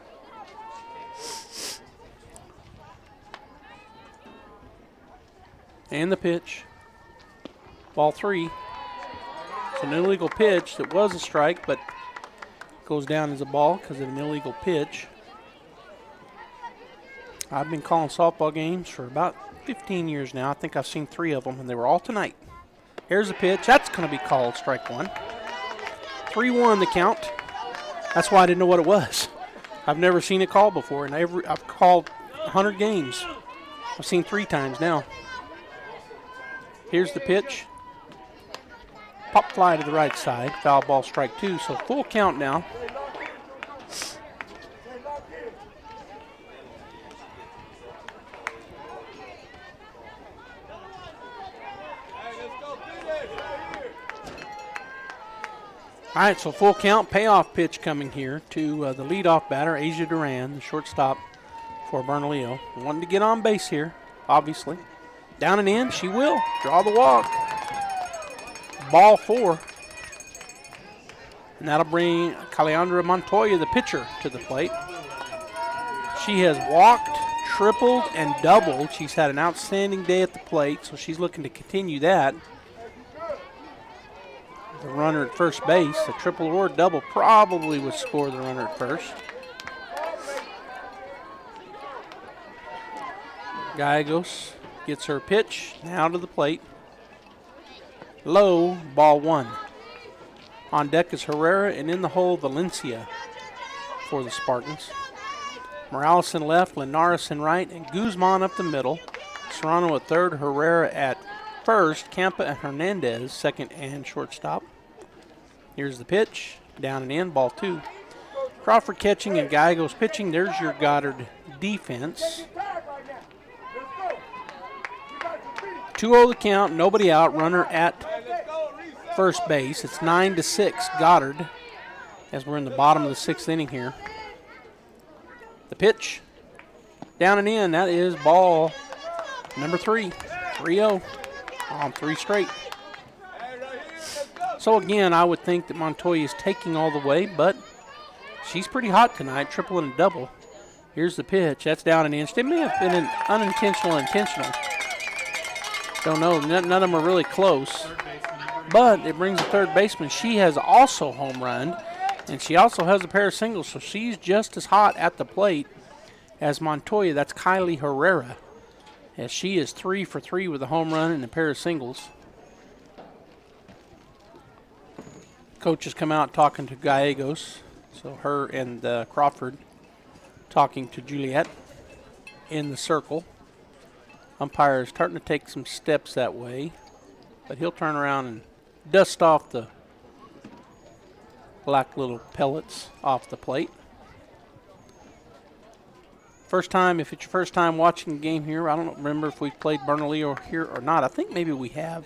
And the pitch. Ball 3. It's an illegal pitch that was a strike, but goes down as a ball because of an illegal pitch. I've been calling softball games for about 15 years now. I think I've seen 3 of them, and they were all tonight. Here's the pitch. That's going to be called strike 1. 3-1 the count. That's why I didn't know what it was. I've never seen it called before, and I've called 100 games. I've seen 3 times now. Here's the pitch. Pop fly to the right side. Foul ball, strike 2. So full count now. All right, so full count, payoff pitch coming here to the leadoff batter, Asia Duran, the shortstop for Bernalillo. Wanted to get on base here, obviously. Down and in, she will. Draw the walk. Ball 4. And that'll bring Caleandra Montoya, the pitcher, to the plate. She has walked, tripled, and doubled. She's had an outstanding day at the plate, so she's looking to continue that. The runner at first base, a triple or double probably would score the runner at first. Gallegos gets her pitch, now to the plate. Low, ball 1. On deck is Herrera, and in the hole, Valencia for the Spartans. Morales in left, Linares in right, and Guzman up the middle. Serrano at third, Herrera at first, Campa and Hernandez second and shortstop. Here's the pitch, down and in, ball 2. Crawford catching and Gallegos pitching. There's your Goddard defense. 2-0 the count, nobody out, runner at first base. It's 9-6 Goddard as we're in the bottom of the 6th inning here. The pitch, down and in, that is ball number 3, 3-0 on 3 straight. So again, I would think that Montoya is taking all the way, but she's pretty hot tonight, triple and a double. Here's the pitch, that's down and in. It may have been an unintentional, intentional. Don't know, none of them are really close. But it brings the third baseman. She has also home run, and she also has a pair of singles, so she's just as hot at the plate as Montoya. That's Kylie Herrera, as she is 3 for 3 with a home run and a pair of singles. Coach has come out talking to Gallegos, so her and Crawford talking to Juliet in the circle. Umpire is starting to take some steps that way, but he'll turn around and dust off the black little pellets off the plate. First time, if it's your first time watching the game here, I don't remember if we played Bernalillo here or not. I think maybe we have.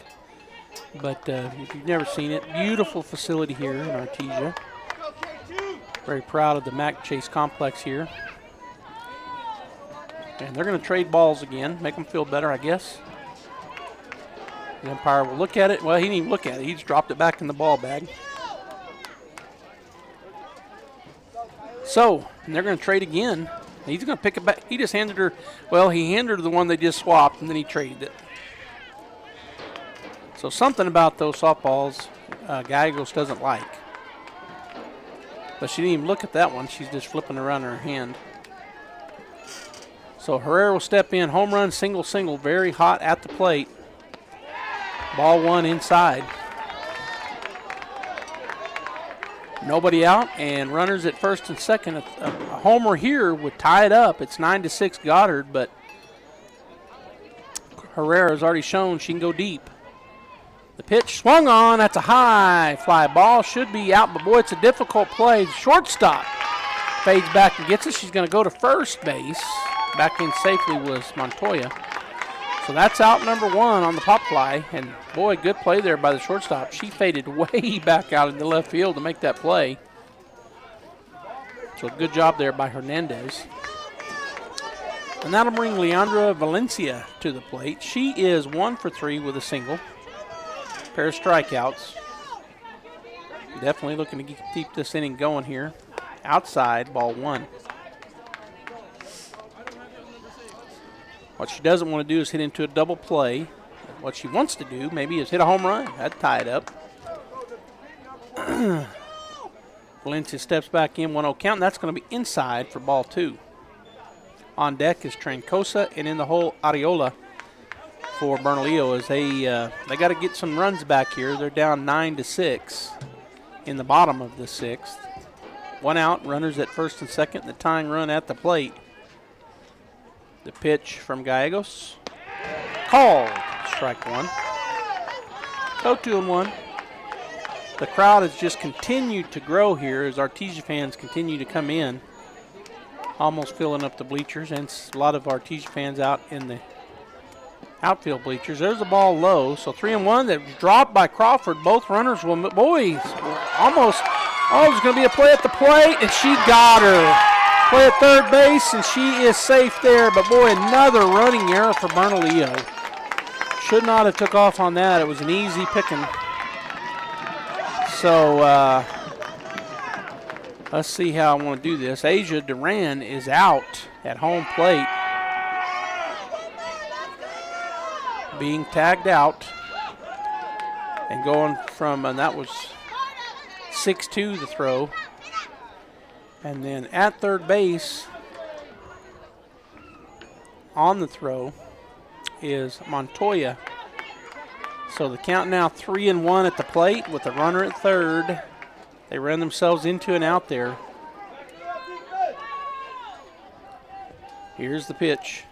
But if you've never seen it, beautiful facility here in Artesia. Very proud of the Mack Chase complex here. And they're going to trade balls again, make them feel better, I guess. The umpire will look at it. Well, he didn't even look at it. He just dropped it back in the ball bag. So, and they're going to trade again. He's going to pick it back. He just handed her, well, he handed her the one they just swapped, and then he traded it. So something about those softballs Gallegos doesn't like. But she didn't even look at that one. She's just flipping around her hand. So Herrera will step in. Home run, single, single. Very hot at the plate. Ball 1 inside. Nobody out, and runners at first and second. A homer here would tie it up. It's 9-6 Goddard, but Herrera has already shown she can go deep. The pitch swung on. That's a high fly ball. Should be out, but boy, it's a difficult play. The shortstop fades back and gets it. She's going to go to first base. Back in safely was Montoya. So that's out number 1 on the pop fly. And, boy, good play there by the shortstop. She faded way back out in the left field to make that play. So good job there by Hernandez. And that'll bring Leandra Valencia to the plate. She is 1 for 3 with a single. Pair of strikeouts. Definitely looking to keep this inning going here. Outside, ball 1. What she doesn't want to do is hit into a double play. What she wants to do maybe is hit a home run. That'd tie it up. Valencia steps back in, 1-0 count, and that's going to be inside for ball 2. On deck is Trancosa, and in the hole, Areola for Bernalillo as they got to get some runs back here. They're down 9-6 in the bottom of the 6th. 1 out, runners at first and second, the tying run at the plate. The pitch from Gallegos. Called. Strike 1. So 2-1. The crowd has just continued to grow here as Artesia fans continue to come in. Almost filling up the bleachers, and a lot of Artesia fans out in the outfield bleachers. There's the ball low, so 3-1. That was dropped by Crawford. Both runners will, boy, almost, there's going to be a play at the plate, and she got her. Play at third base, and she is safe there. But, boy, another running error for Bernalillo. Should not have took off on that. It was an easy picking. So, let's see how I want to do this. Asia Duran is out at home plate. Being tagged out. And going from, and that was 6-2 the throw. And then at third base, on the throw, is Montoya. So the count now 3-1 at the plate with the runner at third. They ran themselves into an out there. Here's the pitch.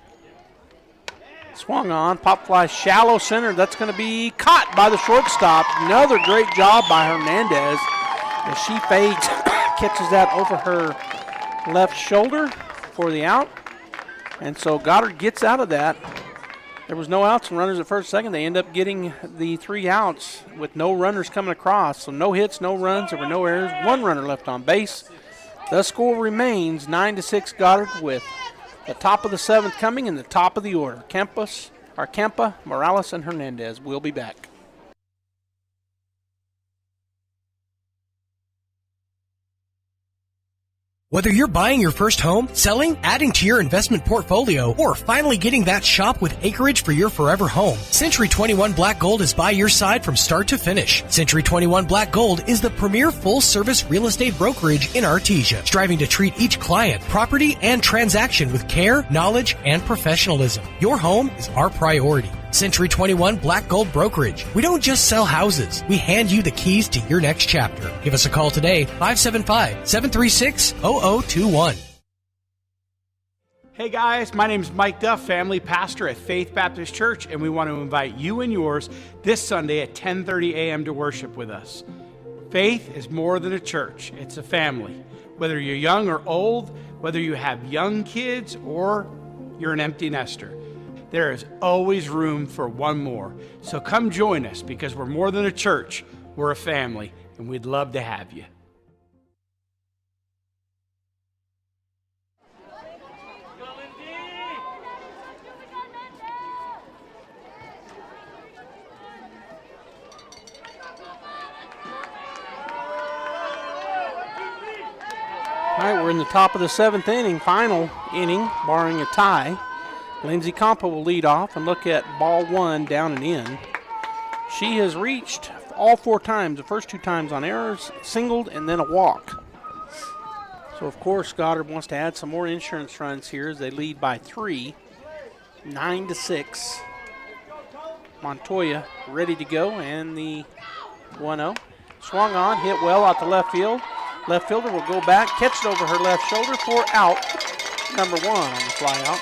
Swung on, pop fly shallow center. That's going to be caught by the shortstop. Another great job by Hernandez as she fades. Catches that over her left shoulder for the out. And so Goddard gets out of that. There was no outs and runners at first, second. They end up getting the 3 outs with no runners coming across. So no hits, no runs. There were no errors. 1 runner left on base. The score remains 9-6 Goddard with the top of the 7th coming in the top of the order. Campa, Morales, and Hernandez will be back. Whether you're buying your first home, selling, adding to your investment portfolio, or finally getting that shop with acreage for your forever home, Century 21 Black Gold is by your side from start to finish. Century 21 Black Gold is the premier full-service real estate brokerage in Artesia, striving to treat each client, property, and transaction with care, knowledge, and professionalism. Your home is our priority. Century 21 Black Gold Brokerage. We don't just sell houses. We hand you the keys to your next chapter. Give us a call today, 575-736-0021. Hey guys, my name is Mike Duff, family pastor at Faith Baptist Church, and we want to invite you and yours this Sunday at 10:30 a.m. to worship with us. Faith is more than a church. It's a family. Whether you're young or old, whether you have young kids or you're an empty nester, there is always room for one more. So come join us because we're more than a church. We're a family, and we'd love to have you. All right, we're in the top of the 7th inning, final inning, barring a tie. Lindsay Compa will lead off and look at ball 1 down and in. She has reached all 4 times, the first 2 times on errors, singled, and then a walk. So, of course, Goddard wants to add some more insurance runs here as they lead by 3, 9-6. Montoya ready to go, and the 1-0. Swung on, hit well out the left field. Left fielder will go back, catch it over her left shoulder for out, number 1 on the fly out.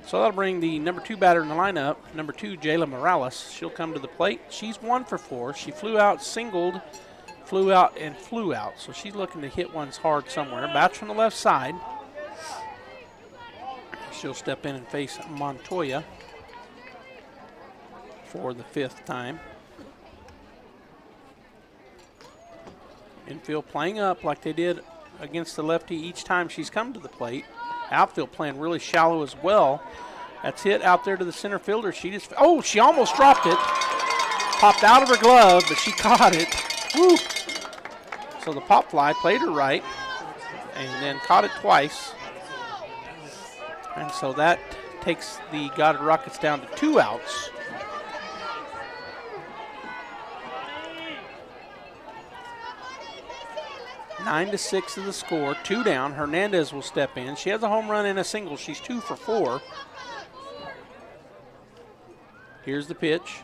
So that'll bring the number 2 batter in the lineup, number 2, Jayla Morales. She'll come to the plate. She's 1 for 4. She flew out, singled flew out and flew out. So she's looking to hit ones hard somewhere. Bats from the left side. She'll step in and face Montoya for the 5th time. Infield playing up like they did against the lefty each time she's come to the plate. Outfield playing really shallow as well. That's hit out there to the center fielder. She almost dropped it. Popped out of her glove, but she caught it. Woo. So the pop fly played her right and then caught it twice. And so that takes the Goddard Rockets down to 2 outs. Nine to 6 is the score, 2 down. Hernandez will step in. She has a home run and a single. She's 2 for 4. Here's the pitch.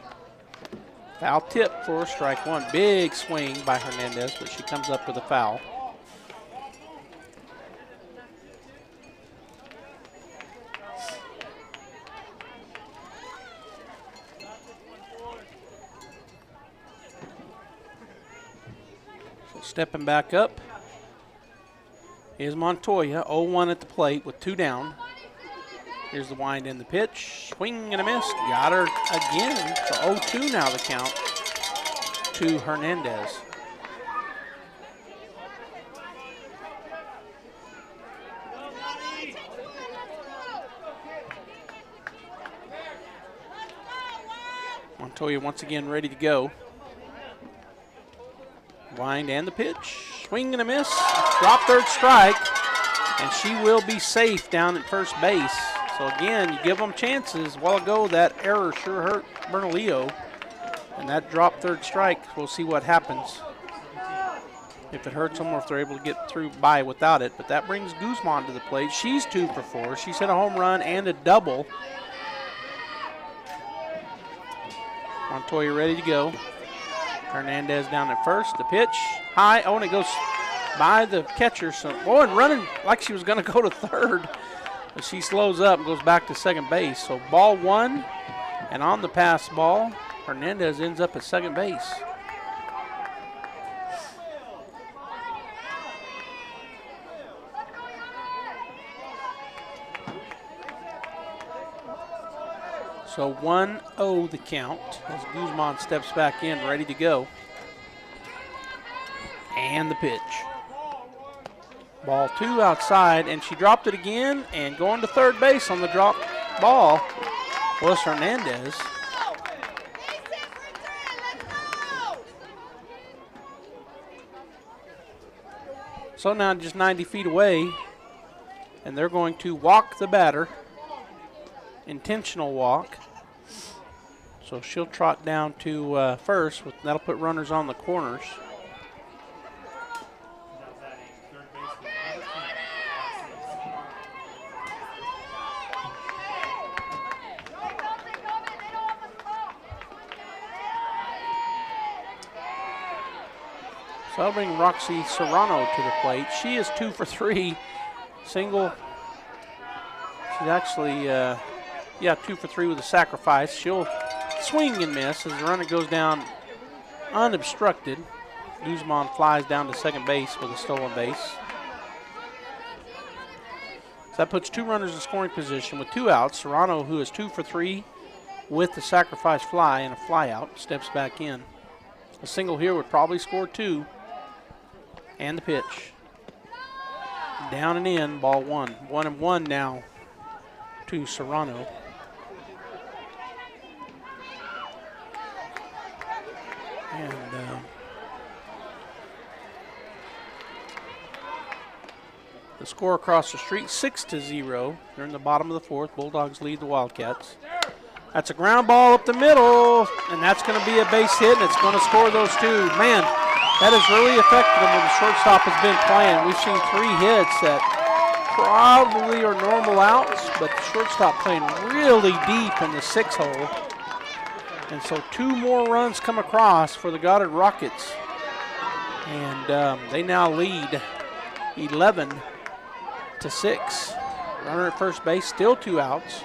Foul tip for strike 1. Big swing by Hernandez, but she comes up with a foul. So stepping back up is Montoya, 0-1 at the plate with 2 down. Here's the wind and the pitch. Swing and a miss. Goddard again. So 0-2 now the count to Hernandez. Montoya once again ready to go. Wind and the pitch. Swing and a miss. Drop third strike. And she will be safe down at first base. So again, you give them chances. A while ago, that error sure hurt Bernalillo. And that drop third strike, we'll see what happens. If it hurts them or if they're able to get through by without it. But that brings Guzman to the plate. She's 2 for 4. She's hit a home run and a double. Montoya ready to go. Hernandez down at first. The pitch high. Oh, and it goes by the catcher. So, and running like she was going to go to third. But she slows up and goes back to second base. So ball 1, and on the pass ball, Hernandez ends up at second base. So 1-0 the count as Guzman steps back in, ready to go. And the pitch. Ball 2 outside, and she dropped it again, and going to third base on the drop ball was Hernandez. So now just 90 feet away, and they're going to walk the batter. Intentional walk. So she'll trot down to first. That'll put runners on the corners. So I'll bring Roxy Serrano to the plate. She is 2 for 3. Single. She's actually, 2 for 3 with a sacrifice. She'll swing and miss as the runner goes down unobstructed. Guzman flies down to second base with a stolen base. So that puts 2 runners in scoring position with 2 outs. Serrano, who is 2 for 3 with the sacrifice fly and a fly out, steps back in. A single here would probably score 2. And the pitch. Down and in, ball 1. 1-1 now to Serrano. And the score across the street, 6-0. They're in the bottom of the 4th. Bulldogs lead the Wildcats. That's a ground ball up the middle, and that's going to be a base hit, and it's going to score those 2. Man, that has really affected them when the shortstop has been playing. We've seen 3 hits that probably are normal outs, but the shortstop playing really deep in the 6 hole. And so 2 more runs come across for the Goddard Rockets. And they now lead 11-6. Runner at first base, still 2 outs.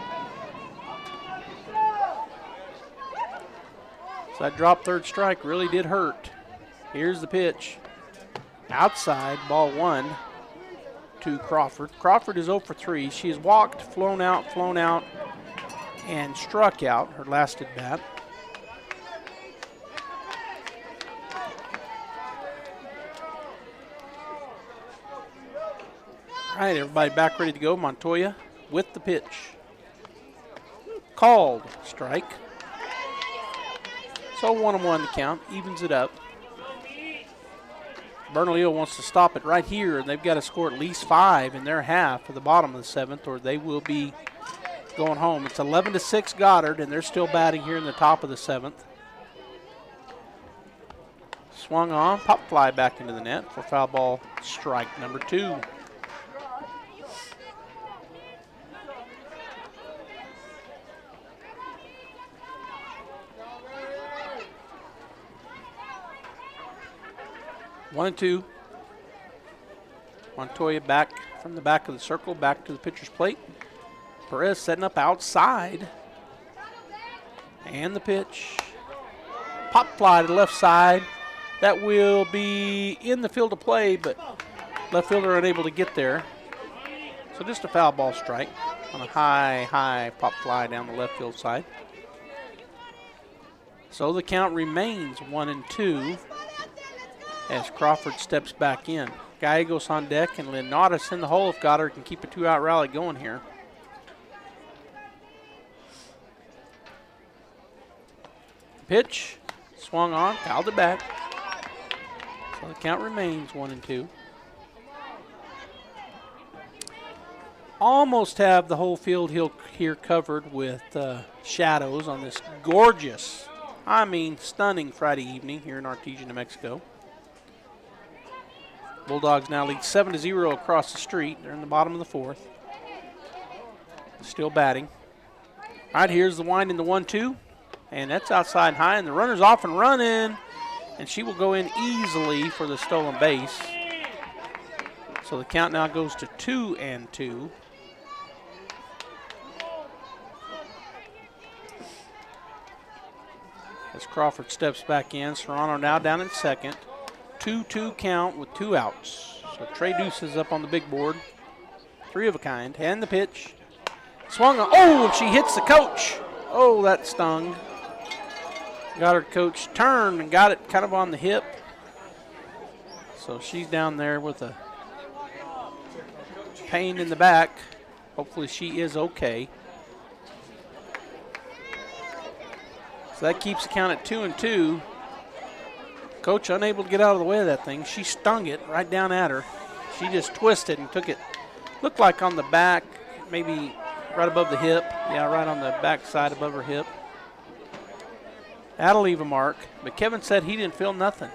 So that drop third strike really did hurt. Here's the pitch. Outside, ball 1 to Crawford. Crawford is 0 for 3. She has walked, flown out, and struck out her last at bat. All right, everybody back ready to go. Montoya with the pitch. Called, strike. So 1-1 the count, evens it up. Bernalillo wants to stop it right here, and they've got to score at least 5 in their half of the bottom of the 7th, or they will be going home. It's 11-6 Goddard, and they're still batting here in the top of the 7th. Swung on, pop fly back into the net for foul ball strike number 2. One and 2. Montoya back from the back of the circle, back to the pitcher's plate. Perez setting up outside. And the pitch. Pop fly to the left side. That will be in the field of play, but left fielder unable to get there. So just a foul ball strike on a high pop fly down the left field side. So the count remains 1-2 as Crawford steps back in. Gallegos on deck and Linares in the hole if Goddard can keep a 2-out rally going here. Pitch, swung on, fouled it back. So the count remains 1-2. Almost have the whole field here covered with shadows on this gorgeous, stunning Friday evening here in Artesia, New Mexico. Bulldogs now lead 7-0 across the street. They're in the bottom of the 4th. Still batting. All right, here's the wind in the 1-2. And that's outside high, and the runner's off and running. And she will go in easily for the stolen base. So the count now goes to 2-2. As Crawford steps back in, Serrano now down at second. 2-2 count with 2 outs. So Trey Deuce is up on the big board. 3 of a kind. And the pitch. Swung on. Oh, she hits the coach. Oh, that stung. Goddard coach turned and got it kind of on the hip. So she's down there with a pain in the back. Hopefully she is okay. So that keeps the count at 2-2. Coach unable to get out of the way of that thing. She stung it right down at her. She just twisted and took it, looked like on the back, maybe right above the hip. Yeah, right on the back side above her hip. That'll leave a mark. But Kevin said he didn't feel nothing.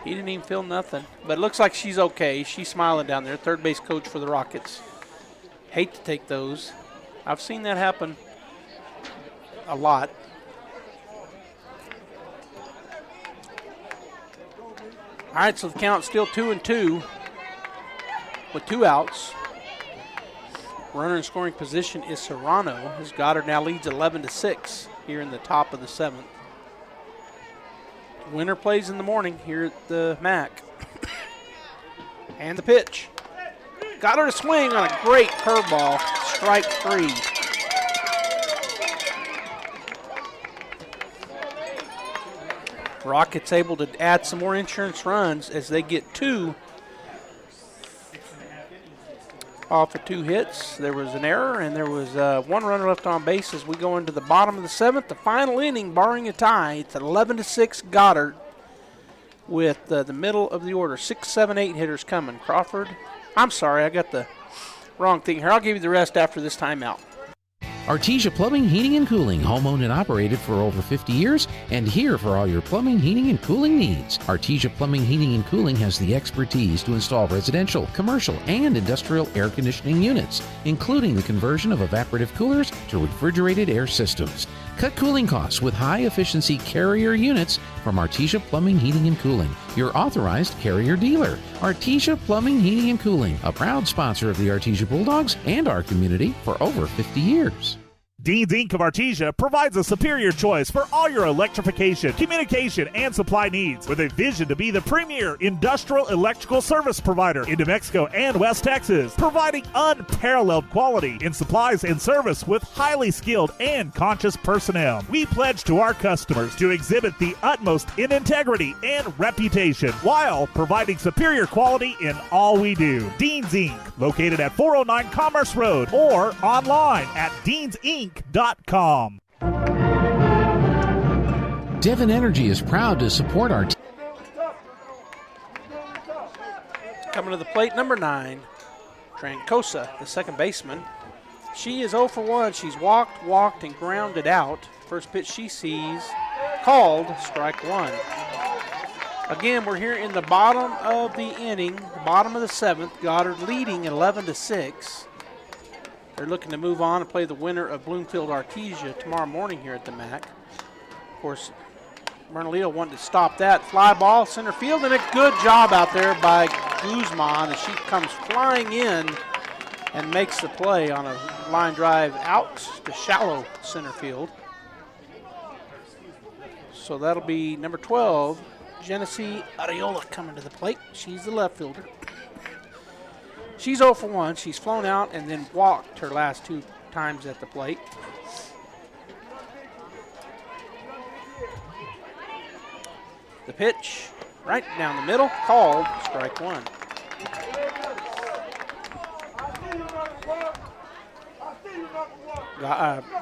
He didn't even feel nothing. But it looks like she's okay. She's smiling down there. Third base coach for the Rockets. Hate to take those. I've seen that happen a lot. All right, so the count's still 2-2 with 2 outs. Runner in scoring position is Serrano, as Goddard now leads 11-6 here in the top of the 7th. Winner plays in the morning here at the Mack. And the pitch. Goddard a swing on a great curveball, strike 3. Rockets able to add some more insurance runs as they get 2 off of 2 hits. There was an error, and there was 1 runner left on base as we go into the bottom of the 7th, the final inning, barring a tie. It's 11-6 Goddard with the middle of the order. 6, 7, 8 hitters coming. Crawford. I'm sorry, I got the wrong thing here. I'll give you the rest after this timeout. Artesia Plumbing, Heating and Cooling, home-owned and operated for over 50 years, and here for all your plumbing, heating, and cooling needs. Artesia Plumbing, Heating and Cooling has the expertise to install residential, commercial, and industrial air conditioning units, including the conversion of evaporative coolers to refrigerated air systems. Cut cooling costs with high-efficiency Carrier units from Artesia Plumbing, Heating and Cooling, your authorized Carrier dealer. Artesia Plumbing, Heating and Cooling, a proud sponsor of the Artesia Bulldogs and our community for over 50 years. Dean's Inc. of Artesia provides a superior choice for all your electrification, communication, and supply needs, with a vision to be the premier industrial electrical service provider in New Mexico and West Texas, providing unparalleled quality in supplies and service with highly skilled and conscious personnel. We pledge to our customers to exhibit the utmost in integrity and reputation while providing superior quality in all we do. Dean's Inc., located at 409 Commerce Road or online at deansinc.com. Devon Energy is proud to support our Coming to the plate, number 9, Trancosa, the second baseman. She is 0 for 1. She's walked, and grounded out. First pitch she sees, called, strike 1. Again, we're here in the bottom of the inning, the bottom of the 7th. Goddard leading 11-6. They're looking to move on and play the winner of Bloomfield Artesia tomorrow morning here at the Mack. Of course, Bernalillo wanted to stop that. Fly ball, center field, and a good job out there by Guzman as she comes flying in and makes the play on a line drive out to shallow center field. So that'll be number 12, Genesee Areola coming to the plate. She's the left fielder. She's 0 for 1. She's flown out and then walked her last 2 times at the plate. The pitch right down the middle, called, strike 1.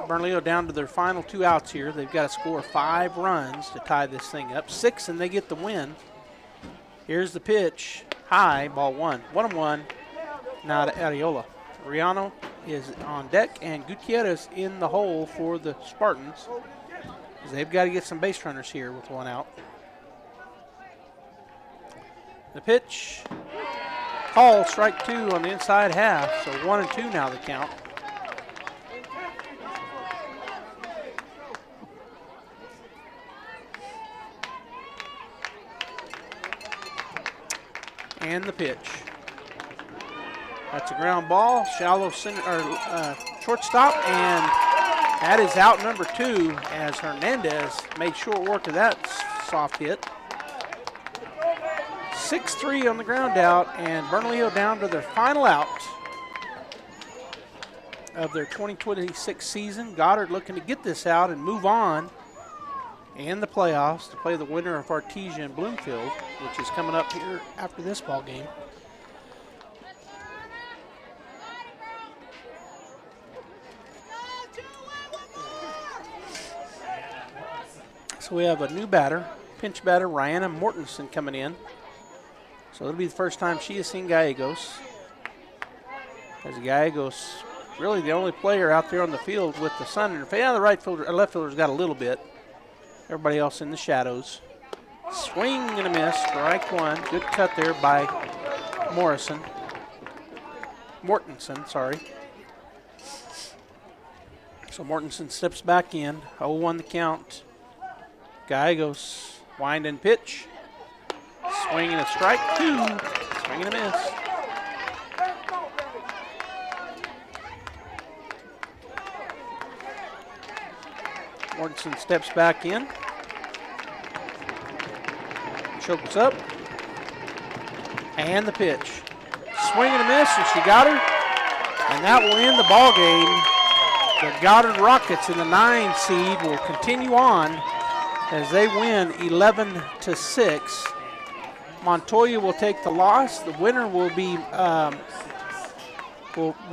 Bernalillo down to their final 2 outs here. They've got to score 5 runs to tie this thing up. 6 and they get the win. Here's the pitch, high, ball 1. 1-1. Now to Areola. Riano is on deck, and Gutierrez in the hole for the Spartans. They've got to get some base runners here with 1 out. The pitch, call, strike 2 on the inside half, so 1-2 now the count. And the pitch. That's a ground ball, shallow center, shortstop, and that is out number 2 as Hernandez made short work of that soft hit. 6-3 on the ground out, and Bernalillo down to their final out of their 2026 season. Goddard looking to get this out and move on in the playoffs to play the winner of Artesia and Bloomfield, which is coming up here after this ball game. So we have a new batter, pinch batter, Rihanna Mortensen coming in. So it'll be the first time she has seen Gallegos. As Gallegos, really the only player out there on the field with the sun in her face. Yeah, the left fielder's got a little bit. Everybody else in the shadows. Swing and a miss, strike 1. Good cut there by Mortensen, sorry. So Mortensen steps back in, 0-1 the count. Gallegos, wind and pitch. Swing and a strike 2. Swing and a miss. Mortensen steps back in. Chokes up. And the pitch. Swing and a miss, and she got her. And that will end the ball game. The Goddard Rockets in the 9 seed will continue on as they win 11-6. Montoya will take the loss. The winner will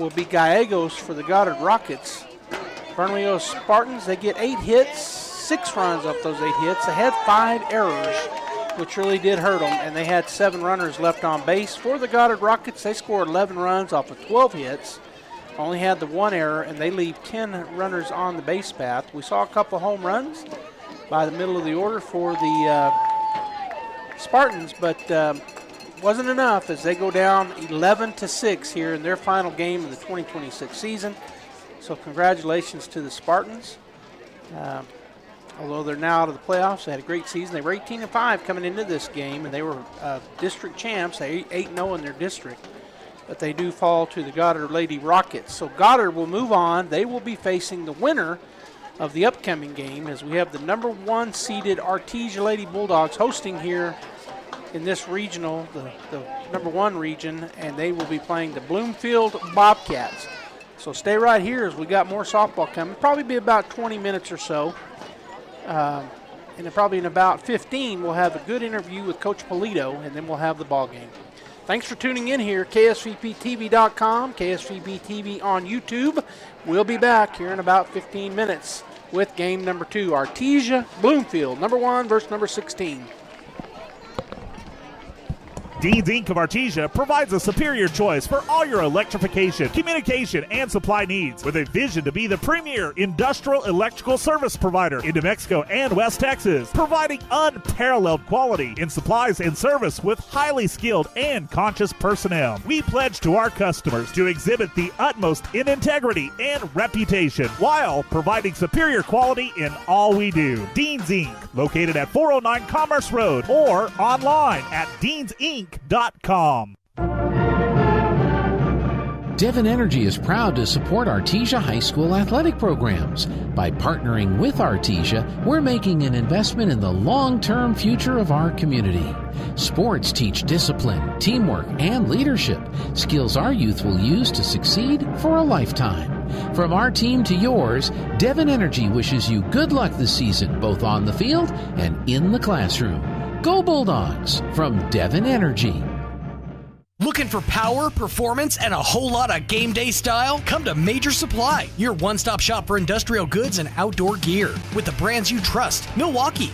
be Gallegos for the Goddard Rockets. Bernalillo Spartans, they get 8 hits, 6 runs off those 8 hits. They had 5 errors, which really did hurt them, and they had 7 runners left on base. For the Goddard Rockets, they scored 11 runs off of 12 hits. Only had the 1 error, and they leave 10 runners on the base path. We saw a couple home runs by the middle of the order for the Spartans, but wasn't enough as they go down 11-6 here in their final game of the 2026 season. So congratulations to the Spartans. Although they're now out of the playoffs, they had a great season. They were 18-5 coming into this game, and they were district champs. They 8-0 in their district. but they do fall to the Goddard Lady Rockets. So Goddard will move on. They will be facing the winner of the upcoming game, as we have the number 1 seeded Artesia Lady Bulldogs hosting here in this regional, the number 1 region, and they will be playing the Bloomfield Bobcats. So stay right here as we got more softball coming. Probably be about 20 minutes or so. And then probably in about 15, we'll have a good interview with Coach Polito, and then we'll have the ball game. Thanks for tuning in here, KSVPTV.com, KSVP TV on YouTube. We'll be back here in about 15 minutes with game number 2, Artesia Bloomfield, number 1 versus number 16. Dean's Inc. of Artesia provides a superior choice for all your electrification, communication, and supply needs, with a vision to be the premier industrial electrical service provider in New Mexico and West Texas, providing unparalleled quality in supplies and service with highly skilled and conscious personnel. We pledge to our customers to exhibit the utmost in integrity and reputation while providing superior quality in all we do. Dean's Inc., located at 409 Commerce Road or online at deansinc.com. Devon Energy is proud to support Artesia High School athletic programs. By partnering with Artesia, we're making an investment in the long-term future of our community. Sports teach discipline, teamwork, and leadership, skills our youth will use to succeed for a lifetime. From our team to yours, Devon Energy wishes you good luck this season, both on the field and in the classroom. Go Bulldogs from Devon Energy. Looking for power, performance, and a whole lot of game day style? Come to Major Supply, your one-stop shop for industrial goods and outdoor gear. With the brands you trust, Milwaukee,